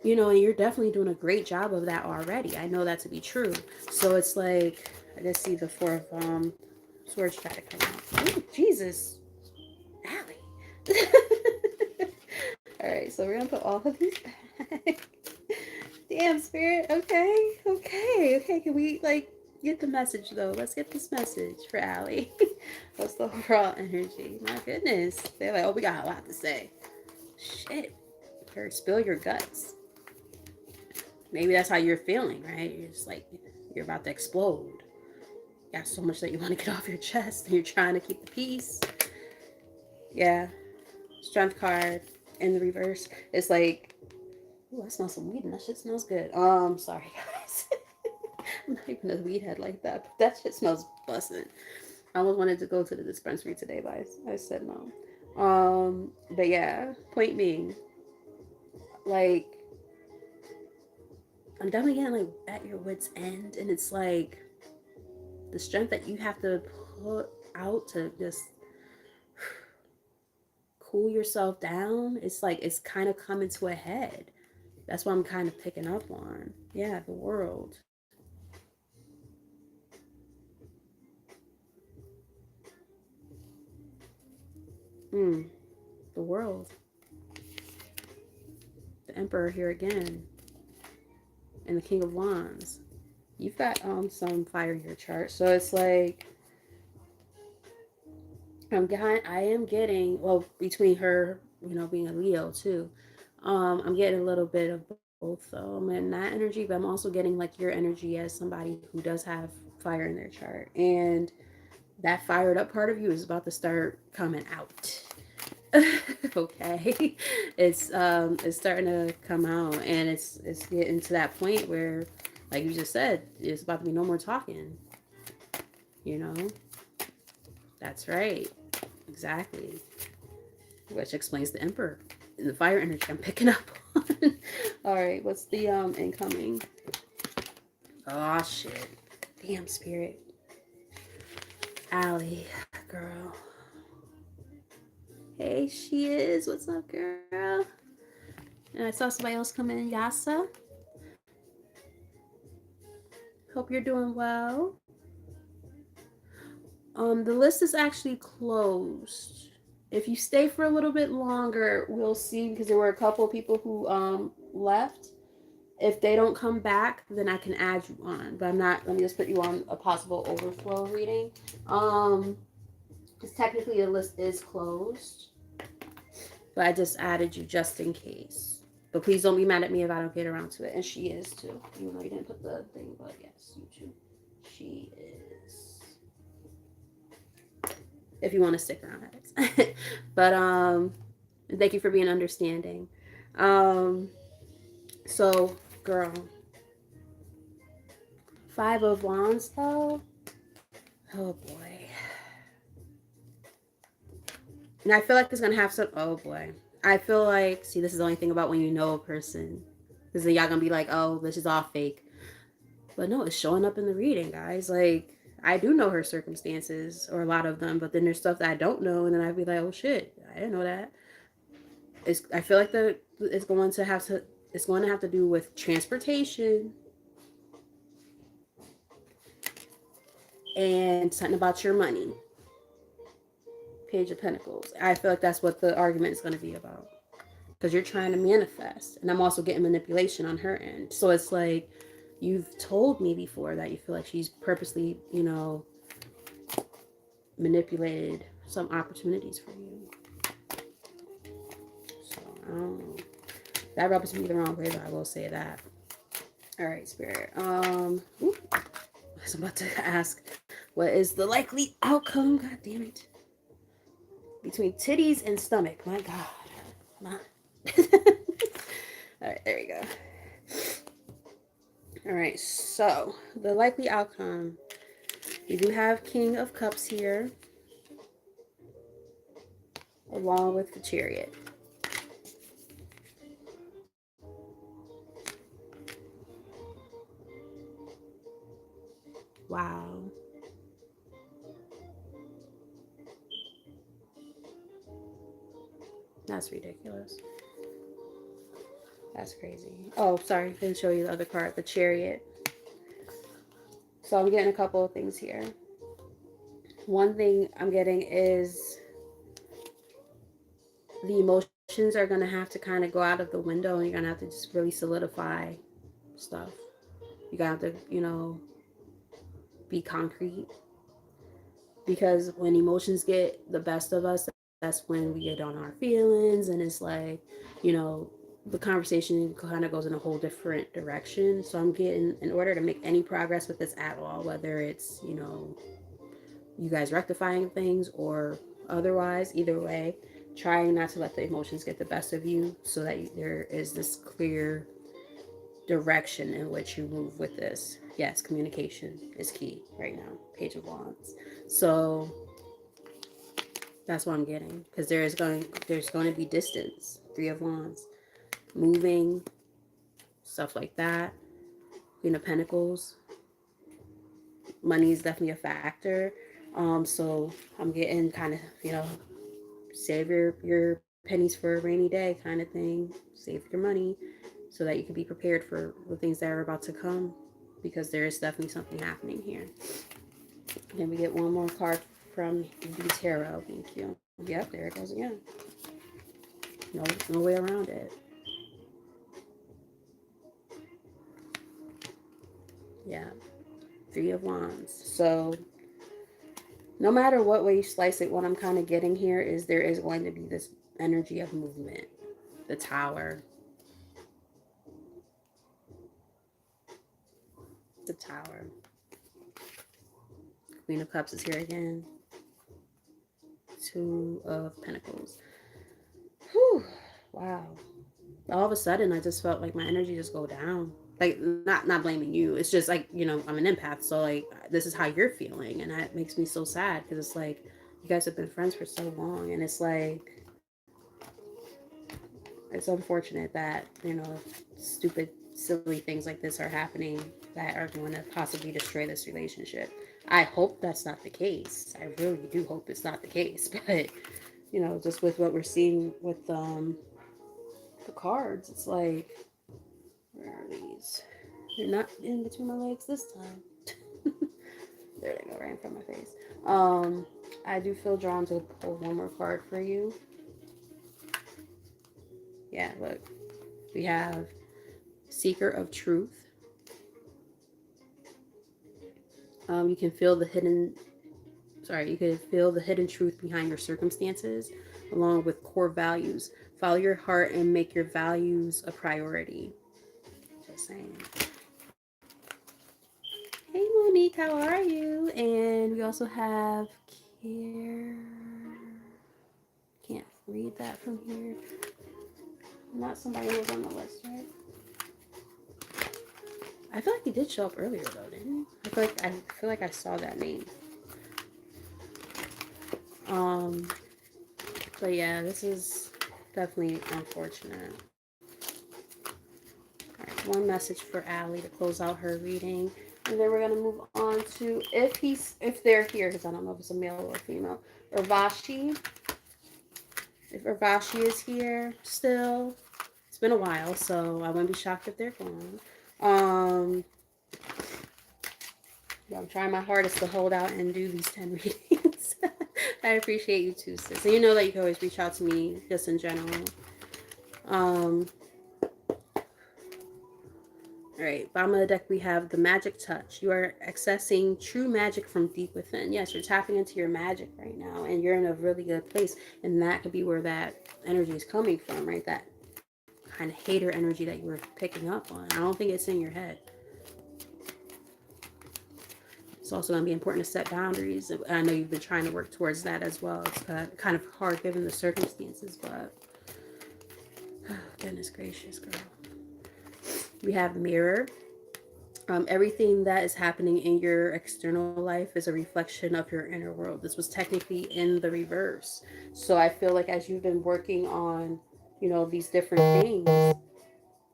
[SPEAKER 1] You know, and you're definitely doing a great job of that already. I know that to be true. So it's like, I just see the 4 of Swords try to come out. Ooh, Jesus, Allie. All right, so we're gonna put all of these back. Damn, Spirit. Okay, okay, okay. Can we like get the message though? Let's get this message for Allie. What's the overall energy? My goodness, they're like, oh, we got a lot to say. Shit, or spill your guts. Maybe that's how you're feeling, right? You're just like, you're about to explode. You got so much that you want to get off your chest, and you're trying to keep the peace. Yeah, Strength card in the reverse. It's like, ooh, I smell some weed and that shit smells good. Sorry guys. I'm not even a weed head like that, but that shit smells bussin'. I almost wanted to go to the dispensary today, but I said no. But yeah, point being, like, I'm definitely getting like at your wits' end, and it's like the strength that you have to put out to just cool yourself down. It's like it's kind of coming to a head. That's what I'm kind of picking up on. Yeah, the world. Hmm. The world. The Emperor here again, and the King of Wands. You've got some fire in your chart, so it's like I am getting, well, between her, being a Leo too. I'm getting a little bit of both though. I'm in that energy, but I'm also getting like your energy as somebody who does have fire in their chart, and that fired up part of you is about to start coming out. Okay, it's starting to come out, and it's getting to that point where, like you just said, it's about to be no more talking. You know, that's right, exactly. Which explains the Emperor and the fire energy I'm picking up on. All right, what's the incoming? Oh shit! Damn spirit, Allie, girl. Hey, she is. What's up, girl? And I saw somebody else come in, Yasa. Hope you're doing well. The list is actually closed. If you stay for a little bit longer, we'll see because there were a couple of people who left. If they don't come back, then I can add you on. But I'm not. Let me just put you on a possible overflow reading. Because technically the list is closed, but I just added you just in case. But please don't be mad at me if I don't get around to it. And she is too. Even though you didn't put the thing, but yes, you too. She is. If you want to stick around, that. But thank you for being understanding. Um, so girl, 5 of Wands though. Oh boy. And I feel like it's gonna have some. Oh boy. I feel like, see, this is the only thing about when you know a person, because then y'all gonna be like, oh, this is all fake. But no, it's showing up in the reading, guys. Like, I do know her circumstances, or a lot of them, but then there's stuff that I don't know, and then I'd be like, oh shit, I didn't know that. I feel like it's going to have to do with transportation and something about your money. Page of Pentacles. I feel like that's what the argument is going to be about, because you're trying to manifest, and I'm also getting manipulation on her end. So it's like, you've told me before that you feel like she's purposely, manipulated some opportunities for you. So I don't know. That rubs me the wrong way, but I will say that. All right, Spirit. Ooh, I was about to ask, what is the likely outcome? God damn it. Between titties and stomach. My God. My. All right, there we go. All right, so the likely outcome. We do have King of Cups here, along with the Chariot. Wow. That's ridiculous. That's crazy. Oh, sorry. Didn't show you the other card, the Chariot. So I'm getting a couple of things here. One thing I'm getting is the emotions are going to have to kind of go out of the window, and you're going to have to just really solidify stuff. You got to, be concrete, because when emotions get the best of us, that's when we get on our feelings, and it's like, the conversation kind of goes in a whole different direction. So I'm getting, in order to make any progress with this at all, whether it's, you guys rectifying things or otherwise, either way, trying not to let the emotions get the best of you, so that there is this clear direction in which you move with this. Yes, communication is key right now. Page of Wands. So that's what I'm getting, because there's going to be distance. Three of Wands, moving, stuff like that. Queen of Pentacles, money is definitely a factor. So I'm getting kind of, save your pennies for a rainy day kind of thing. Save your money so that you can be prepared for the things that are about to come, because there is definitely something happening here. Then we get one more card from the tarot. Thank you. Yep, there it goes again. No way around it. Yeah, Three of Wands. So no matter what way you slice it, what I'm kind of getting here is there is going to be this energy of movement. The Tower. The Tower. Queen of Cups is here again. Two of Pentacles. Whew. Wow. All of a sudden, I just felt like my energy just go down. Like, not blaming you. It's just like, I'm an empath. So, like, this is how you're feeling. And that makes me so sad, because it's like, you guys have been friends for so long. And it's like, it's unfortunate that, stupid, silly things like this are happening that are going to possibly destroy this relationship. I hope that's not the case. I really do hope it's not the case. But, just with what we're seeing with the cards, it's like, where are these? They're not in between my legs this time. There they go, right in front of my face. I do feel drawn to pull one more card for you. Yeah, look. We have Seeker of Truth. You can feel the hidden you can feel the hidden truth behind your circumstances, along with core values. Follow your heart and make your values a priority. Just saying. Hey Monique, how are you? And we also have Care. Can't read that from here. Not somebody who was on the list, right? I feel like he did show up earlier though, didn't he? I feel like I saw that name. Um, but yeah, this is definitely unfortunate. All right, one message for Allie to close out her reading, and then we're gonna move on to if they're here, because I don't know if it's a male or a female. Urvashi. If Urvashi is here still, it's been a while, so I wouldn't be shocked if they're gone. Um, yeah, I'm trying my hardest to hold out and do these 10 readings. I appreciate you too, sis. And you know that you can always reach out to me just in general. Um, all right, bottom of the deck we have the magic touch. You are accessing true magic from deep within. Yes, you're tapping into your magic right now, and you're in a really good place. And that could be where that energy is coming from, right? That kind of hater energy that you were picking up on. I don't think it's in your head. It's also going to be important to set boundaries. I know you've been trying to work towards that as well. It's kind of hard given the circumstances, but oh, goodness gracious, girl. We have Mirror. Everything that is happening in your external life is a reflection of your inner world. This was technically in the reverse. So I feel like as you've been working on, these different things,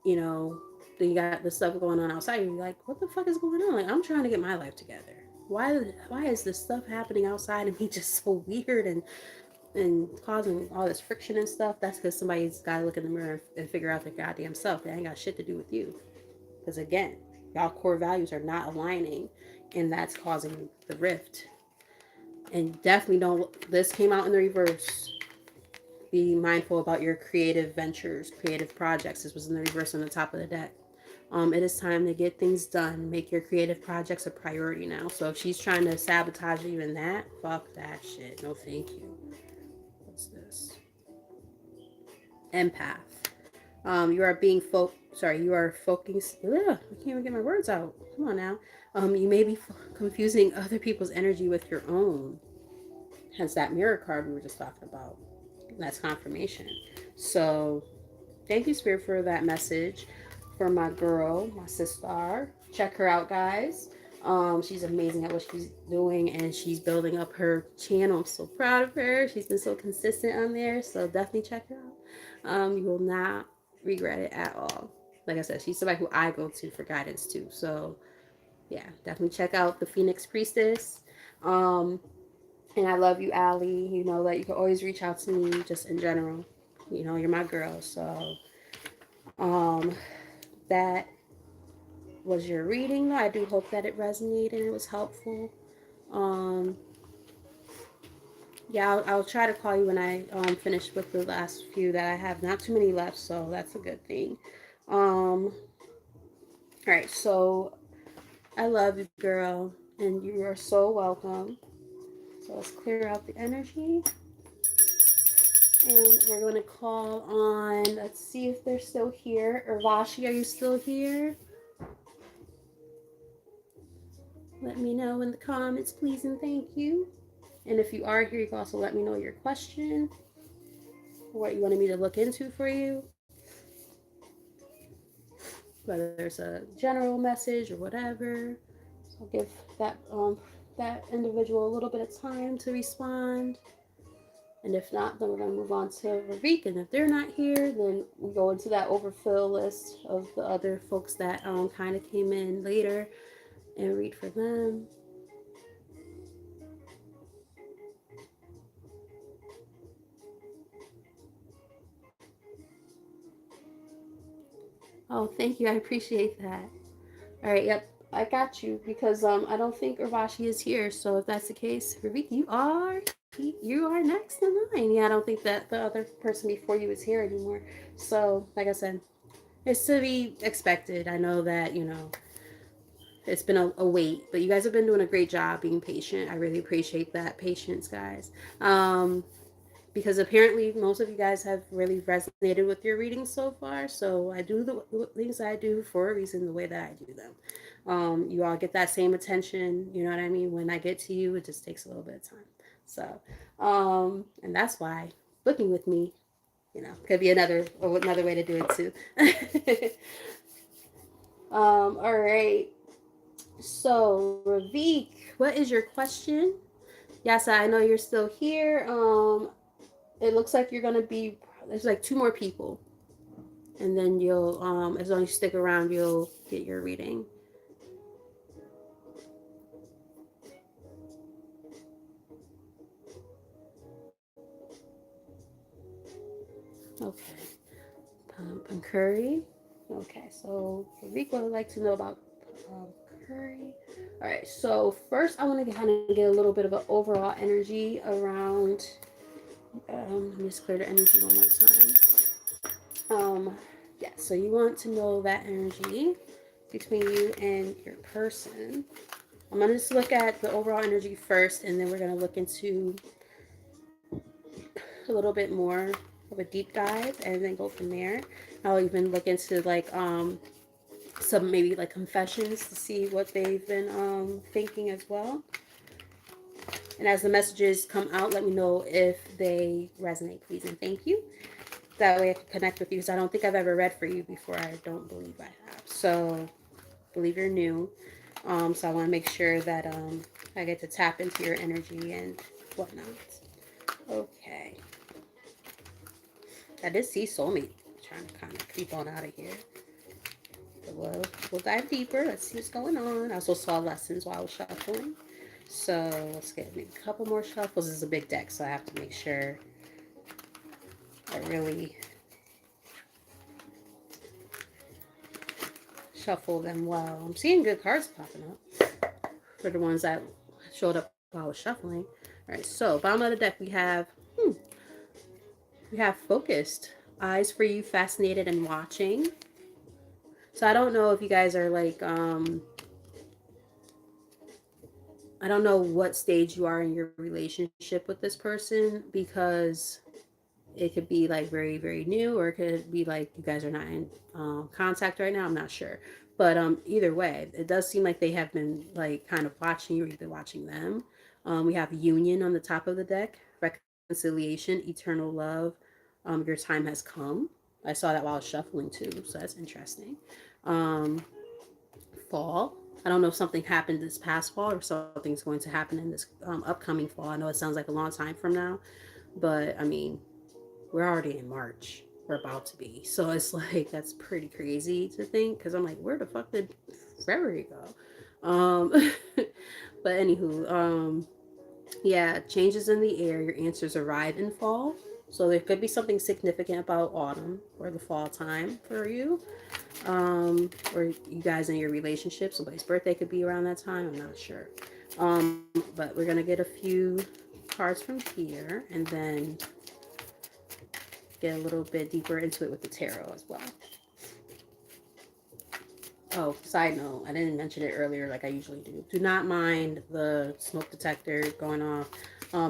[SPEAKER 1] you know, then you got the stuff going on outside. You're like, what the fuck is going on? Like, I'm trying to get my life together. Why is this stuff happening outside of me just so weird and causing all this friction and stuff? That's because somebody's got to look in the mirror and figure out their goddamn self. They ain't got shit to do with you. Because again, y'all core values are not aligning, and that's causing the rift. And definitely don't. This came out in the reverse. Be mindful about your creative ventures, creative projects. This was in the reverse on the top of the deck. It is time to get things done. Make your creative projects a priority now. So if she's trying to sabotage you in that, fuck that shit. No, thank you. What's this? Empath. You are being you are focused. I can't even get my words out. Come on now. You may be confusing other people's energy with your own. Hence that mirror card we were just talking about. That's confirmation. So thank you, Spirit, for that message for my girl, my sister. Check her out, guys. She's amazing at what she's doing, and she's building up her channel. I'm so proud of her. She's been so consistent on there, so definitely check her out. You will not regret it at all. Like I said, she's somebody who I go to for guidance too. So yeah, definitely check out the Phoenix Priestess. Um, and I love you, Allie. You know that you can always reach out to me just in general. You know, you're my girl. So um, that was your reading. I do hope that it resonated and it was helpful. Um, yeah, I'll try to call you when I finish with the last few that I have. Not too many left, so that's a good thing. All right, so I love you, girl, and you are so welcome. So let's clear out the energy. And we're going to call on, let's see if they're still here. Urvashi, are you still here? Let me know in the comments, please, and thank you. And if you are here, you can also let me know your question, what you wanted me to look into for you, whether it's a general message or whatever. So I'll give that individual a little bit of time to respond. And if not, then we're going to move on to Ravik. And if they're not here, then we go into that overfill list of the other folks that kind of came in later and read for them. Oh, thank you. I appreciate that. All right, yep, I got you because I don't think Urvashi is here. So if that's the case, Ravik, you are next in line. Yeah, I don't think that the other person before you is here anymore. So like I said, it's to be expected. I know that it's been a wait, but you guys have been doing a great job being patient. I really appreciate that patience, guys. Because apparently most of you guys have really resonated with your readings so far. So I do the things I do for a reason, the way that I do them. You all get that same attention. You know what I mean? When I get to you, it just takes a little bit of time. So, and that's why booking with me, could be another way to do it too. All right. So, Ravik, what is your question? Yes, I know you're still here. It looks like you're gonna be. There's like two more people, and then you'll, as long as you stick around, you'll get your reading. Okay. And Curry. Okay, so Ravik would like to know about Curry. All right, so first I want to kind of get a little bit of an overall energy around. Let me just clear the energy one more time. Yeah, so you want to know that energy between you and your person. I'm going to just look at the overall energy first, and then we're going to look into a little bit more of a deep dive and then go from there. I'll even look into like some maybe like confessions to see what they've been thinking as well. And as the messages come out, let me know if they resonate, please, and thank you. That way I can connect with you, because I don't think I've ever read for you before. I don't believe I have. So I believe you're new. So I want to make sure that I get to tap into your energy and whatnot. Okay. I did see soulmate trying to kind of creep on out of here. But we'll dive deeper. Let's see what's going on. I also saw lessons while I was shuffling. So let's get maybe a couple more shuffles. This is a big deck, so I have to make sure I really shuffle them well. I'm seeing good cards popping up for the ones that showed up while I was shuffling. All right, so bottom of the deck we have focused, eyes for you, fascinated and watching. So I don't know if you guys are like I don't know what stage you are in your relationship with this person, because it could be like very, very new, or it could be like you guys are not in contact right now. I'm not sure. But either way, it does seem like they have been like kind of watching you, or you've been watching them. We have union on the top of the deck, reconciliation, eternal love. Your time has come. I saw that while I was shuffling too, so that's interesting. Um, fall. I don't know if something happened this past fall or something's going to happen in this upcoming fall. I know it sounds like a long time from now, but I mean, we're already in March. We're about to be. So it's like, that's pretty crazy to think because I'm like, where the fuck did February go? But anywho, yeah, changes in the air. Your answers arrive in fall. So there could be something significant about autumn or the fall time for you. Or you guys in your relationship. Somebody's birthday could be around that time. I'm not sure. But we're going to get a few cards from here and then get a little bit deeper into it with the tarot as well. Oh, side note, I didn't mention it earlier like I usually do. Do not mind the smoke detector going off.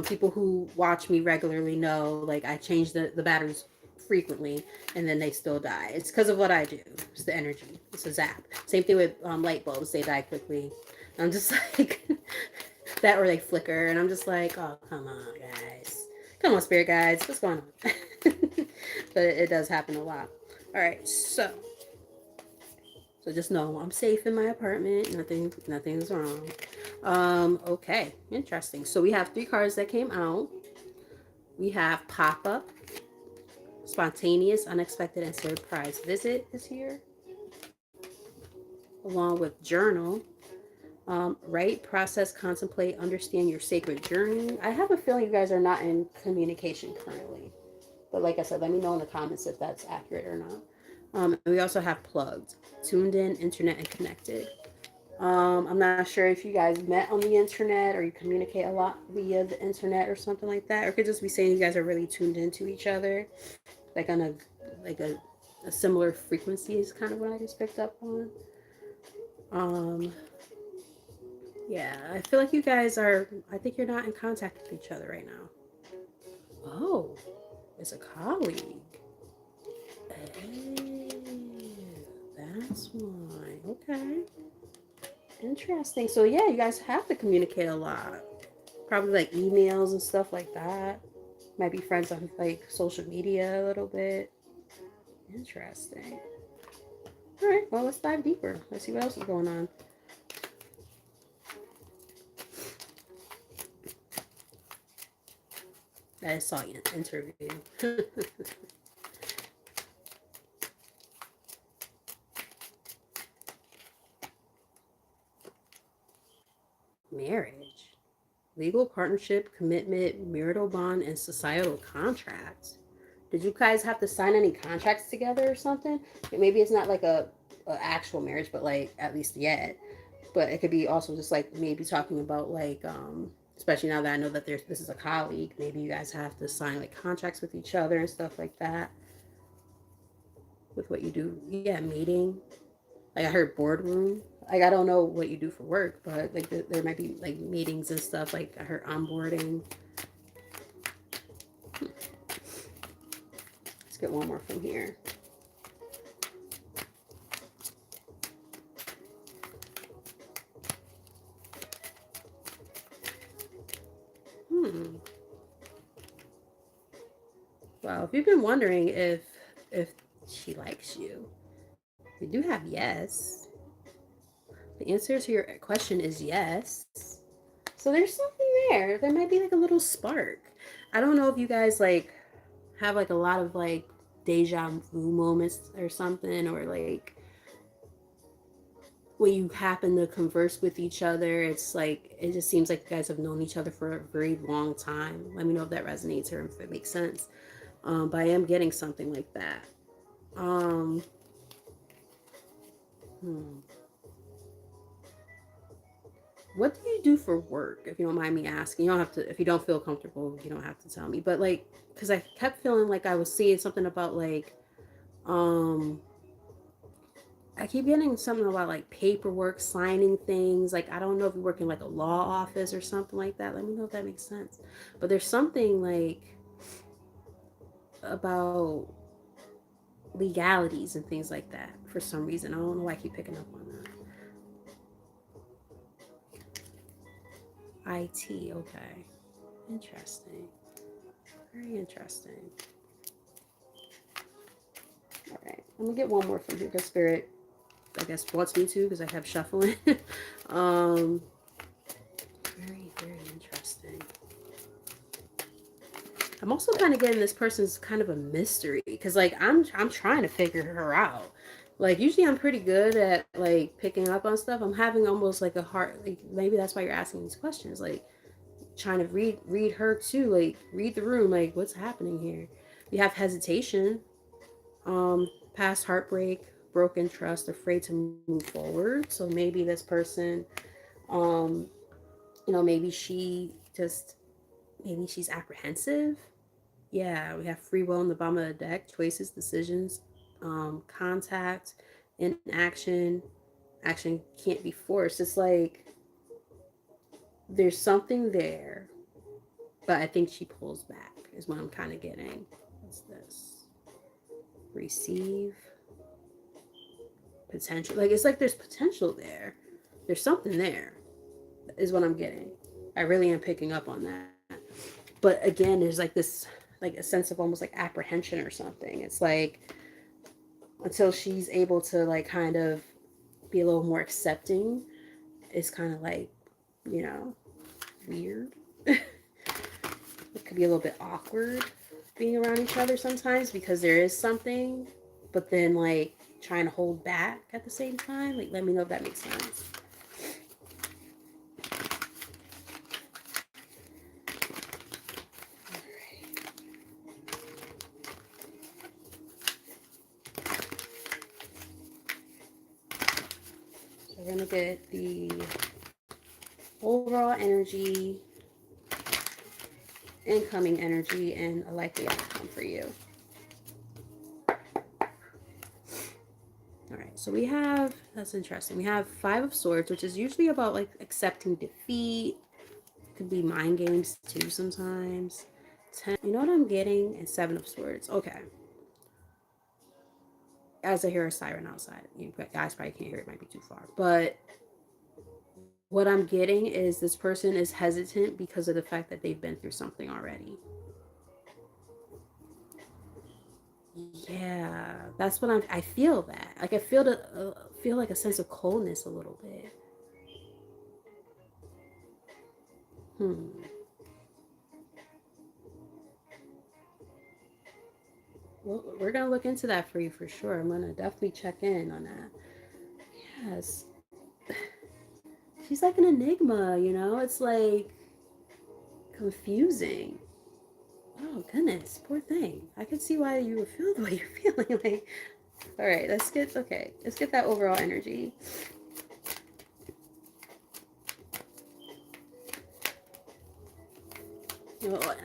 [SPEAKER 1] People who watch me regularly know, like, I change the batteries frequently and then they still die. It's because of what I do. It's the energy. It's a zap. Same thing with light bulbs. They die quickly. I'm just like, that or they flicker. And I'm just like, oh, come on, guys. Come on, spirit guides. What's going on? But it does happen a lot. All right, so just know I'm safe in my apartment. Nothing's wrong. Okay, interesting. So we have 3 cards that came out. We have pop-up, spontaneous, unexpected, and surprise visit is here. Along with journal. Write, process, contemplate, understand your sacred journey. I have a feeling you guys are not in communication currently. But like I said, let me know in the comments if that's accurate or not. And we also have plugged, tuned in, internet, and connected. I'm not sure if you guys met on the internet or you communicate a lot via the internet or something like that. Or it could just be saying you guys are really tuned into each other, like on a similar frequency is kind of what I just picked up on. Yeah, I feel like you guys are. I think you're not in contact with each other right now. Oh, it's a colleague. Hey, that's why. Okay. Interesting. So yeah, you guys have to communicate a lot. Probably like emails and stuff like that. Might be friends on like social media a little bit. Interesting. All right. Well, let's dive deeper. Let's see what else is going on. I saw you interview. Marriage, legal partnership, commitment, marital bond, and societal contracts. Did you guys have to sign any contracts together or something? Maybe it's not like a actual marriage, but like at least yet. But it could be also just like maybe talking about like especially now that I know that this is a colleague, maybe you guys have to sign like contracts with each other and stuff like that with what you do. Yeah, meeting. Like I heard boardroom. Like I don't know what you do for work, but like there might be like meetings and stuff. Like I heard onboarding. Let's get one more from here. Hmm. Well, if you've been wondering if she likes you, we do have yes. The answer to your question is yes. So there's something there. There might be like a little spark. I don't know if you guys like have like a lot of like deja vu moments or something, or like when you happen to converse with each other, it's like it just seems like you guys have known each other for a very long time. Let me know if that resonates or if it makes sense. But I am getting something like that. Um, hmm. What do you do for work, if you don't mind me asking? You don't have to, if you don't feel comfortable, you don't have to tell me. But like, because I kept feeling like I was seeing something about like, um, I keep getting something about like paperwork, signing things. Like, I don't know if you work in like a law office or something like that. Let me know if that makes sense. But there's something like about legalities and things like that for some reason. I don't know why I keep picking up on that. IT, okay. Interesting. Very interesting. All right. I'm going to get one more from here. Good Spirit. I guess wants me to because I kept shuffling. um, very, very interesting. I'm also kind of getting this person's kind of a mystery because like I'm trying to figure her out. Like usually I'm pretty good at like picking up on stuff. I'm having almost like a hard like maybe that's why you're asking these questions. Like trying to read her too. Like read the room. Like what's happening here? We have hesitation, past heartbreak, broken trust, afraid to move forward. So maybe this person, um, maybe she just maybe she's apprehensive. Yeah, we have free will in the bottom of the deck, choices, decisions, contact, inaction. Action can't be forced. It's like there's something there, but I think she pulls back, is what I'm kind of getting. What's this? Receive, potential. Like, it's like there's potential there. There's something there, is what I'm getting. I really am picking up on that. But again, there's like this, like a sense of almost like apprehension or something. It's like, until she's able to like kind of be a little more accepting, it's kind of like, you know, weird. It could be a little bit awkward being around each other sometimes because there is something, but then like trying to hold back at the same time. Like, let me know if that makes sense. So we're gonna get the overall energy, incoming energy, and a likely outcome for you. All right, so we have, that's interesting. We have Five of Swords, which is usually about like accepting defeat. Could be mind games too sometimes. You know what I'm getting? And Seven of Swords. Okay. As I hear a siren outside, you guys probably can't hear it, might be too far. But what I'm getting is this person is hesitant because of the fact that they've been through something already. Yeah, that's what I feel that. Like I feel like a sense of coldness a little bit. Hmm. Well, we're gonna look into that for you for sure. I'm gonna definitely check in on that. Yes, she's like an enigma. It's like confusing. Oh goodness, poor thing. I could see why you would feel the way you're feeling. Like, all right, let's get that overall energy.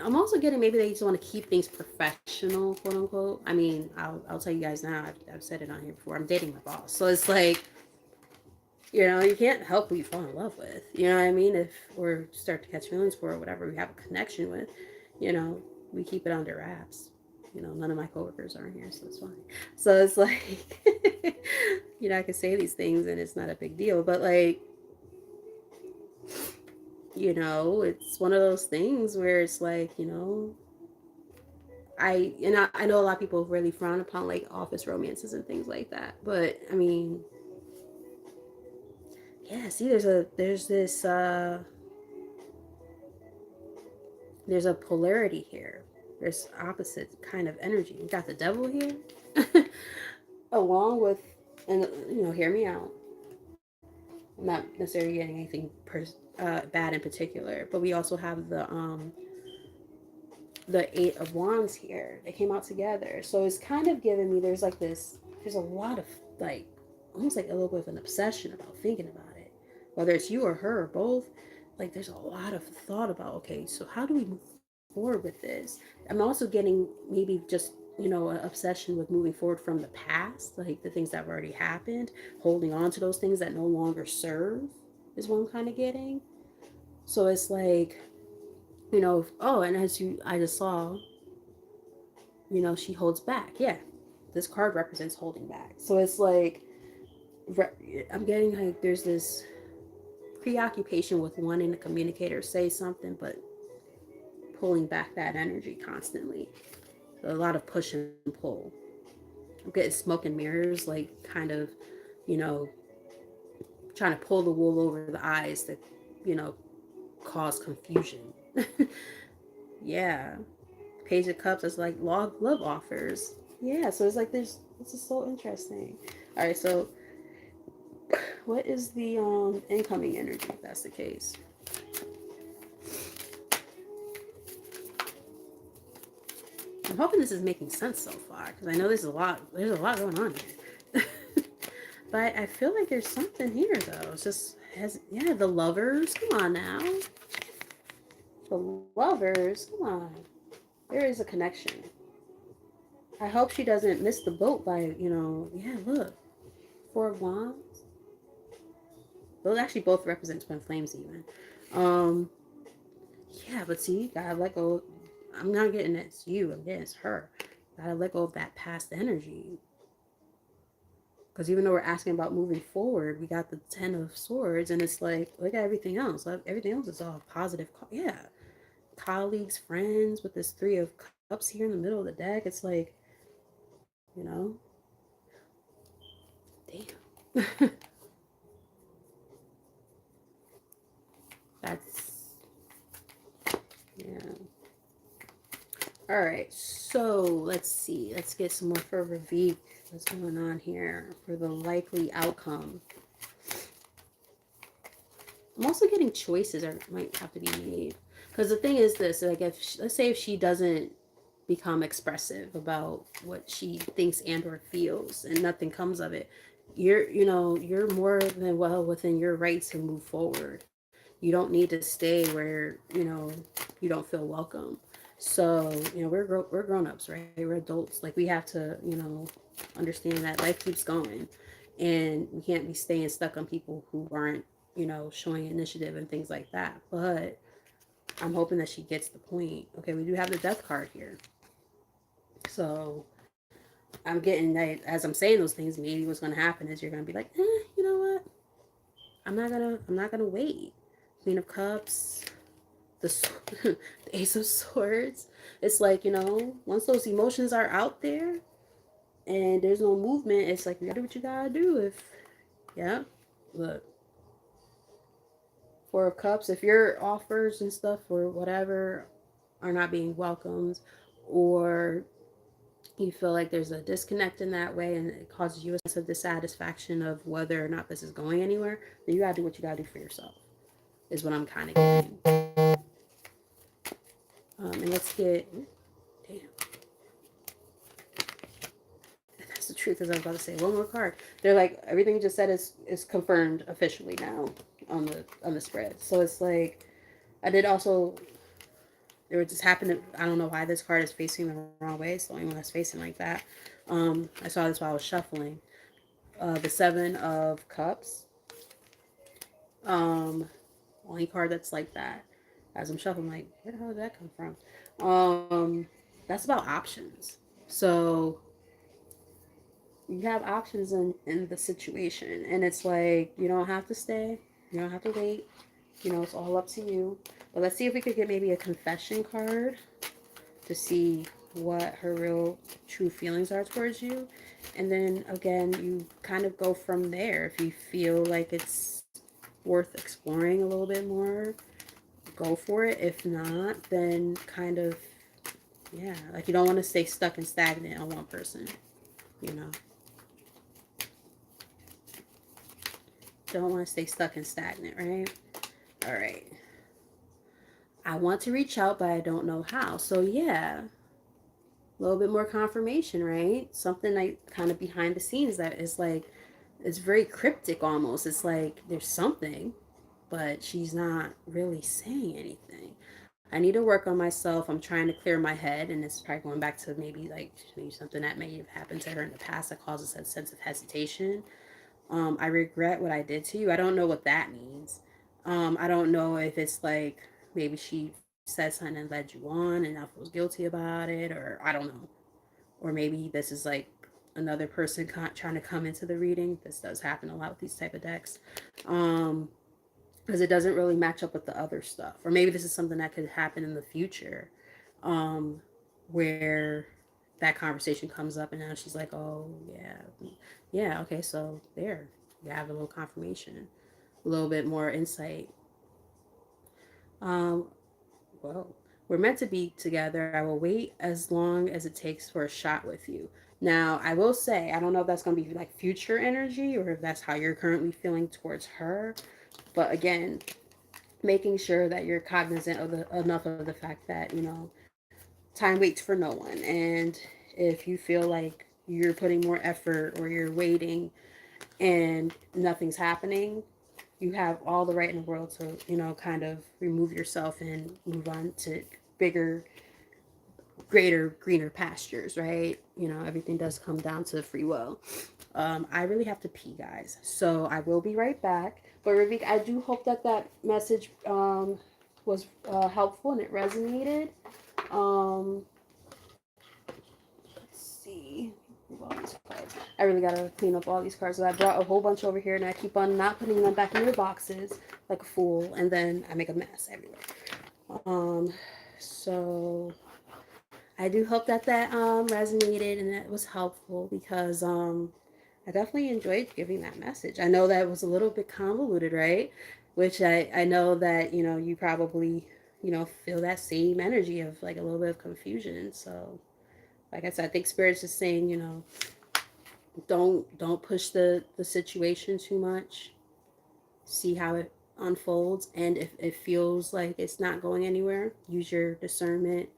[SPEAKER 1] I'm also getting maybe they just want to keep things professional, quote unquote. I mean, I'll tell you guys now. I've said it on here before. I'm dating my boss, so it's like, you can't help who you fall in love with. You know what I mean? If or start to catch feelings for or whatever we have a connection with, you know, we keep it under wraps. None of my coworkers are in here, so it's fine. So it's like, I can say these things and it's not a big deal, but like, it's one of those things where it's like, I know a lot of people really frown upon like office romances and things like that, but I mean, yeah. See, there's a polarity here. There's opposite kind of energy. You got the devil here, along with, and hear me out. I'm not necessarily getting anything bad in particular, but we also have the Eight of Wands here. They came out together, so it's kind of giving me there's like this. There's a lot of like almost like a little bit of an obsession about thinking about it, whether it's you or her or both. Like there's a lot of thought about, okay, so how do we move forward with this? I'm also getting maybe just an obsession with moving forward from the past, like the things that have already happened, holding on to those things that no longer serve is what I'm kind of getting. So it's like, oh, and I just saw, she holds back. Yeah, this card represents holding back. So it's like, I'm getting like there's this preoccupation with wanting to communicate or say something, but pulling back that energy constantly. A lot of push and pull. I'm getting smoke and mirrors, like kind of you know, trying to pull the wool over the eyes that, you know, cause confusion. Yeah. Page of Cups is like love offers. Yeah, so it's like there's, this is so interesting. All right, so what is the incoming energy if that's the case? I'm hoping this is making sense so far because I know there's a lot going on here. But I feel like there's something here though. It's just has, yeah, the lovers. Come on now. The lovers. Come on. There is a connection. I hope she doesn't miss the boat by, you know, yeah, look. Four of Wands. Those actually both represent twin flames even. Um yeah, but see, gotta let go. I'm not getting it's you, I'm getting it's her. Gotta let go of that past energy. Because even though we're asking about moving forward, we got the Ten of Swords, and it's like, look at everything else. Everything else is all positive. Yeah. Colleagues, friends, with this Three of Cups here in the middle of the deck. It's like, you know, damn. That's, yeah. All right, so let's see. Let's get some more for Ravik. What's going on here for the likely outcome? I'm also getting choices are might have to be made because the thing is this: like, if let's say if she doesn't become expressive about what she thinks and or feels, and nothing comes of it, you're more than well within your right to move forward. You don't need to stay where you don't feel welcome. So we're grown ups, right? We're adults. Like, we have to understand that life keeps going, and we can't be staying stuck on people who aren't showing initiative and things like that. But I'm hoping that she gets the point. Okay, we do have the death card here. So I'm getting that as I'm saying those things, maybe what's going to happen is you're going to be like, you know what? I'm not gonna wait. Queen of Cups, the the Ace of Swords. It's like, once those emotions are out there and there's no movement, it's like you gotta do what you gotta do. If yeah, look, Four of Cups. If your offers and stuff or whatever are not being welcomed, or you feel like there's a disconnect in that way and it causes you a sense of dissatisfaction of whether or not this is going anywhere, then you gotta do what you gotta do for yourself, is what I'm kind of getting. And let's get, damn, that's the truth, as I was about to say. One more card. They're like, everything you just said is confirmed officially now on the spread. So it's like, I did also, there was just happened. I don't know why this card is facing the wrong way. It's the only one that's facing like that. I saw this while I was shuffling. The Seven of Cups. Um, Only card that's like that. As I'm shuffling, I'm like, where the hell did that come from? That's about options. So you have options in the situation, and it's like you don't have to stay, you don't have to wait, it's all up to you. But let's see if we could get maybe a confession card to see what her real true feelings are towards you, and then again you kind of go from there. If you feel like it's worth exploring a little bit more, go for it. If not, then kind of, yeah, like, you don't want to stay stuck and stagnant on one person, you know don't want to stay stuck and stagnant, right? All right. I want to reach out, but I don't know how. So, yeah, a little bit more confirmation, right? Something like kind of behind the scenes that is like, it's very cryptic almost. It's like there's something, but she's not really saying anything. I need to work on myself. I'm trying to clear my head, and it's probably going back to maybe something that may have happened to her in the past that causes a sense of hesitation. I regret what I did to you. I don't know what that means. I don't know if it's like maybe she said something and led you on and now feels guilty about it, or I don't know. Or maybe this is like another person trying to come into the reading. This does happen a lot with these type of decks. Because it doesn't really match up with the other stuff. Or maybe this is something that could happen in the future, where that conversation comes up, and now she's like, oh yeah, yeah, okay, so there, you have a little confirmation, a little bit more insight. um well, we're meant to be together. I will wait as long as it takes for a shot with you. Now, I will say, I don't know if that's going to be like future energy or if that's how you're currently feeling towards her. But again, making sure that you're cognizant of the enough of the fact that, time waits for no one. And if you feel like you're putting more effort or you're waiting and nothing's happening, you have all the right in the world to, kind of remove yourself and move on to bigger, greater, greener pastures, right? Everything does come down to free will. I really have to pee, guys. So I will be right back. But Ravik, I do hope that that message was helpful and it resonated. Um, let's see. All these cards. I really gotta clean up all these cards. So I brought a whole bunch over here, and I keep on not putting them back in their boxes like a fool, and then I make a mess everywhere. Um, so I do hope that that resonated and that was helpful because I definitely enjoyed giving that message. I know that was a little bit convoluted, right? Which I know that, you probably, feel that same energy of like a little bit of confusion. So, like I said, I think Spirit's just saying, don't push the situation too much. See how it unfolds, and if it feels like it's not going anywhere, use your discernment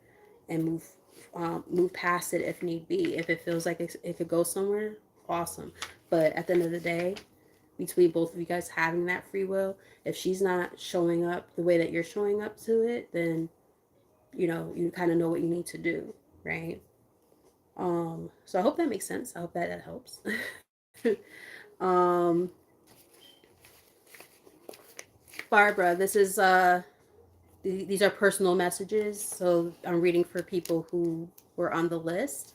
[SPEAKER 1] and move past it if need be. If it feels like it could go somewhere, awesome. But at the end of the day, between both of you guys having that free will, if she's not showing up the way that you're showing up to it, then you kind of know what you need to do, right? So I hope that makes sense. I hope that that helps. um, Barbara, this is these are personal messages, so I'm reading for people who were on the list.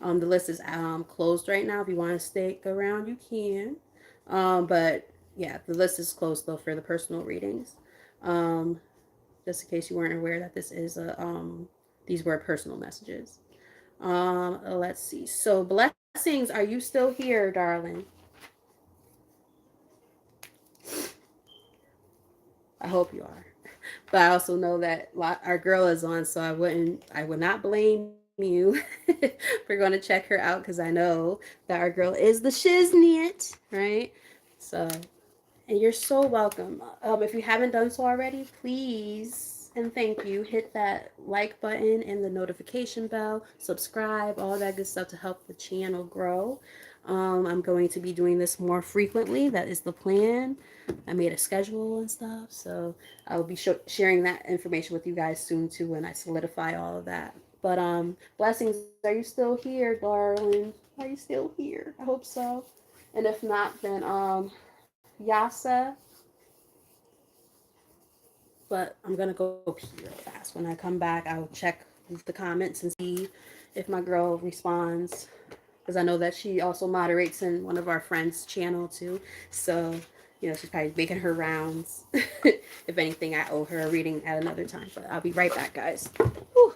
[SPEAKER 1] The list is closed right now. If you want to stick around, you can. But yeah, the list is closed though for the personal readings. Um, just in case you weren't aware that this is a these were personal messages. Let's see. So blessings, are you still here, darling? I hope you are. But I also know that our girl is on, so I would not blame you for going to check her out because I know that our girl is the shiznit, right? So, and you're so welcome. If you haven't done so already, please and thank you. Hit that like button and the notification bell, subscribe, all that good stuff to help the channel grow. I'm going to be doing this more frequently. That is the plan. I made a schedule and stuff, so I'll be sharing that information with you guys soon too when I solidify all of that. But blessings, are you still here, darling? Are you still here? I hope so. And if not, then Yasa, but I'm gonna go pee real fast. When I come back, I'll check the comments and see if my girl responds, because I know that she also moderates in one of our friends' channel too. So, she's probably making her rounds. If anything, I owe her a reading at another time. But I'll be right back, guys. Whew.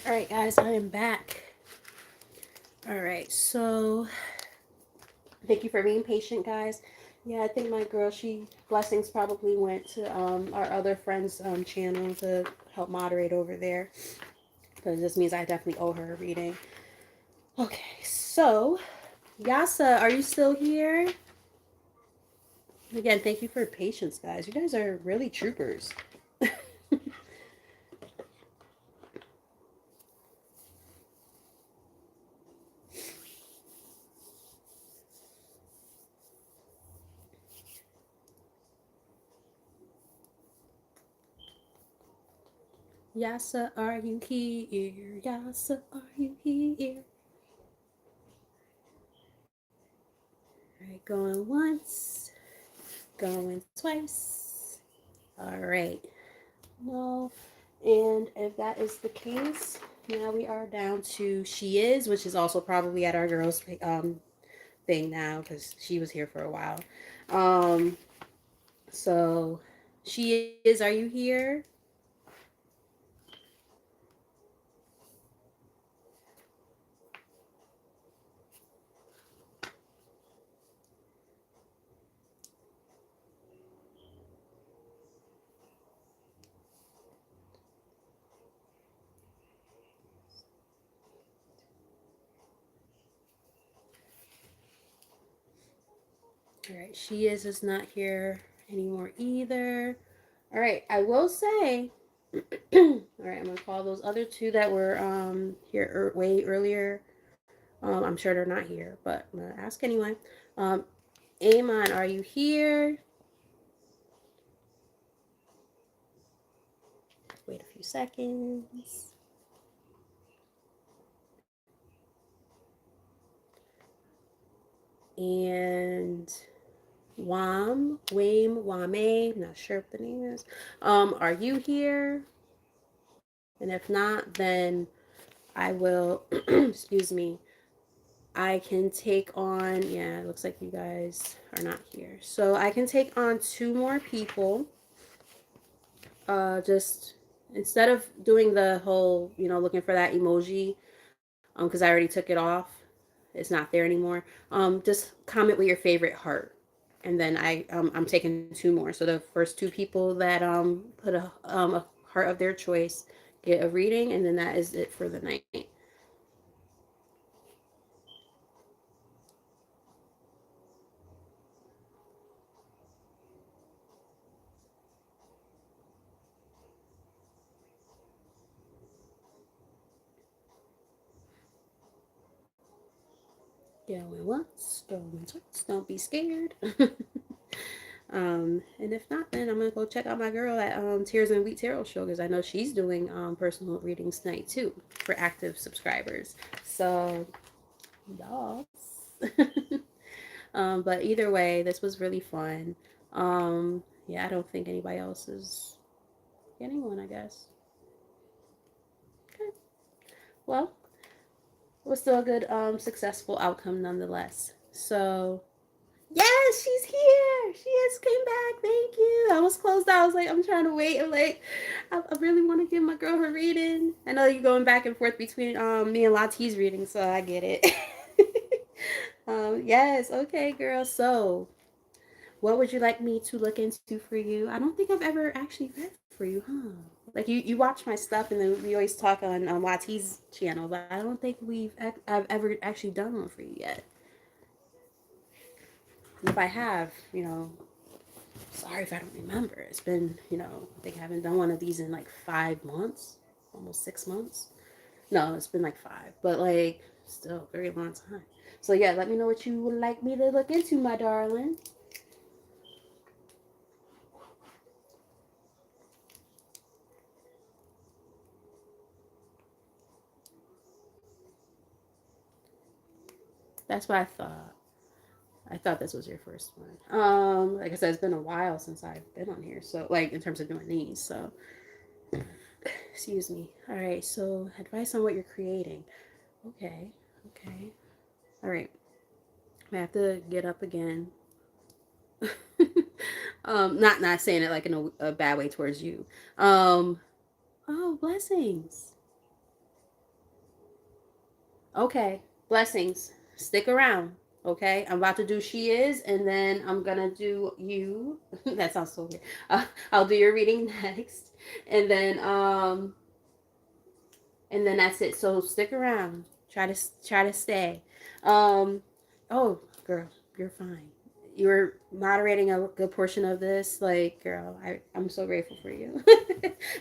[SPEAKER 1] All right, guys, I am back. All right, so thank you for being patient, guys. Yeah, I think my girl, she blessings probably went to our other friend's channel to help moderate over there, because this means I definitely owe her a reading. Okay, so Yasa, are you still here? Again, thank you for your patience, guys. You guys are really troopers. Yasa, are you here? Yasa, are you here? All right, going once, going twice. All right. No. And if that is the case, now we are down to she is, which is also probably at our girls thing now because she was here for a while. Um, so she is. Are you here? All right. She is not here anymore either. All right. I will say. All right. I'm gonna call those other two that were here way earlier. I'm sure they're not here, but I'm gonna ask anyway. Um, Amon, are you here? Wait a few seconds. And Wame, not sure what the name is. Are you here? And if not, then I will, excuse me, I can take on, yeah, it looks like you guys are not here. So I can take on two more people. Just instead of doing the whole, looking for that emoji, because I already took it off. It's not there anymore. Just comment with your favorite heart, and then I'm taking two more. So the first two people that put a heart of their choice get a reading, and then that is it for the night. Going once, going twice. Don't be scared. And if not, then I'm gonna go check out my girl at Tears and Wheat Tarot Show because I know she's doing personal readings tonight too for active subscribers. So, y'all. But either way, this was really fun. Yeah, I don't think anybody else is getting one. I guess. Okay. Well, it was still a good, successful outcome nonetheless. So yes, she's here. She has came back. Thank you. I was closed out. I was like, I'm trying to wait. I'm like, I really want to give my girl her reading. I know you're going back and forth between me and Lati's reading, so I get it. Yes, okay, girl. So, what would you like me to look into for you? I don't think I've ever actually read for you, huh? Like you watch my stuff, and then we always talk on Lati's channel, but I don't think I've ever actually done one for you yet. If I have, sorry if I don't remember. It's been, I think I haven't done one of these in like 5 months, almost 6 months. No, it's been like five, but like still a very long time. So yeah, let me know what you would like me to look into, my darling. That's what I thought. I thought this was your first one. Like I said, it's been a while since I've been on here. So like in terms of doing these. So excuse me. All right. So advice on what you're creating. Okay. Okay. All right. I have to get up again. Not saying it like in a bad way towards you. Um, oh, blessings. Okay, blessings. Stick around. Okay, I'm about to do she is, and then I'm gonna do you. That sounds so weird. I'll do your reading next, and then that's it. So stick around. Try to stay. Um, oh, girl, you're fine. You're moderating a good portion of this. Like, girl, I'm so grateful for you.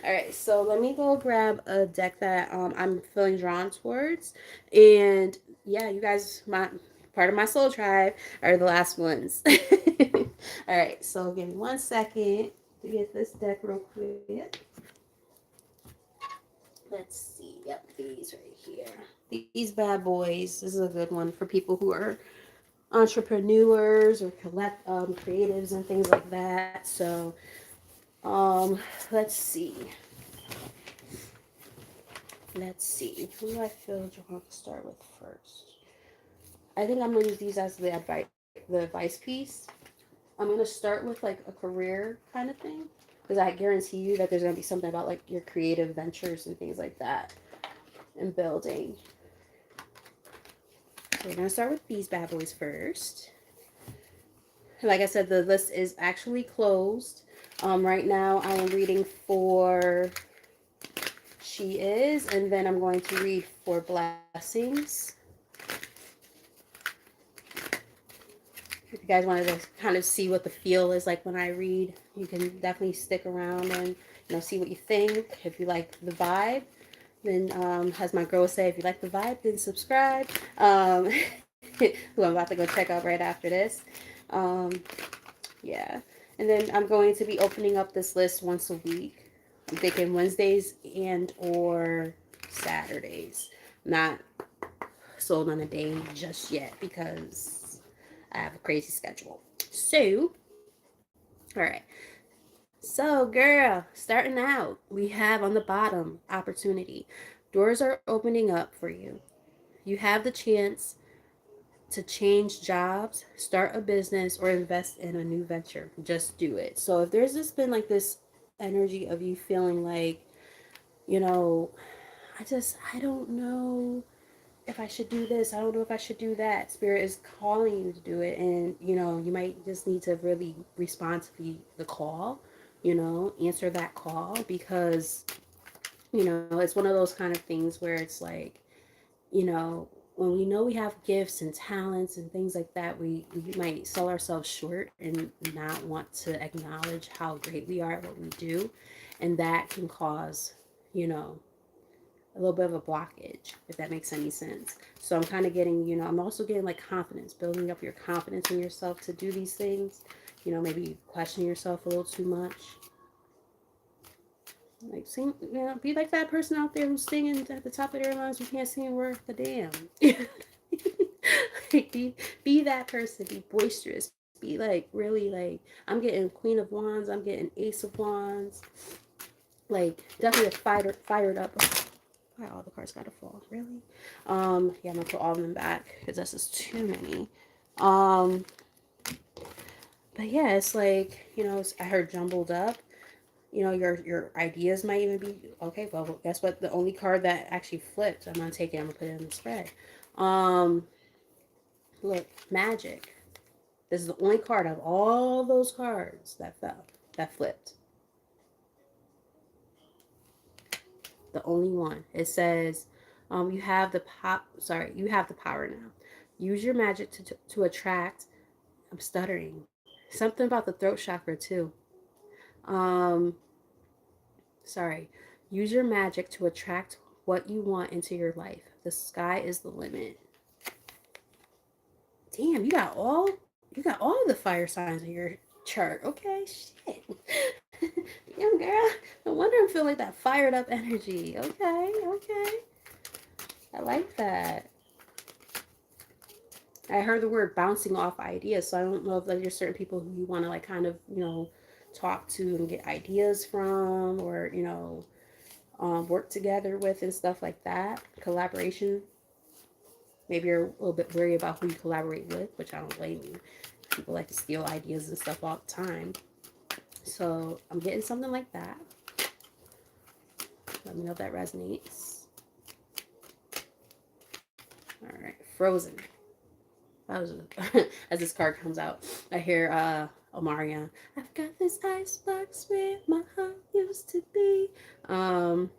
[SPEAKER 1] All right, so let me go grab a deck that I'm feeling drawn towards, and yeah, you guys, my part of my soul tribe are the last ones. All right, so give me 1 second to get this deck real quick. Let's see. Yep, these right here. These bad boys. This is a good one for people who are entrepreneurs or creatives and things like that. So, um, let's see. Let's see. Who do I feel drawn to start with first? I think I'm gonna use these as the advice piece. I'm gonna start with like a career kind of thing because I guarantee you that there's gonna be something about like your creative ventures and things like that and building. So we're gonna start with these bad boys first. Like I said, the list is actually closed. Right now, I am reading for She Is, and then I'm going to read for Blessings. If you guys wanted to kind of see what the feel is like when I read, you can definitely stick around and see what you think. If you like the vibe, then as my girls say, if you like the vibe, then subscribe. Who I'm about to go check out right after this. Um, yeah. And then I'm going to be opening up this list once a week. I'm thinking Wednesdays and or Saturdays. Not sold on a day just yet because I have a crazy schedule. So, all right. So, girl, starting out, we have on the bottom opportunity. Doors are opening up for you. You have the chance to change jobs, start a business, or invest in a new venture. Just do it. So if there's just been like this energy of you feeling like, you know, I don't know if I should do this. I don't know if I should do that. Spirit is calling you to do it. And, you might just need to really respond to the call, answer that call because, it's one of those kind of things where it's like, you know, when we know we have gifts and talents and things like that, we might sell ourselves short and not want to acknowledge how great we are at what we do. And that can cause, a little bit of a blockage, if that makes any sense. So I'm kind of getting, I'm also getting like confidence, building up your confidence in yourself to do these things. Maybe question yourself a little too much. Like sing, be like that person out there who's singing at the top of their lungs. You can't sing worth a damn. Like be that person. Be boisterous. Be like really like I'm getting Queen of Wands. I'm getting Ace of Wands. Like definitely fired up. Why all the cards gotta fall? Really? Yeah, I'm gonna put all of them back because that's just too many. Um, but yeah, it's like I heard jumbled up. Your ideas might even be okay. Well, guess what? The only card that actually flipped, I'm gonna take it. I'm gonna put it in the spread. Um, look, magic. This is the only card of all those cards that fell, that flipped. The only one. It says, you have the pop. Sorry, you have the power now. Use your magic to attract. I'm stuttering. Something about the throat chakra too. Um, sorry. Use your magic to attract what you want into your life. The sky is the limit. Damn, you got all the fire signs in your chart. Okay, shit. Damn, girl. No wonder I'm feeling like that fired up energy. Okay. I like that. I heard the word bouncing off ideas, so I don't know if like there's certain people who you want to like kind of talk to and get ideas from, or work together with and stuff like that. Collaboration. Maybe you're a little bit worried about who you collaborate with, which I don't blame you. People like to steal ideas and stuff all the time. So I'm getting something like that. Let me know if that resonates. All right, Frozen. That was as this card comes out, I hear Omarion. I've got this icebox where my heart used to be. Um,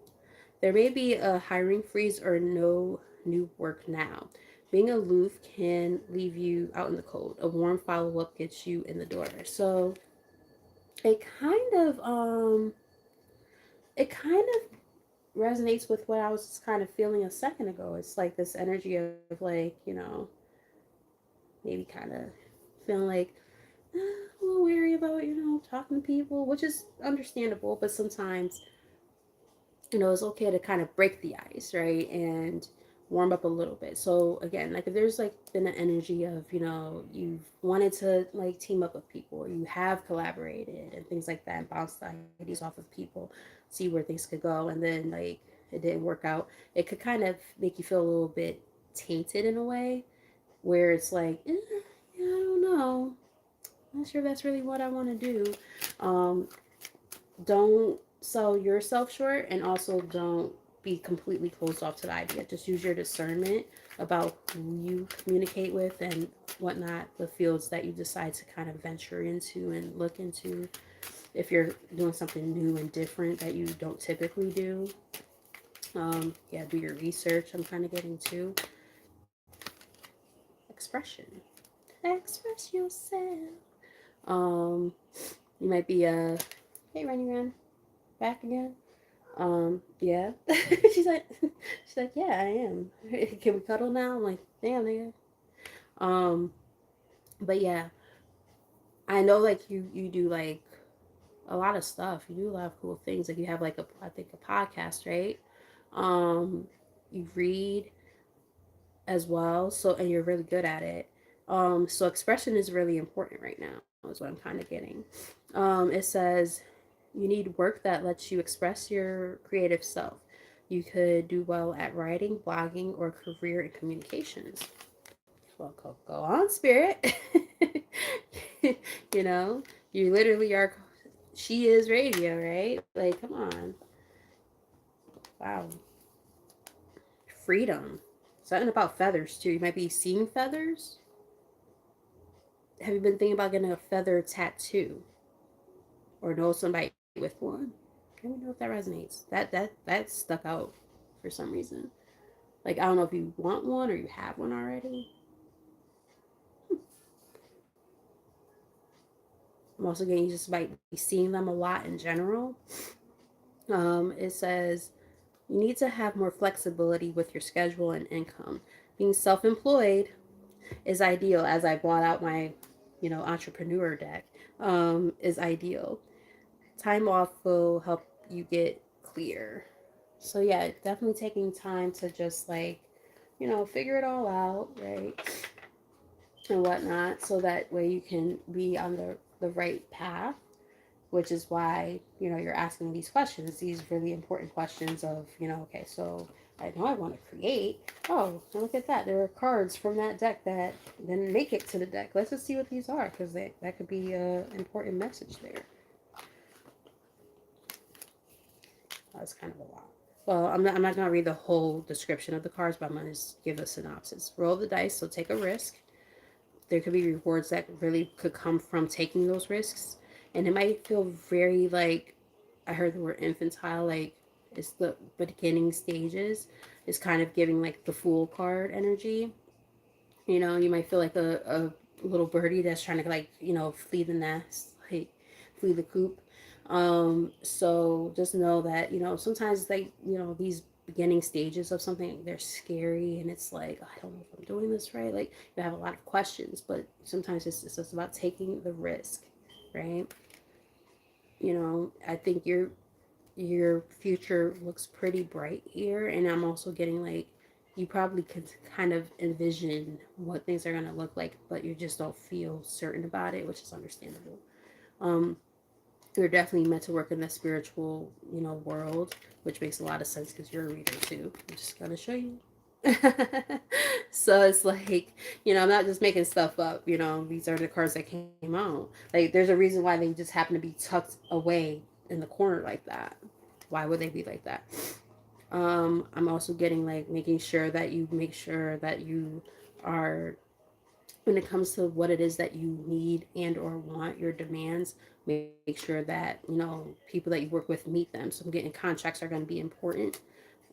[SPEAKER 1] there may be a hiring freeze or no new work now. Being aloof can leave you out in the cold. A warm follow up gets you in the door. So it kind of it kind of resonates with what I was just kind of feeling a second ago. It's like this energy of like, maybe kind of feeling like a little weary about, talking to people, which is understandable, but sometimes, it's okay to kind of break the ice, right? And warm up a little bit. So again, like if there's like been an energy of, you've wanted to like team up with people, or you have collaborated and things like that, and bounced ideas off of people, see where things could go, and then like it didn't work out, it could kind of make you feel a little bit tainted in a way where it's like, yeah, I don't know. I'm not sure that's really what I want to do. Um, don't sell yourself short, and also don't be completely closed off to the idea. Just use your discernment about who you communicate with and whatnot, the fields that you decide to kind of venture into and look into. If you're doing something new and different that you don't typically do, yeah, do your research. I'm kind of getting to expression. Express yourself. Um, you might be hey, Runny Run, back again. Yeah. she's like, yeah, I am. Can we cuddle now? I'm like, damn, nigga. Um, but yeah, I know like you do like a lot of stuff. You do a lot of cool things. Like you have like I think a podcast, right? Um, you read as well, so and you're really good at it. So expression is really important right now. Is what I'm kind of getting. It says you need work that lets you express your creative self. You could do well at writing, blogging, or career in communications. Well, go on, spirit. you know, you literally are. She is radio, right? Like, come on. Wow. Freedom. Something about feathers, too. You might be seeing feathers. Have you been thinking about getting a feather tattoo? Or know somebody with one? Let me know if that resonates. That stuck out for some reason. Like, I don't know if you want one or you have one already. I'm also getting you just might be seeing them a lot in general. It says you need to have more flexibility with your schedule and income. Being self-employed is ideal, as I bought out my, entrepreneur deck, is ideal. Time off will help you get clear. So yeah, definitely taking time to just like, figure it all out, right? And whatnot, so that way you can be on the right path, which is why, you're asking these questions, these really important questions of, okay, so I know I want to create. Oh, look at that. There are cards from that deck that didn't make it to the deck. Let's just see what these are, because that could be an important message there. That's kind of a lot. Well, I'm not going to read the whole description of the cards, but I'm going to just give a synopsis. Roll the dice, so take a risk. There could be rewards that really could come from taking those risks. And it might feel very like, I heard the word infantile, like it's the beginning stages. It's kind of giving like the fool card energy. You might feel like a little birdie that's trying to like, flee the nest, like flee the coop. So just know that, sometimes like, these beginning stages of something, they're scary, and it's like, I don't know if I'm doing this right. Like you have a lot of questions, but sometimes it's just about taking the risk, right? I think your future looks pretty bright here, and I'm also getting like you probably could kind of envision what things are going to look like, but you just don't feel certain about it, which is understandable. um you're definitely meant to work in the spiritual, world, which makes a lot of sense because you're a reader too. I'm just gonna show you. So it's like, I'm not just making stuff up. These are the cards that came out. Like, there's a reason why they just happen to be tucked away in the corner like that. Why would they be like that? I'm also getting like making sure that you make sure that you are, when it comes to what it is that you need and or want, your demands, make sure that, people that you work with meet them. So I'm getting contracts are going to be important.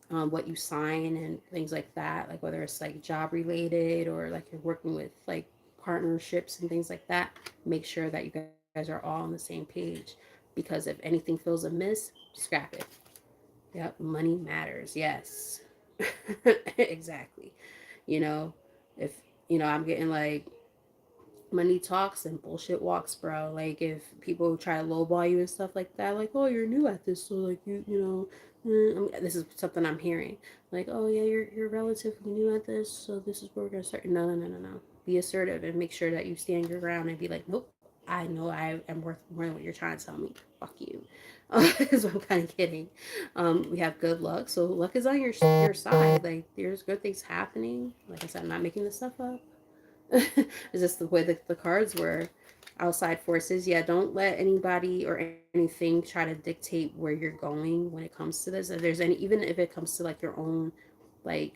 [SPEAKER 1] What you sign and things like that, like whether it's like job related or like you're working with like partnerships and things like that, make sure that you guys are all on the same page, because if anything feels amiss, scrap it. Yep, money matters. Yes. Exactly. You know, if I'm getting like money talks and bullshit walks, bro. Like if people try to lowball you and stuff like that, like, oh, you're new at this, so like this is something I'm hearing. Like, oh yeah, you're relatively new at this, so this is where we're gonna start. No, no, no, no, no. Be assertive and make sure that you stand your ground and be like, nope, I know I am worth more than what you're trying to tell me. Fuck you. So I'm kind of kidding. We have good luck, so luck is on your side. Like there's good things happening. Like I said, I'm not making this stuff up. Is this the way that the cards were? Outside forces, yeah, don't let anybody or anything try to dictate where you're going when it comes to this. If there's any, even if it comes to like your own like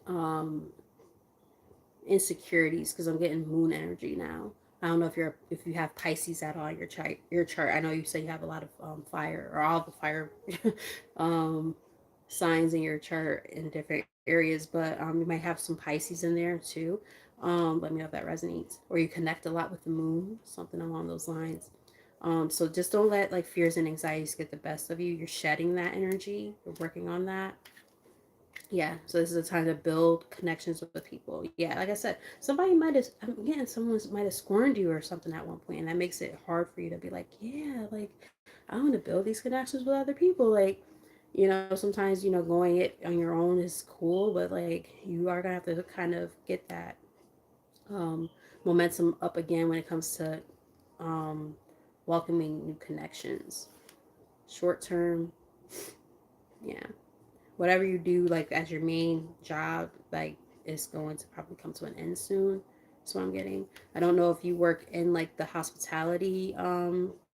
[SPEAKER 1] um insecurities, because I'm getting moon energy now. I don't know if you have Pisces at all in your chart. I know you say you have a lot of fire, or all the fire um signs in your chart in different areas, but you might have some Pisces in there too. Let me know if that resonates, or you connect a lot with the moon, something along those lines. So just don't let like fears and anxieties get the best of you. You're shedding that energy. You're working on that. Yeah, so this is a time to build connections with people. Yeah, like I said, somebody might have, again, someone might have scorned you or something at one point, and that makes it hard for you to be like, yeah, like I want to build these connections with other people. Like, sometimes going it on your own is cool, but like you are gonna have to kind of get that um, momentum up again when it comes to um, welcoming new connections. Short term, yeah, whatever you do like as your main job, like is going to probably come to an end soon. That's what I'm getting. I don't know if you work in like the hospitality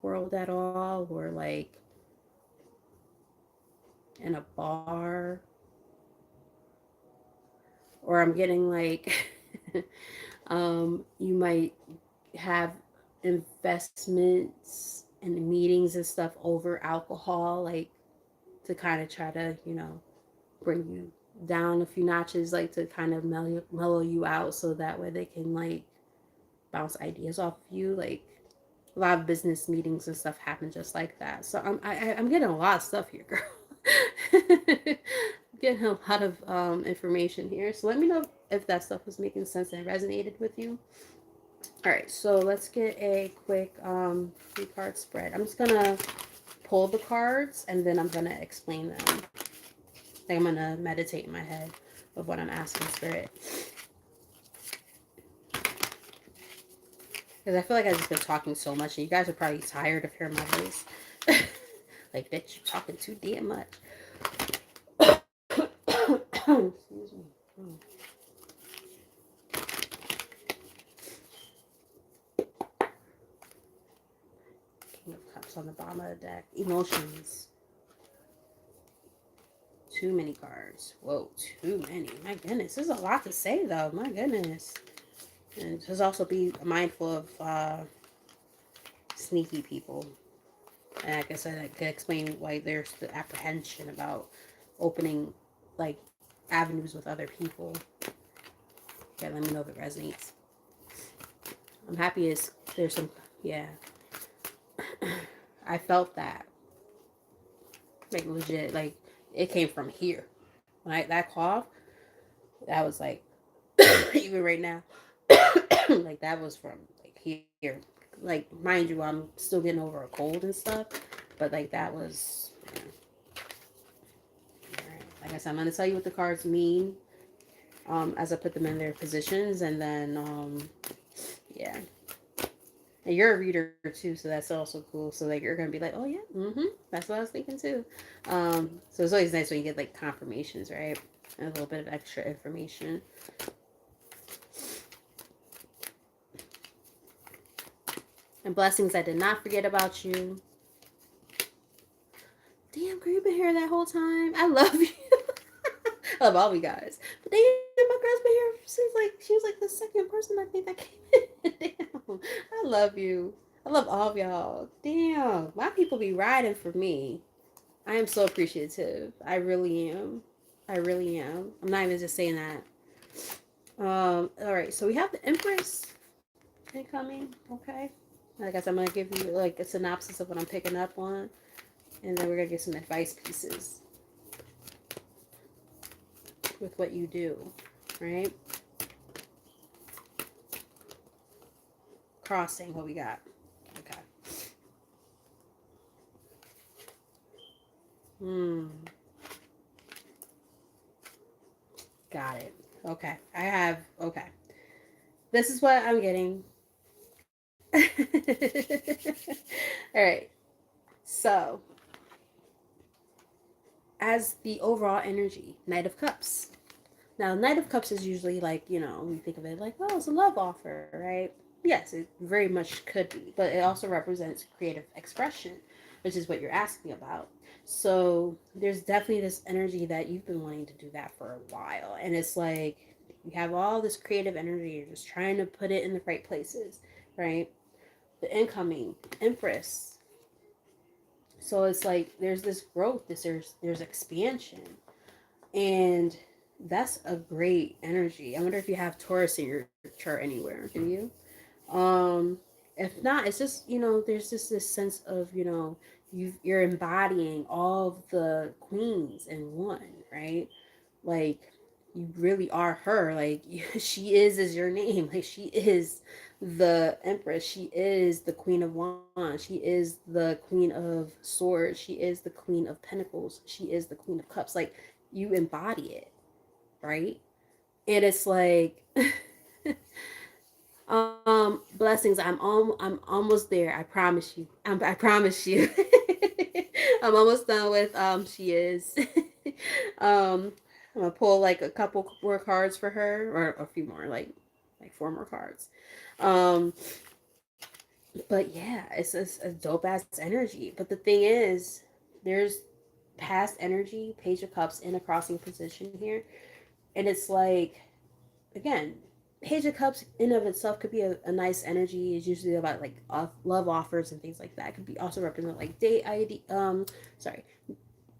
[SPEAKER 1] world at all, or like in a bar, or I'm getting like you might have investments and meetings and stuff over alcohol, like to kind of try to bring you down a few notches, like to kind of mellow you out, so that way they can like bounce ideas off of you. Like a lot of business meetings and stuff happen just like that. So I'm getting a lot of stuff here, girl. Getting a lot of information here. So let me know if that stuff was making sense and resonated with you. All right, so let's get a quick 3-card spread. I'm just gonna pull the cards and then I'm gonna explain them. I think I'm gonna meditate in my head of what I'm asking Spirit, because I feel like I've just been talking so much, and you guys are probably tired of hearing my voice. Like, bitch, you're talking too damn much. Excuse me. King of Cups on the bottom of the deck. Emotions. Too many cards. Whoa, too many. My goodness. There's a lot to say, though. My goodness. And just also be mindful of sneaky people. And like I said, I could explain why there's the apprehension about opening, like, avenues with other people. Yeah, let me know if it resonates. I'm happy there's some, yeah. I felt that. Like, legit. Like, it came from here. That cough, that was like, even right now, like, that was from, like, here. Like, mind you, I'm still getting over a cold and stuff, but, like, that was, yeah. All right. Like I said, I'm going to tell you what the cards mean as I put them in their positions, and then, yeah. And you're a reader too, so that's also cool. So like you're gonna be like, oh yeah, that's what I was thinking too. So it's always nice when you get like confirmations, right? And a little bit of extra information. And blessings, I did not forget about you. damn, girl, you been here that whole time. I love you. I love all we guys. But damn, my girl's been here since like she was like the second person I think that came in. Damn, I love you. I love all of y'all. Damn, my people be riding for me. I am so appreciative. I really am. I really am. I'm not even just saying that. All right, so we have the Empress incoming. Okay. Like I guess I'm gonna give you like a synopsis of what I'm picking up on, and then we're gonna get some advice pieces with what you do, right? Crossing, what we got? Okay. Hmm. Got it. Okay. I have. Okay. This is what I'm getting. All right. So, as the overall energy, Knight of Cups. Now, Knight of Cups is usually like, we think of it like, oh, it's a love offer, right? Yes, it very much could be, but it also represents creative expression, which is what you're asking about. So, there's definitely this energy that you've been wanting to do that for a while. And it's like, you have all this creative energy, you're just trying to put it in the right places, right? The incoming Empress. So, it's like, there's this growth, there's expansion. And that's a great energy. I wonder if you have Taurus in your chart anywhere. Do you? Um, if not, it's just there's just this sense of you're embodying all of the queens in one, right? Like you really are her. Like she is your name. Like she is the Empress. She is the Queen of Wands. She is the Queen of Swords. She is the Queen of Pentacles. She is the Queen of Cups. Like you embody it, right? And it's like blessings. I'm almost there. I promise you. I promise you. I'm almost done with she is. um I'm gonna pull like a couple more cards for her, or a few more, like four more cards. Um but yeah, it's a dope ass energy. But the thing is, there's past energy, Page of Cups in a crossing position here, and it's like, again, Page of Cups in of itself could be a nice energy. It's usually about like love offers and things like that. It could be also represent like date ID. Sorry,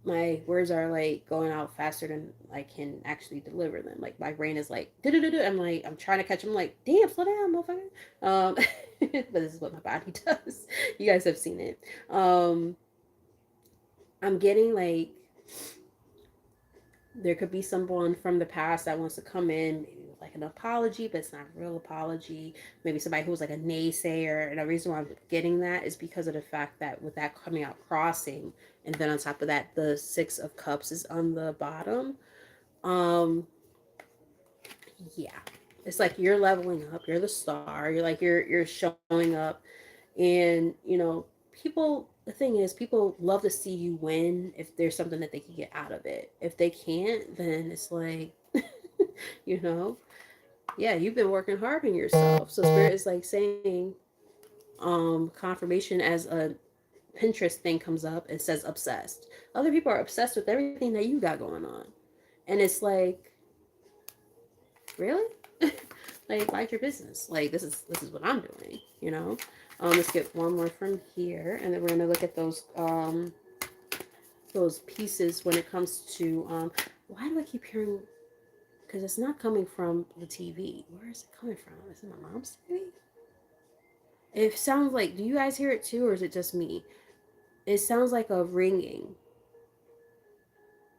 [SPEAKER 1] my words are like going out faster than I can actually deliver them. Like my brain is like, I'm like, I'm trying to catch them. Like, damn, slow down, motherfucker. But this is what my body does. You guys have seen it. I'm getting like there could be someone from the past that wants to come in, maybe with like an apology, but it's not a real apology. Maybe somebody who was like a naysayer. And the reason why I'm getting that is because of the fact that with that coming out crossing, and then on top of that, the Six of Cups is on the bottom. Um, yeah. It's like you're leveling up, you're the star, you're showing up, and people, the thing is, people love to see you win if there's something that they can get out of it. If they can't, then it's like you know yeah, you've been working hard on yourself. So spirit is like saying, confirmation, as a Pinterest thing comes up, it says obsessed. Other people are obsessed with everything that you got going on, and it's like, really? Like, mind your business. Like, this is what I'm doing, let's get one more from here, and then we're gonna look at those pieces when it comes to why do I keep hearing, because it's not coming from the TV. Where is it coming from? Is it my mom's TV? It sounds like, do you guys hear it too, or is it just me? It sounds like a ringing,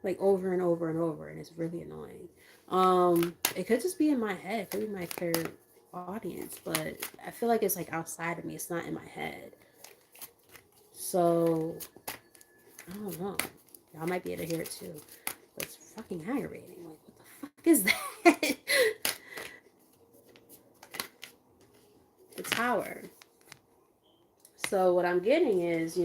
[SPEAKER 1] like over and over and over, and it's really annoying. It could just be in my head, it could be my third audience, but I feel like it's like outside of me. It's not in my head. So I don't know. Y'all might be able to hear it too. But it's fucking aggravating. Like, what the fuck is that? The Tower. So what I'm getting is,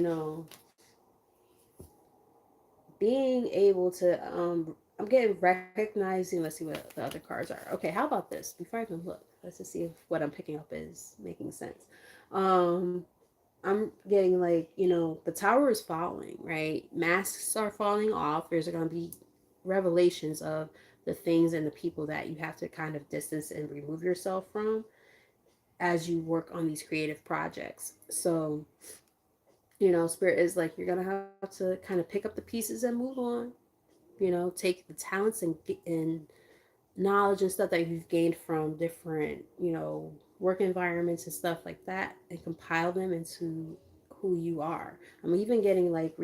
[SPEAKER 1] being able to I'm getting recognizing. Let's see what the other cards are. Okay, how about this? Before I even look, let's just see if what I'm picking up is making sense. Um I'm getting like, the tower is falling, right? Masks are falling off. There's going to be revelations of the things and the people that you have to kind of distance and remove yourself from as you work on these creative projects. So, Spirit is like, you're going to have to kind of pick up the pieces and move on. Take the talents and knowledge and stuff that you've gained from different, work environments and stuff like that, and compile them into who you are. I'm even getting like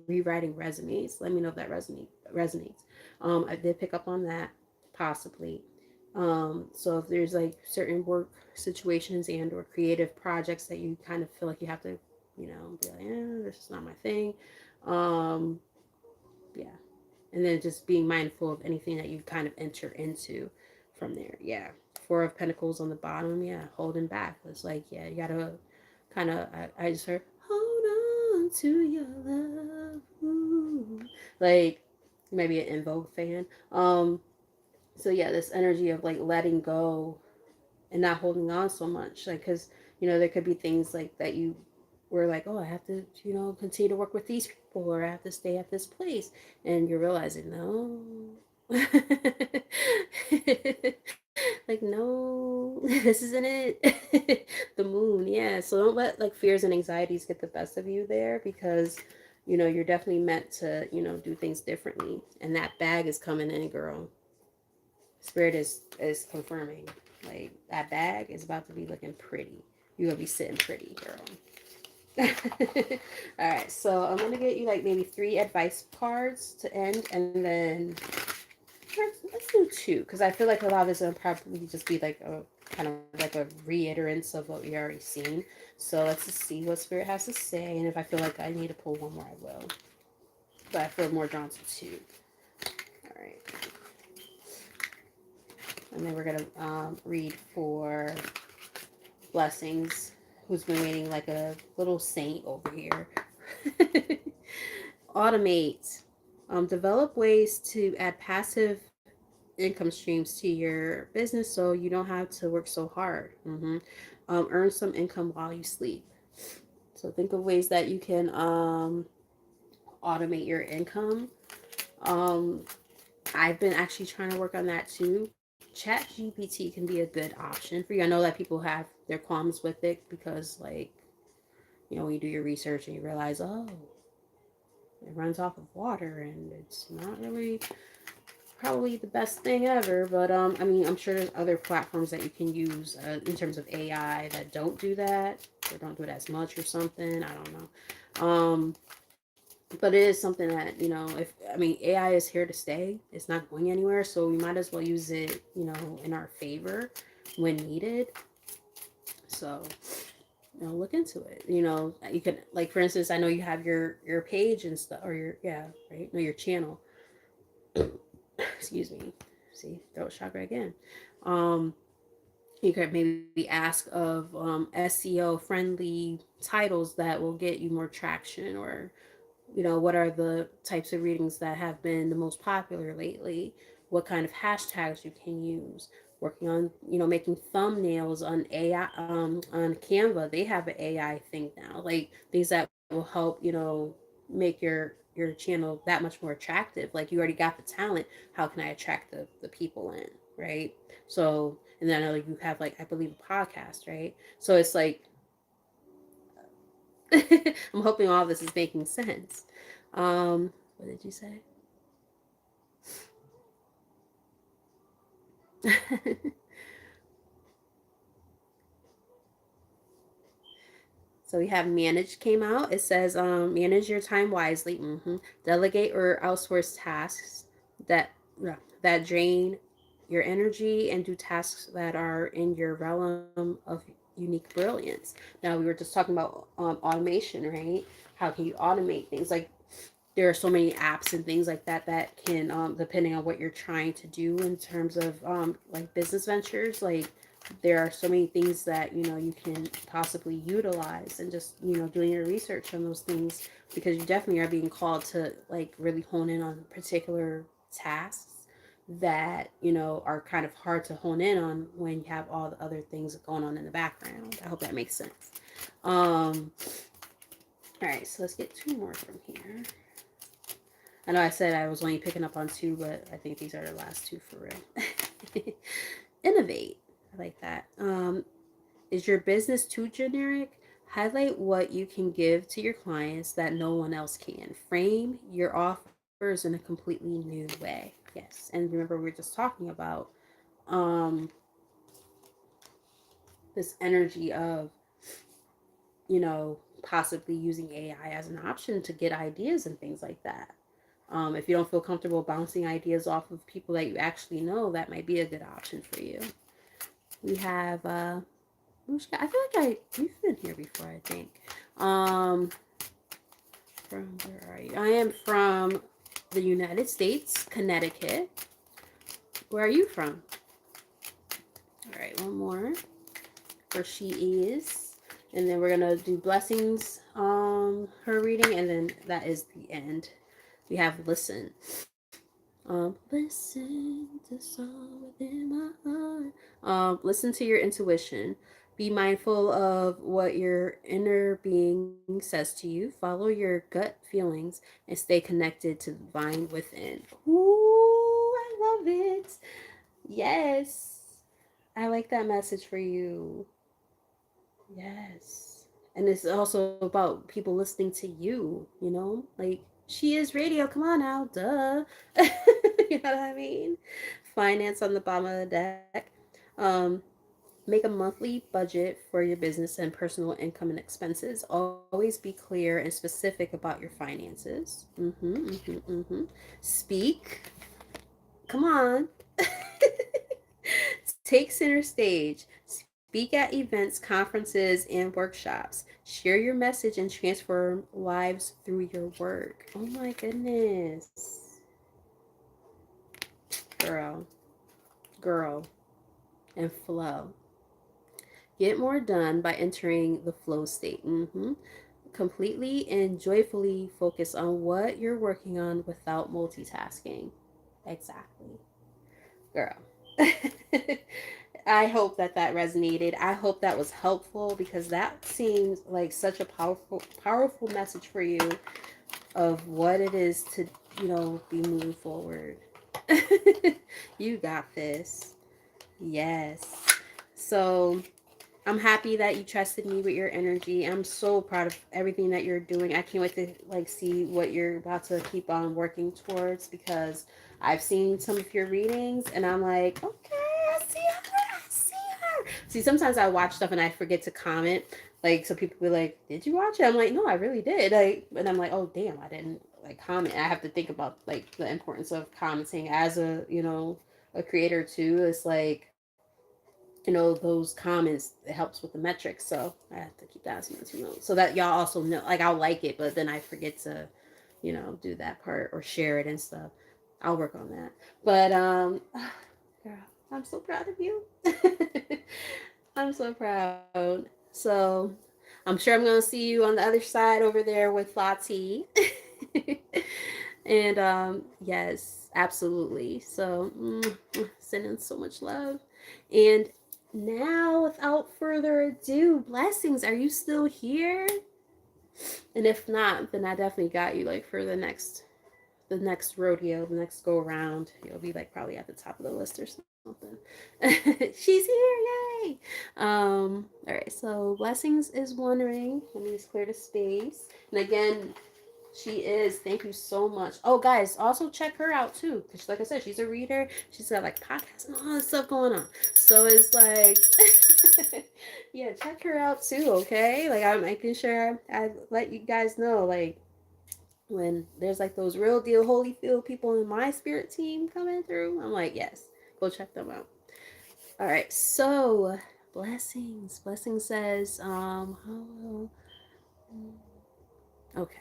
[SPEAKER 1] rewriting resumes. Let me know if that resonates. I did pick up on that, possibly. So if there's like certain work situations and or creative projects that you kind of feel like you have to, be like, this is not my thing. Um, yeah, and then just being mindful of anything that you kind of enter into from there. Yeah, Four of Pentacles on the bottom. Yeah, holding back. It's like, yeah, you gotta kind of. I just heard, hold on to your love. Ooh. Like, maybe an In Vogue fan. So yeah, this energy of like letting go and not holding on so much, like, because there could be things like that you were like, oh, I have to continue to work with these people, or I have to stay at this place, and you're realizing, no. Like, no, this isn't it. The moon, yeah. So don't let like fears and anxieties get the best of you there, because you're definitely meant to do things differently, and that bag is coming in, girl. Spirit is confirming, like, that bag is about to be looking pretty. You're gonna be sitting pretty, girl. All right, so I'm gonna get you like maybe 3 advice cards to end, and then let's do 2, because I feel like a lot of this will probably just be like a kind of like a reiterance of what we already seen. So let's just see what Spirit has to say, and if I feel like I need to pull one more, I will. But I feel more drawn to 2. All right. And then we're going to read for Blessings, who's been waiting like a little saint over here. Automate. Develop ways to add passive income streams to your business so you don't have to work so hard. Earn some income while you sleep. So think of ways that you can automate your income. Um, I've been actually trying to work on that too. Chat GPT can be a good option for you. I know that people have their qualms with it because, like, when you do your research and you realize, oh, it runs off of water and it's not really probably the best thing ever. But I mean, I'm sure there's other platforms that you can use in terms of AI that don't do that, or don't do it as much or something. I don't know. But it is something that, if I mean, AI is here to stay. It's not going anywhere, so we might as well use it, in our favor when needed. So, look into it. You can, like, for instance, I know you have your page and stuff, or your, yeah, right, no, your channel. Excuse me. See, throat chakra again. Um, you could maybe ask of SEO friendly titles that will get you more traction, or what are the types of readings that have been the most popular lately, what kind of hashtags you can use, working on making thumbnails on AI, on Canva. They have an AI thing now, like things that will help make your channel that much more attractive. Like, you already got the talent, how can I attract the people in, right? So, and then I know you have, like, I believe, a podcast, right? So it's like, I'm hoping all this is making sense. What did you say? So we have manage came out. It says, manage your time wisely. Delegate or outsource tasks that that drain your energy, and do tasks that are in your realm of unique brilliance. Now, we were just talking about automation, right? How can you automate things? Like, there are so many apps and things like that that can, depending on what you're trying to do in terms of like business ventures, like, there are so many things that you can possibly utilize, and just doing your research on those things, because you definitely are being called to like really hone in on particular tasks that are kind of hard to hone in on when you have all the other things going on in the background. I hope that makes sense. um right, so let's get 2 more from here. I know I said I was only picking up on 2, but I think these are the last 2 for real. Innovate. I like that. Is your business too generic? Highlight what you can give to your clients that no one else can. Frame your offers in a completely new way. Yes. And remember, we were just talking about um, this energy of, possibly using AI as an option to get ideas and things like that. If you don't feel comfortable bouncing ideas off of people that you actually know, that might be a good option for you. We have, I feel like you've been here before, I think. From where are you? I am from the United States, Connecticut. Where are you from? All right, one more. Where she is. And then we're gonna do blessings, her reading, and then that is the end. We have listen. Listen to song within my heart. Listen to your intuition. Be mindful of what your inner being says to you. Follow your gut feelings and stay connected to the divine within. Ooh, I love it. Yes. I like that message for you. Yes. And it's also about people listening to you. Like, she is radio. Come on now. Duh. You know what I mean? Finance on the bottom of the deck. Um, Make a monthly budget for your business and personal income and expenses. Always be clear and specific about your finances. Speak. Come on. Take center stage. Speak at events, conferences, and workshops. Share your message and transform lives through your work. Oh my goodness. Girl, girl, and flow. Get more done by entering the flow state. Completely and joyfully focus on what you're working on without multitasking. Exactly. Girl. I hope that resonated. I hope that was helpful because that seems like such a powerful message for you of what it is to, be moving forward. You got this. Yes. So I'm happy that you trusted me with your energy. I'm so proud of everything that you're doing. I can't wait to see what you're about to keep on working towards because I've seen some of your readings and I'm like, okay, I see her. I see her. See, sometimes I watch stuff and I forget to comment. Like, so people be like, did you watch it? I'm like, no, I really did. And I'm like, oh, damn, I didn't comment. I have to think about the importance of commenting as a creator too. It's like, those comments, it helps with the metrics. So I have to keep that as much, so that y'all also know. Like, I'll like it, but then I forget to, do that part or share it and stuff. I'll work on that. But girl, I'm so proud of you. I'm so proud. So I'm sure I'm gonna see you on the other side over there with Lati. And yes, absolutely. So sending so much love. And now, without further ado, blessings. Are you still here? And if not, then I definitely got you for the next rodeo, the next go around. You'll be probably at the top of the list or something. She's here, yay! All right, so blessings is wondering. Let me just clear the space. And again, she is. Thank you so much. Oh, guys, also check her out too, because like I said, she's a reader. She's got podcasts and all this stuff going on. So it's yeah, check her out too. Okay, I'm making sure I let you guys know when there's those real deal Holyfield people in my spirit team coming through. I'm like, yes, go check them out. All right, so blessings. Blessing says, okay.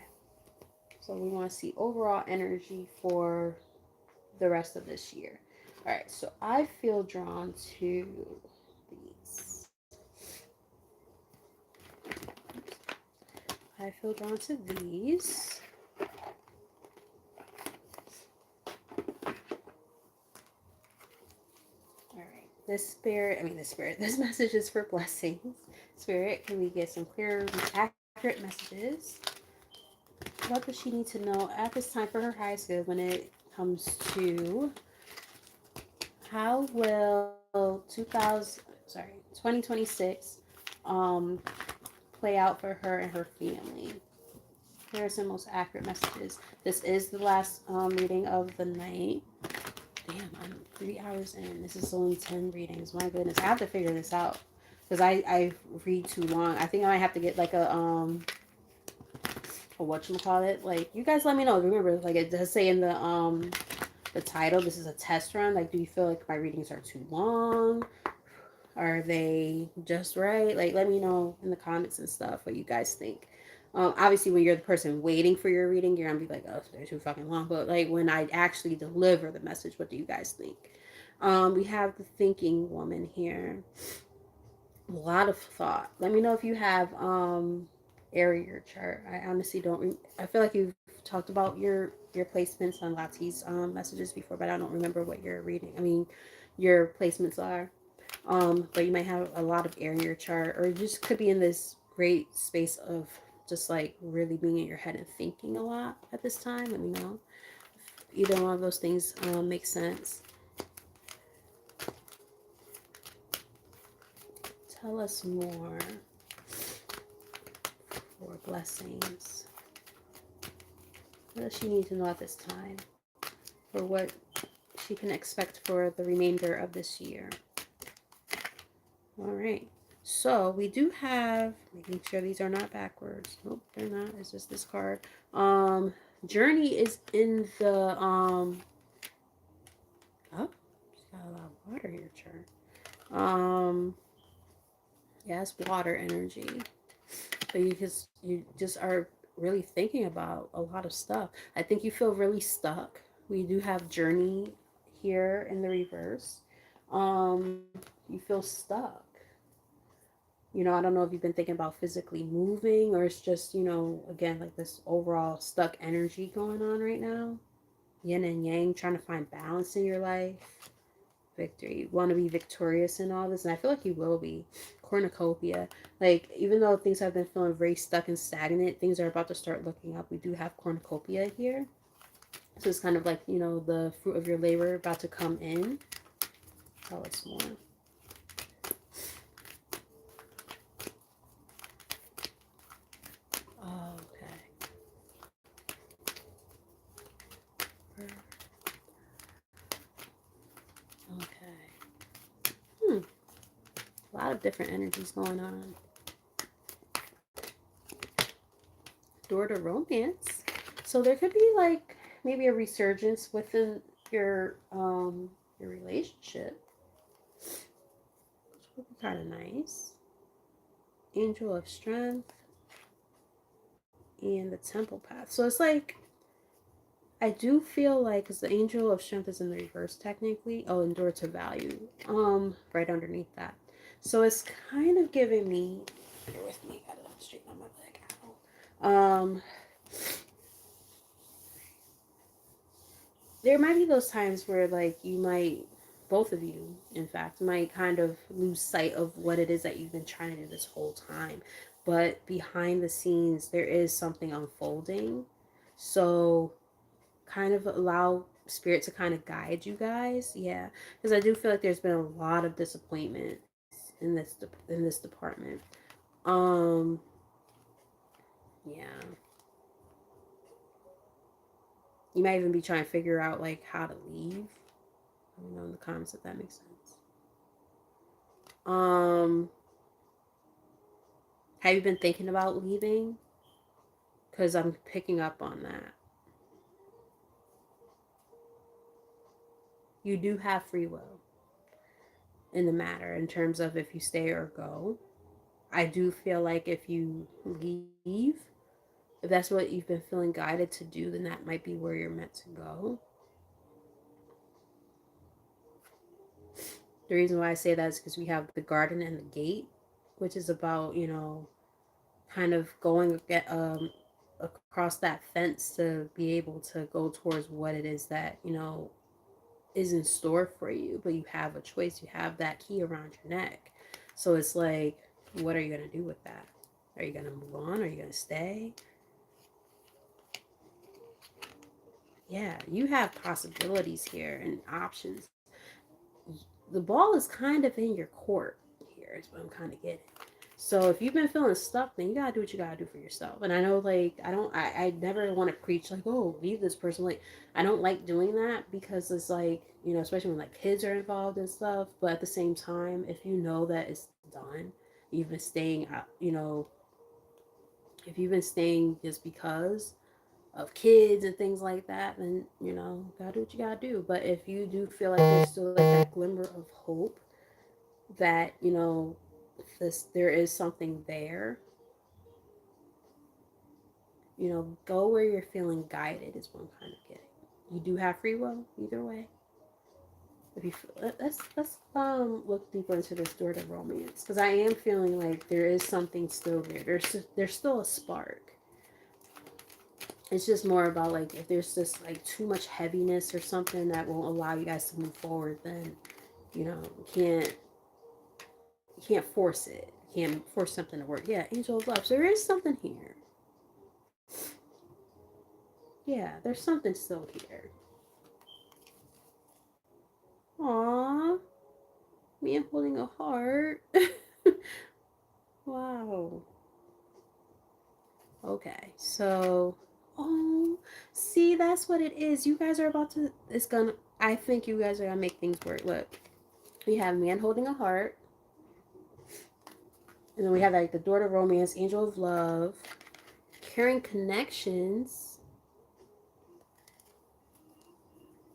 [SPEAKER 1] So we want to see overall energy for the rest of this year. All right, so I feel drawn to these. I feel drawn to these. All right, this message is for blessings. Spirit, can we get some clear, accurate messages What does she need to know at this time for her highest good when it comes to how will 2026 um play out for her and her family? Here are some most accurate messages. This is the last reading of the night. Damn, I'm 3 hours in. This is only 10 readings. My goodness, I have to figure this out because I read too long. I think I might have to get like a whatchamacallit. Like, you guys let me know. Remember, like, it does say in the title, this is a test run. Like, do you feel like my readings are too long? Are they just right? Like, let me know in the comments and stuff what you guys think. Obviously, when you're the person waiting for your reading, you're gonna be like, "Oh, they're too fucking long." But like when I actually deliver the message, what do you guys think? We have the thinking woman here. A lot of thought. Let me know if you have area chart. I honestly don't. I feel like you've talked about your placements on Lati's messages before, but I don't remember what you're reading. I mean, your placements are. But you might have a lot of air in your chart, or you just could be in this great space of just like really being in your head and thinking a lot at this time. Let me know if either one of those things make sense. Tell us more for blessings. What does she need to know at this time for what she can expect for the remainder of this year? All right. So we do have, making sure these are not backwards. Nope, they're not. It's just this card. Journey is in the oh, she's got a lot of water here, chart. Yeah, it's water energy. So you just are really thinking about a lot of stuff. I think you feel really stuck. We do have journey here in the reverse. You feel stuck. I don't know if you've been thinking about physically moving or it's just, again, like this overall stuck energy going on right now. Yin and yang, trying to find balance in your life. Victory. You want to be victorious in all this, and I feel like you will be. Cornucopia. Like, even though things have been feeling very stuck and stagnant, things are about to start looking up. We do have cornucopia here. So it's kind of like, the fruit of your labor about to come in. Tell us more. Okay. Okay. A lot of different energies going on. Door to romance. So there could be like maybe a resurgence within your relationship. Which would be kind of nice. Angel of strength and the temple path. So it's like I do feel like because the angel of strength is in the reverse technically. Oh, endure to value. Right underneath that. So it's kind of giving me. Bear with me. Gotta straighten out my leg out. There might be those times where like you might, both of you in fact, might kind of lose sight of what it is that you've been trying to do this whole time, but behind the scenes there is something unfolding. So kind of allow spirit to kind of guide you guys. Yeah, because I do feel like there's been a lot of disappointments in this department. um yeah, you might even be trying to figure out like how to leave. Let me know in the comments if that makes sense. Um, have you been thinking about leaving? Because I'm picking up on that. You do have free will in the matter in terms of if you stay or go. I do feel like if you leave, if that's what you've been feeling guided to do, then that might be where you're meant to go. The reason why I say that is because we have the garden and the gate, which is about, kind of going across that fence to be able to go towards what it is that is in store for you, but you have a choice. You have that key around your neck. So it's like, what are you going to do with that? Are you going to move on? Are you going to stay? Yeah, you have possibilities here and options. The ball is kind of in your court here, is what I'm kind of getting. So if you've been feeling stuck, then you gotta do what you gotta do for yourself. And I know, like, I never want to preach like, oh, leave this person. Like, I don't like doing that because it's like, especially when like kids are involved and stuff. But at the same time, if you know that it's done, you've been staying out, if you've been staying just because of kids and things like that, then gotta do what you gotta do. But if you do feel like there's still like that glimmer of hope that there is something there, go where you're feeling guided is what I'm kind of getting. You do have free will either way. If you let's look deeper into this door to romance, because I am feeling like there is something still there. There's still a spark. It's just more about like if there's just like too much heaviness or something that won't allow you guys to move forward, then you can't force it. You can't force something to work. Yeah, angel of love. So there is something here. Yeah, there's something still here. Aww, me holding a heart. Wow. Okay, so oh, see, that's what it is. You guys are about to. It's gonna. I think you guys are gonna make things work. Look, we have man holding a heart, and then we have like the door to romance, angel of love, caring connections,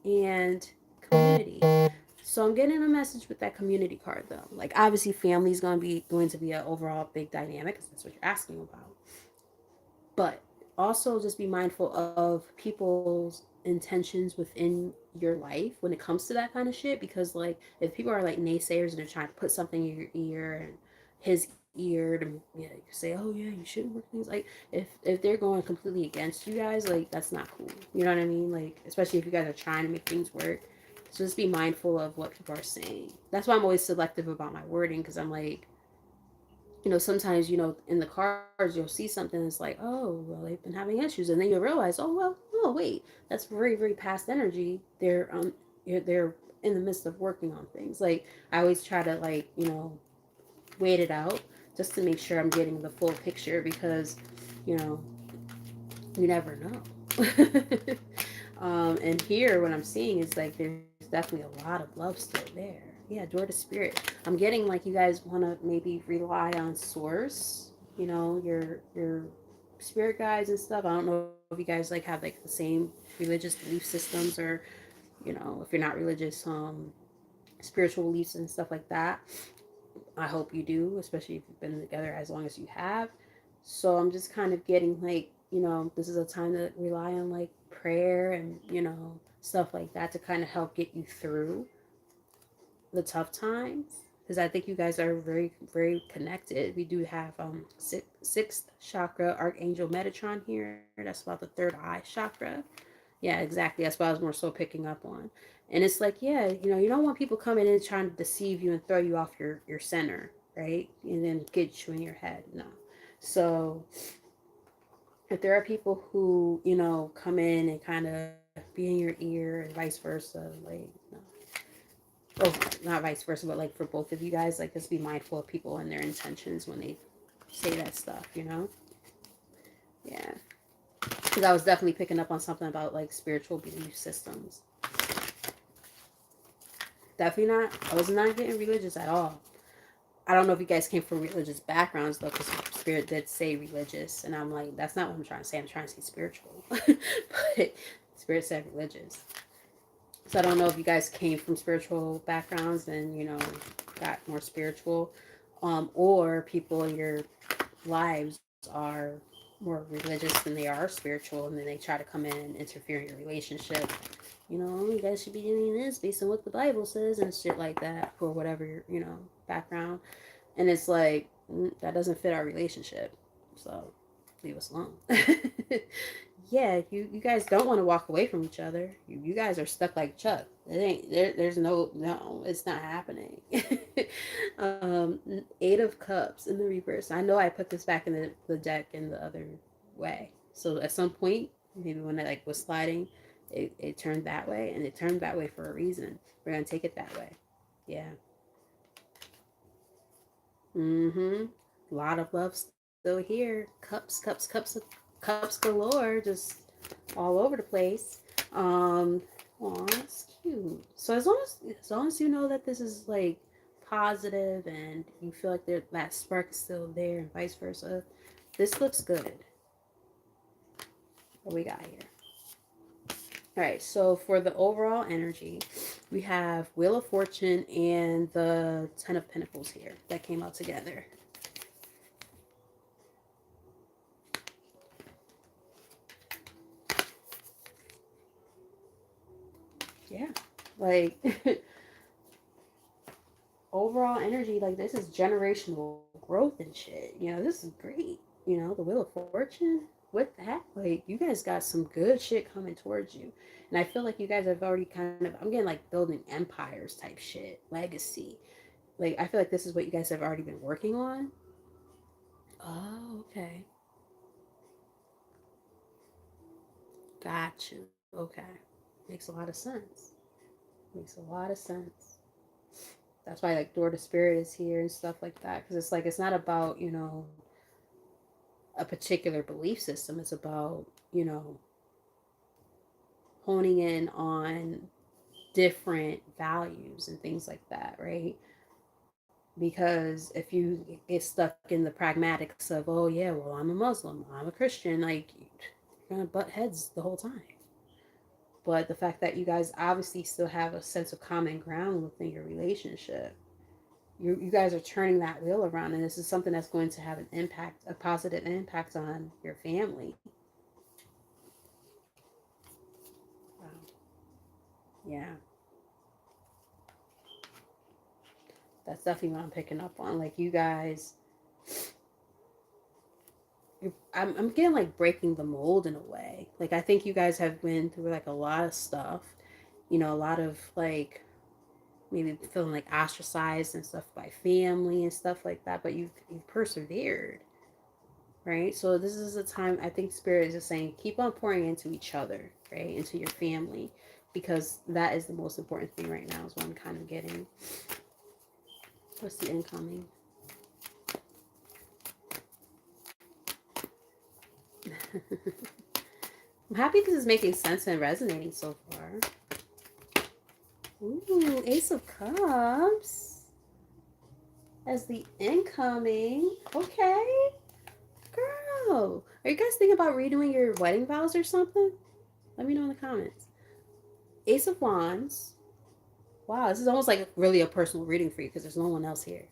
[SPEAKER 1] and community. So I'm getting a message with that community card though. Like obviously family is going to be an overall big dynamic because that's what you're asking about. But also just be mindful of people's intentions within your life when it comes to that kind of shit, because like if people are like naysayers and they're trying to put something in your ear and his ear to say, oh yeah, you shouldn't work things, like if they're going completely against you guys, like that's not cool. You know what I mean? Like especially if you guys are trying to make things work. So just be mindful of what people are saying. That's why I'm always selective about my wording, because I'm like, sometimes, in the cards you'll see something that's like, oh, well, they've been having issues, and then you'll realize, oh, well, oh, wait, that's very, very past energy. They're in the midst of working on things. Like, I always try to, like, wait it out just to make sure I'm getting the full picture, because, you know, you never know. And here, what I'm seeing is like there's definitely a lot of love still there. Yeah, door to spirit. I'm getting like you guys want to maybe rely on source. Your spirit guides and stuff. I don't know if you guys like have like the same religious belief systems, or if you're not religious, spiritual beliefs and stuff like that. I hope you do, especially if you've been together as long as you have. So I'm just kind of getting like, this is a time to rely on like prayer and, stuff like that to kind of help get you through the tough times. Because I think you guys are very, very connected. We do have sixth chakra, Archangel Metatron here. That's about the third eye chakra. Yeah, exactly. That's what I was more so picking up on. And it's like, yeah, you don't want people coming in trying to deceive you and throw you off your center, right? And then get you in your head. No. So if there are people who, come in and kind of be in your ear and vice versa, like, no. Oh, not vice versa, but like for both of you guys, like just be mindful of people and their intentions when they say that stuff. Yeah. Because I was definitely picking up on something about like spiritual belief systems. Definitely not. I was not getting religious at all. I don't know if you guys came from religious backgrounds though, because Spirit did say religious, and I'm like, that's not what I'm trying to say. I'm trying to say spiritual, but Spirit said religious. So I don't know if you guys came from spiritual backgrounds and got more spiritual, or people in your lives are more religious than they are spiritual, and then they try to come in and interfere in your relationship. You guys should be doing this based on what the Bible says and shit like that, for whatever your background. And it's like, that doesn't fit our relationship, so leave us alone. Yeah, you guys don't want to walk away from each other. You guys are stuck like Chuck. It ain't there's no, it's not happening. Eight of Cups in the reverse. I know I put this back in the deck in the other way. So at some point, maybe when I like was sliding, It turned that way, and it turned that way for a reason. We're gonna take it that way. Yeah. Mm-hmm. A lot of love still here. Cups galore, just all over the place. Um, Aw, that's cute. So as long as you know that this is like positive and you feel like that spark is still there and vice versa, this looks good. What we got here? All right, so for the overall energy, we have Wheel of Fortune and the Ten of Pentacles here that came out together. Yeah, like overall energy, like this is generational growth and shit. This is great. The Wheel of Fortune with that, like you guys got some good shit coming towards you. And I feel like you guys have already I'm getting like building empires type shit, legacy. Like I feel like this is what you guys have already been working on. Oh, okay. Got you. Okay. Makes a lot of sense. Makes a lot of sense. That's why like Door to Spirit is here and stuff like that. Because it's like it's not about, a particular belief system. It's about, honing in on different values and things like that, right? Because if you get stuck in the pragmatics of, oh yeah, well I'm a Muslim, I'm a Christian, like you're gonna butt heads the whole time. But the fact that you guys obviously still have a sense of common ground within your relationship, you guys are turning that wheel around, and this is something that's going to have an impact, a positive impact on your family. Wow. Yeah, that's definitely what I'm picking up on. Like you guys, I'm getting like breaking the mold in a way. Like I think you guys have been through like a lot of stuff, a lot of like maybe feeling like ostracized and stuff by family and stuff like that. But you've persevered, right? So this is a time I think Spirit is just saying keep on pouring into each other, right, into your family, because that is the most important thing right now. Is what I'm kind of getting. What's the incoming? I'm happy this is making sense and resonating so far. Ooh, Ace of Cups as the incoming. Okay, girl. Are you guys thinking about redoing your wedding vows or something? Let me know in the comments. Ace of Wands. Wow, this is almost like really a personal reading for you because there's no one else here.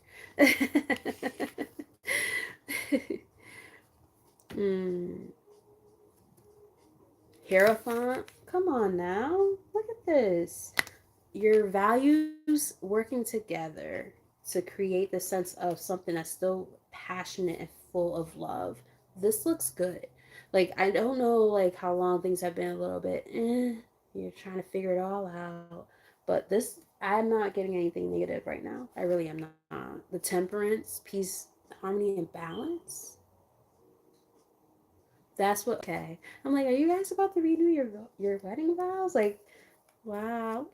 [SPEAKER 1] mm. Hierophant. Come on now. Look at this. Your values working together to create the sense of something that's still passionate and full of love. This looks good. Like I don't know like how long things have been a little bit you're trying to figure it all out. But this I'm not getting anything negative right now. I really am not. The temperance, peace, harmony and balance. That's what okay. I'm like, are you guys about to renew your wedding vows? Like, wow.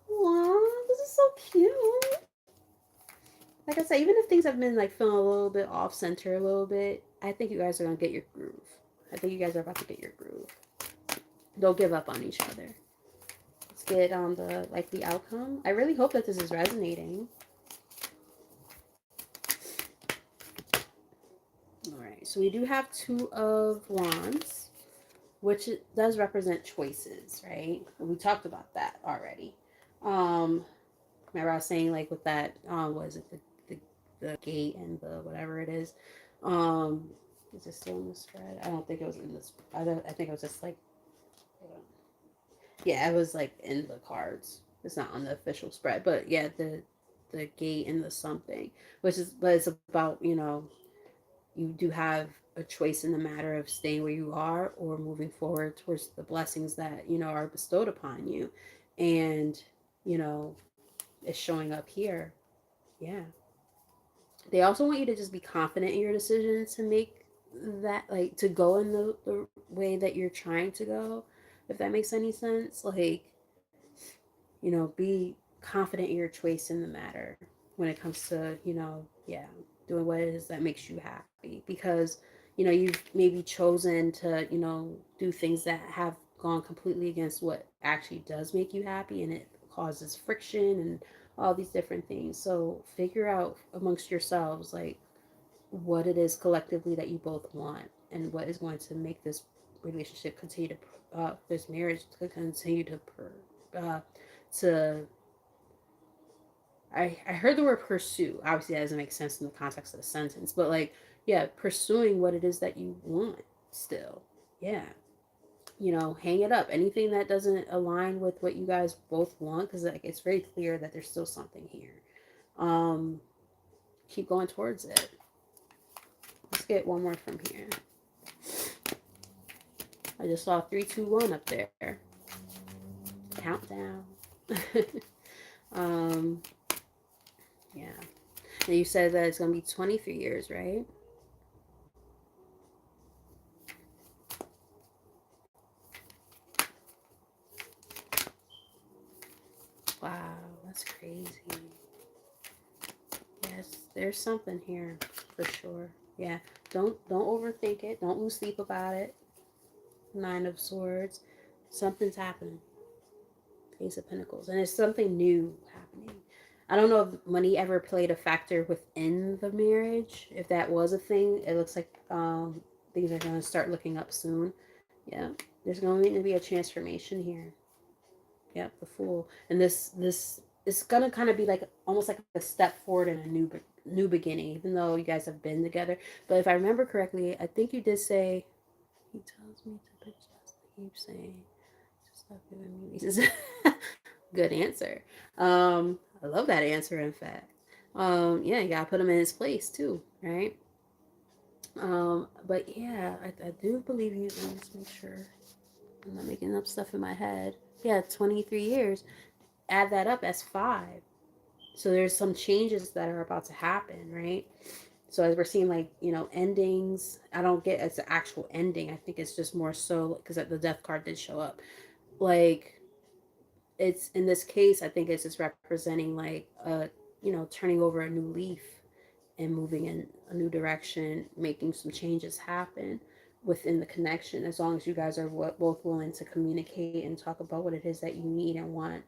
[SPEAKER 1] Wow, this is so cute. Like I said, even if things have been like feeling a little bit off center a little bit, I think you guys are gonna get your groove. I think you guys are about to get your groove. Don't give up on each other. Let's get on the likely outcome. I really hope that this is resonating. All right, so we do have Two of Wands, which does represent choices, right? We talked about that already. Um, Remember I was saying like with that, was it the gate and the whatever it is? Um, is it still in the spread? I don't think it was in this. I think it was just like, yeah, it was like in the cards. It's not on the official spread, but yeah, the gate and the something, which is but it's about you do have a choice in the matter of staying where you are or moving forward towards the blessings that are bestowed upon you, and you know it's showing up here. Yeah. They also want you to just be confident in your decision to make that, like, to go in the way that you're trying to go. if that makes any sense. Like, be confident in your choice in the matter when it comes to, yeah, doing what it is that makes you happy. Because, you've maybe chosen to, do things that have gone completely against what actually does make you happy, and it causes friction and all these different things. So figure out amongst yourselves, like, what it is collectively that you both want and what is going to make this relationship continue to, this marriage to continue to I heard the word pursue. Obviously, that doesn't make sense in the context of the sentence, but like, yeah, pursuing what it is that you want still. Yeah. Hang it up. Anything that doesn't align with what you guys both want, because like it's very clear that there's still something here. Um, keep going towards it. Let's get one more from here. I just saw 3, 2, 1 up there. Countdown. um, yeah. And you said that it's gonna be 23 years, right? Wow, that's crazy. Yes, there's something here for sure. Yeah, don't overthink it. Don't lose sleep about it. 9 of Swords. Something's happening. Ace of Pentacles, and it's something new happening. I don't know if money ever played a factor within the marriage. If that was a thing, it looks like things are going to start looking up soon. Yeah, there's going to be a transformation here. Yep, the Fool, and this is gonna kind of be like almost like a step forward in a new beginning, even though you guys have been together. But if I remember correctly, I think you did say he tells me to just keep saying, just stop giving me reasons. Good answer. I love that answer. In fact, yeah, you gotta put him in his place too, right? But yeah, I do believe you. Let me just make sure I'm not making up stuff in my head. Yeah, 23 years. Add that up as 5. So there's some changes that are about to happen, right? So as we're seeing, like, endings, I don't get it's an actual ending. I think it's just more so because the death card did show up. Like, it's in this case, I think it's just representing like turning over a new leaf and moving in a new direction, making some changes happen within the connection. As long as you guys are both willing to communicate and talk about what it is that you need and want,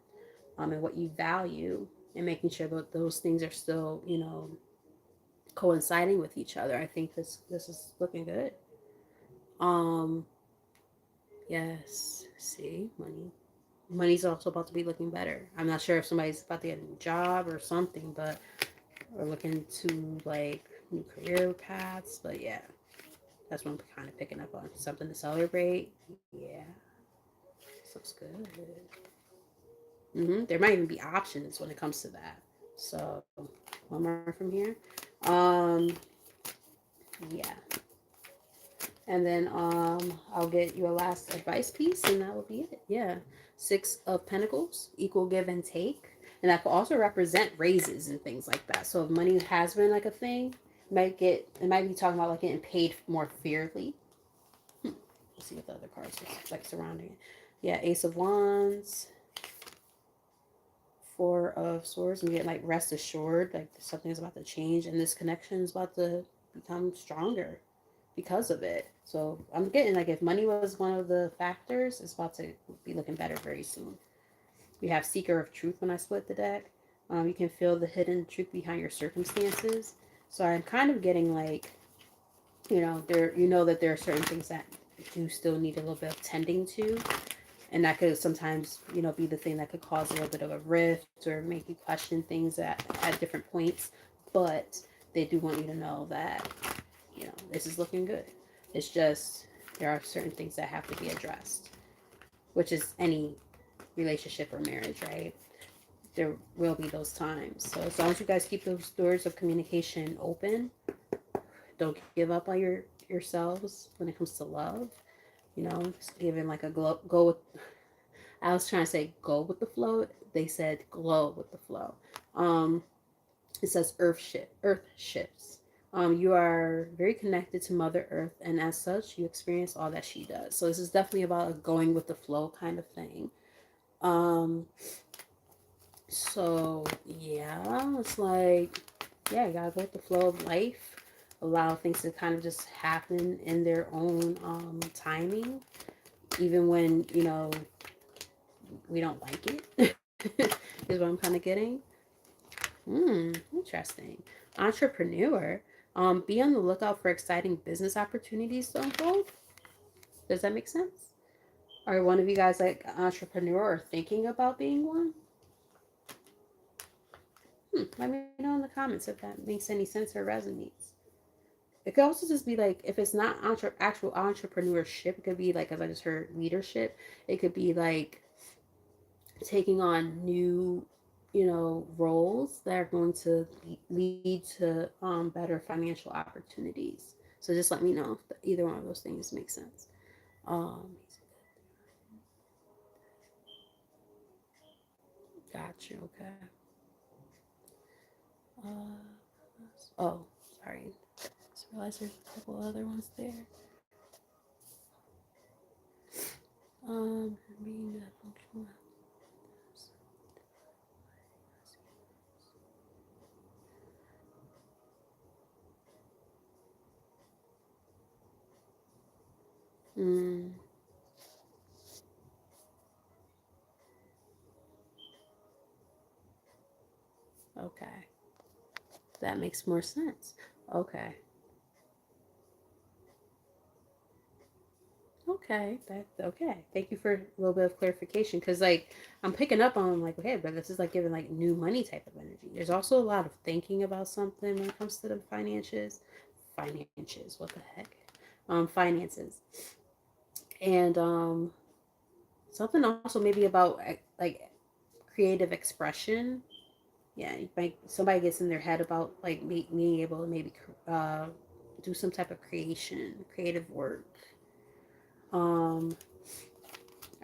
[SPEAKER 1] and what you value, and making sure that those things are still, coinciding with each other. I think this is looking good. Um, yes. See, money's also about to be looking better. I'm not sure if somebody's about to get a new job or something, but we're looking to like new career paths. But yeah, that's what I'm kind of picking up on. Something to celebrate. Yeah, this looks good. There might even be options when it comes to that. So one more from here. Um, yeah. And then I'll get you a last advice piece, and that will be it. Yeah. 6 of Pentacles, equal give and take. And that could also represent raises and things like that. So if money has been like a thing, it might be talking about like getting paid more fairly. Let's see what the other cards are like surrounding it. Yeah, Ace of Wands, 4 of Swords, and you get like rest assured, like something is about to change, and this connection is about to become stronger because of it. So I'm getting like if money was one of the factors, it's about to be looking better very soon. We have Seeker of Truth when I split the deck. You can feel the hidden truth behind your circumstances. So I'm kind of getting like, that there are certain things that do still need a little bit of tending to, and that could sometimes be the thing that could cause a little bit of a rift or make you question things at different points. But they do want you to know that this is looking good. It's just there are certain things that have to be addressed, which is any relationship or marriage, right? There will be those times. So as long as you guys keep those doors of communication open, don't give up on yourselves when it comes to love. Just giving like a go with. I was trying to say go with the flow. They said glow with the flow. It says earth shifts. You are very connected to Mother Earth, and as such, you experience all that she does. So this is definitely about a going with the flow kind of thing. Um, so yeah, it's like, yeah, you gotta go with the flow of life. Allow things to kind of just happen in their own timing, even when we don't like it. Is what I'm kind of getting. Interesting. Entrepreneur. Be on the lookout for exciting business opportunities to unfold. Does that make sense? Are one of you guys like an entrepreneur or thinking about being one? Let me know in the comments if that makes any sense or resonates. It could also just be like, if it's not actual entrepreneurship, it could be like, as I just heard, leadership. It could be like taking on new, roles that are going to lead to better financial opportunities. So just let me know if either one of those things make sense. Um, got you. Okay. Oh, sorry. Just realized there's a couple other ones there. Being a functional. Mm, okay. That makes more sense. Okay. Okay. Okay. Thank you for a little bit of clarification, because like I'm picking up on like, okay, but this is like giving like new money type of energy. There's also a lot of thinking about something when it comes to the finances. Finances. What the heck? Finances. And something also maybe about like creative expression. Yeah, like somebody gets in their head about like being able to maybe uh, do some type of creative work. All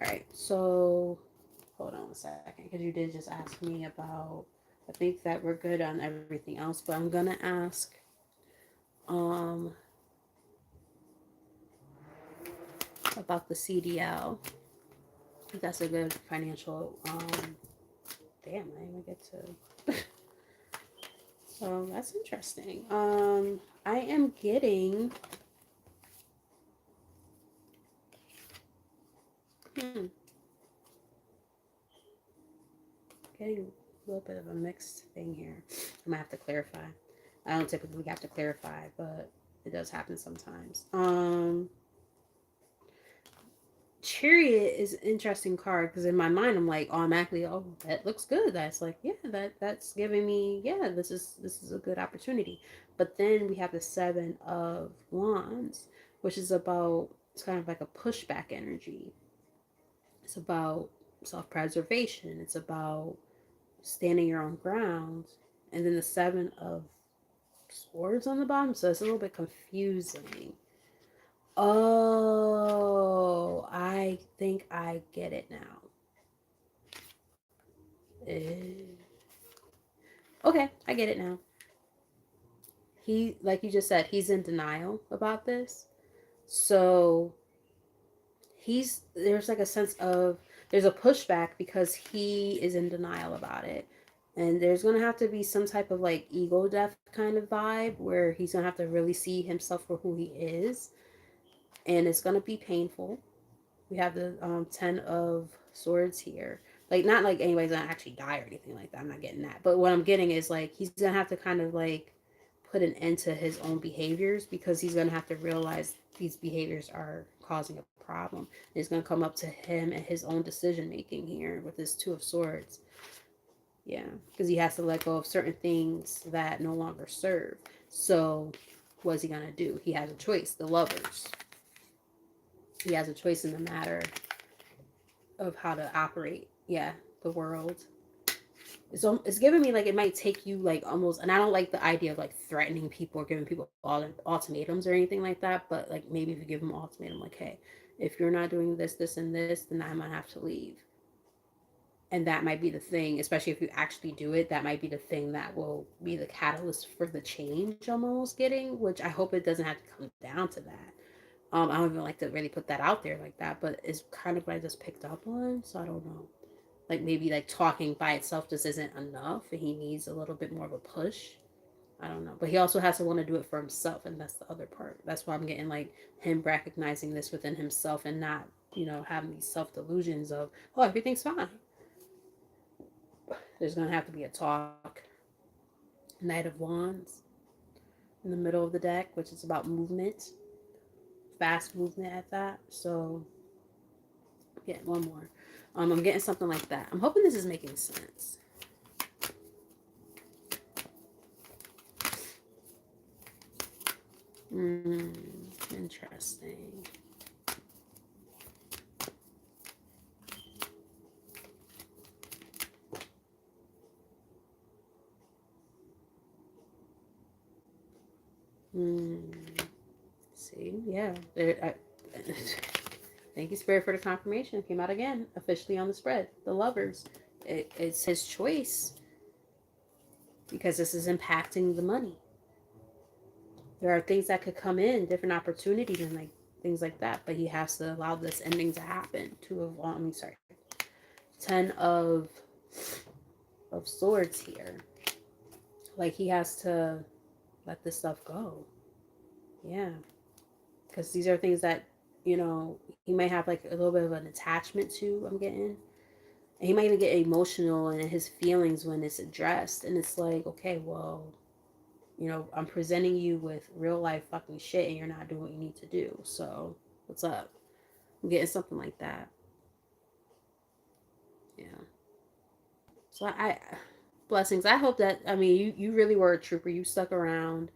[SPEAKER 1] right, so hold on a second, because you did just ask me about. I think that we're good on everything else, but I'm gonna ask um about the CDL. That's a good financial. Damn, I didn't even get to. So that's interesting. I am hmm, getting a little bit of a mixed thing here. I might have to clarify. I don't typically have to clarify, but it does happen sometimes. Chariot is an interesting card because in my mind I'm like automatically, oh, that looks good. That's like, yeah, that's giving me, yeah, this is a good opportunity. But then we have the Seven of Wands, which is about, it's kind of like a pushback energy. It's about self-preservation. It's about standing your own ground. And then the Seven of Swords on the bottom, so it's a little bit confusing. Oh, I think I get it now. Okay, I get it now. He, like you just said, he's in denial about this. So there's like a sense of, there's a pushback because he is in denial about it. And there's gonna have to be some type of like ego death kind of vibe where he's gonna have to really see himself for who he is. And it's gonna be painful. We have the 10 of Swords here. Like, not like anybody's gonna actually die or anything like that. I'm not getting that. But what I'm getting is like he's gonna have to kind of like put an end to his own behaviors, because he's gonna have to realize these behaviors are causing a problem. And it's gonna come up to him and his own decision making here with this Two of Swords. Yeah, because he has to let go of certain things that no longer serve. So what's he gonna do? He has a choice. The Lovers. He has a choice in the matter of how to operate. Yeah, the world. So it's giving me like it might take you like almost, and I don't like the idea of like threatening people or giving people all ultimatums or anything like that. But like maybe if you give them an ultimatum, like, hey, if you're not doing this, this, and this, then I might have to leave. And that might be the thing, especially if you actually do it, that might be the thing that will be the catalyst for the change I'm almost getting, which I hope it doesn't have to come down to that. I don't even like to really put that out there like that, but it's kind of what I just picked up on, so I don't know. Like maybe like talking by itself just isn't enough and he needs a little bit more of a push. I don't know. But he also has to want to do it for himself, and that's the other part. That's why I'm getting like him recognizing this within himself and not, having these self delusions of, oh, everything's fine. There's gonna have to be a talk. Knight of Wands in the middle of the deck, which is about movement, fast movement at that. So, yeah, one more. I'm getting something like that. I'm hoping this is making sense. Interesting. Hmm. See, yeah. Thank you, Spirit, for the confirmation. It came out again, officially on the spread. The lovers. It's his choice because this is impacting the money. There are things that could come in, different opportunities and like things like that, but he has to allow this ending to happen. Sorry, 10 of swords here. Like he has to let this stuff go. Yeah, because these are things that he might have like a little bit of an attachment to. I'm getting, and he might even get emotional in his feelings when it's addressed, and it's like, okay, well, I'm presenting you with real life fucking shit, and you're not doing what you need to do. So what's up? I'm getting something like that. Yeah. So I blessings. I hope that, I mean, you really were a trooper. You stuck around.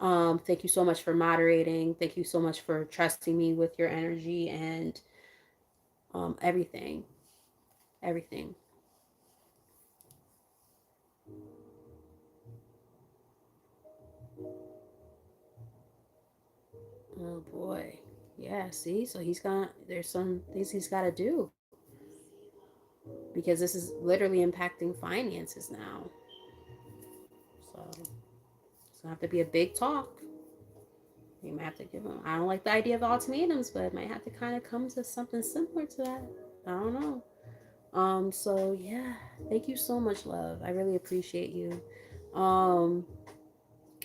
[SPEAKER 1] Thank you so much for moderating. Thank you so much for trusting me with your energy and everything. Everything. Oh boy. Yeah, see? So there's some things he's got to do because this is literally impacting finances now. So it's going to have to be a big talk. You might have to give him, I don't like the idea of ultimatums, but it might have to kind of come to something similar to that. I don't know. So yeah, thank you so much, love. I really appreciate you. Um,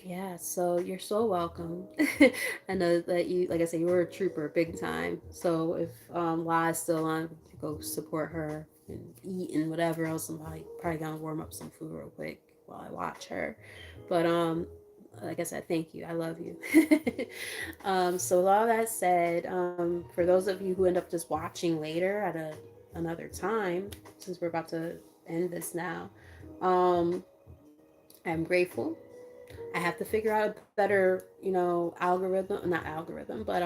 [SPEAKER 1] yeah, so you're so welcome. I know that you, like I said, you were a trooper big time. So if La's still on, go support her and eat and whatever else. I'm probably gonna warm up some food real quick while I watch her. But like I said, thank you. I love you. So with all that said, for those of you who end up just watching later at another time, since we're about to end this now, um, I'm grateful. I have to figure out a better, algorithm, not algorithm, but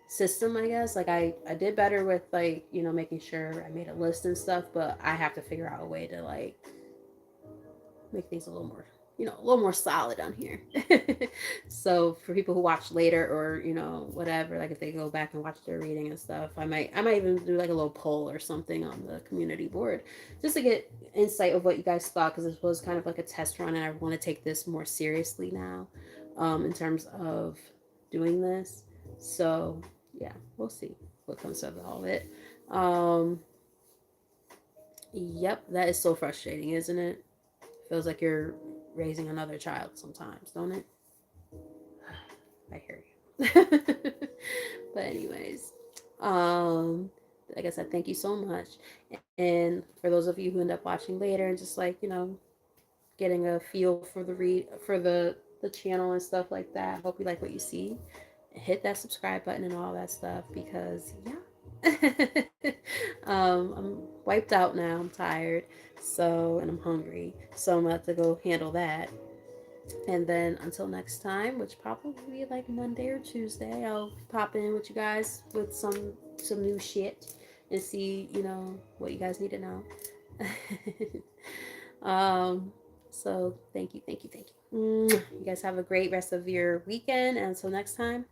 [SPEAKER 1] system, I guess. Like I did better with like, making sure I made a list and stuff, but I have to figure out a way to like make things a little more, a little more solid on here. So for people who watch later or, whatever, like if they go back and watch their reading and stuff, I might even do like a little poll or something on the community board just to get insight of what you guys thought, because this was kind of like a test run and I want to take this more seriously now, in terms of doing this. So yeah, we'll see what comes of all of it. um yep, that is so frustrating, isn't it? Feels like you're raising another child sometimes, don't it? I hear you. But anyways, um, like I said, thank you so much. And for those of you who end up watching later and just like, getting a feel for the channel and stuff like that, hope you like what you see. Hit that subscribe button and all that stuff because yeah. I'm wiped out now. I'm tired. So, and I'm hungry. So I'm gonna have to go handle that. And then until next time, which probably be like Monday or Tuesday, I'll pop in with you guys with some new shit and see, what you guys need to know. um so thank you, thank you, thank you. You guys have a great rest of your weekend, and until next time,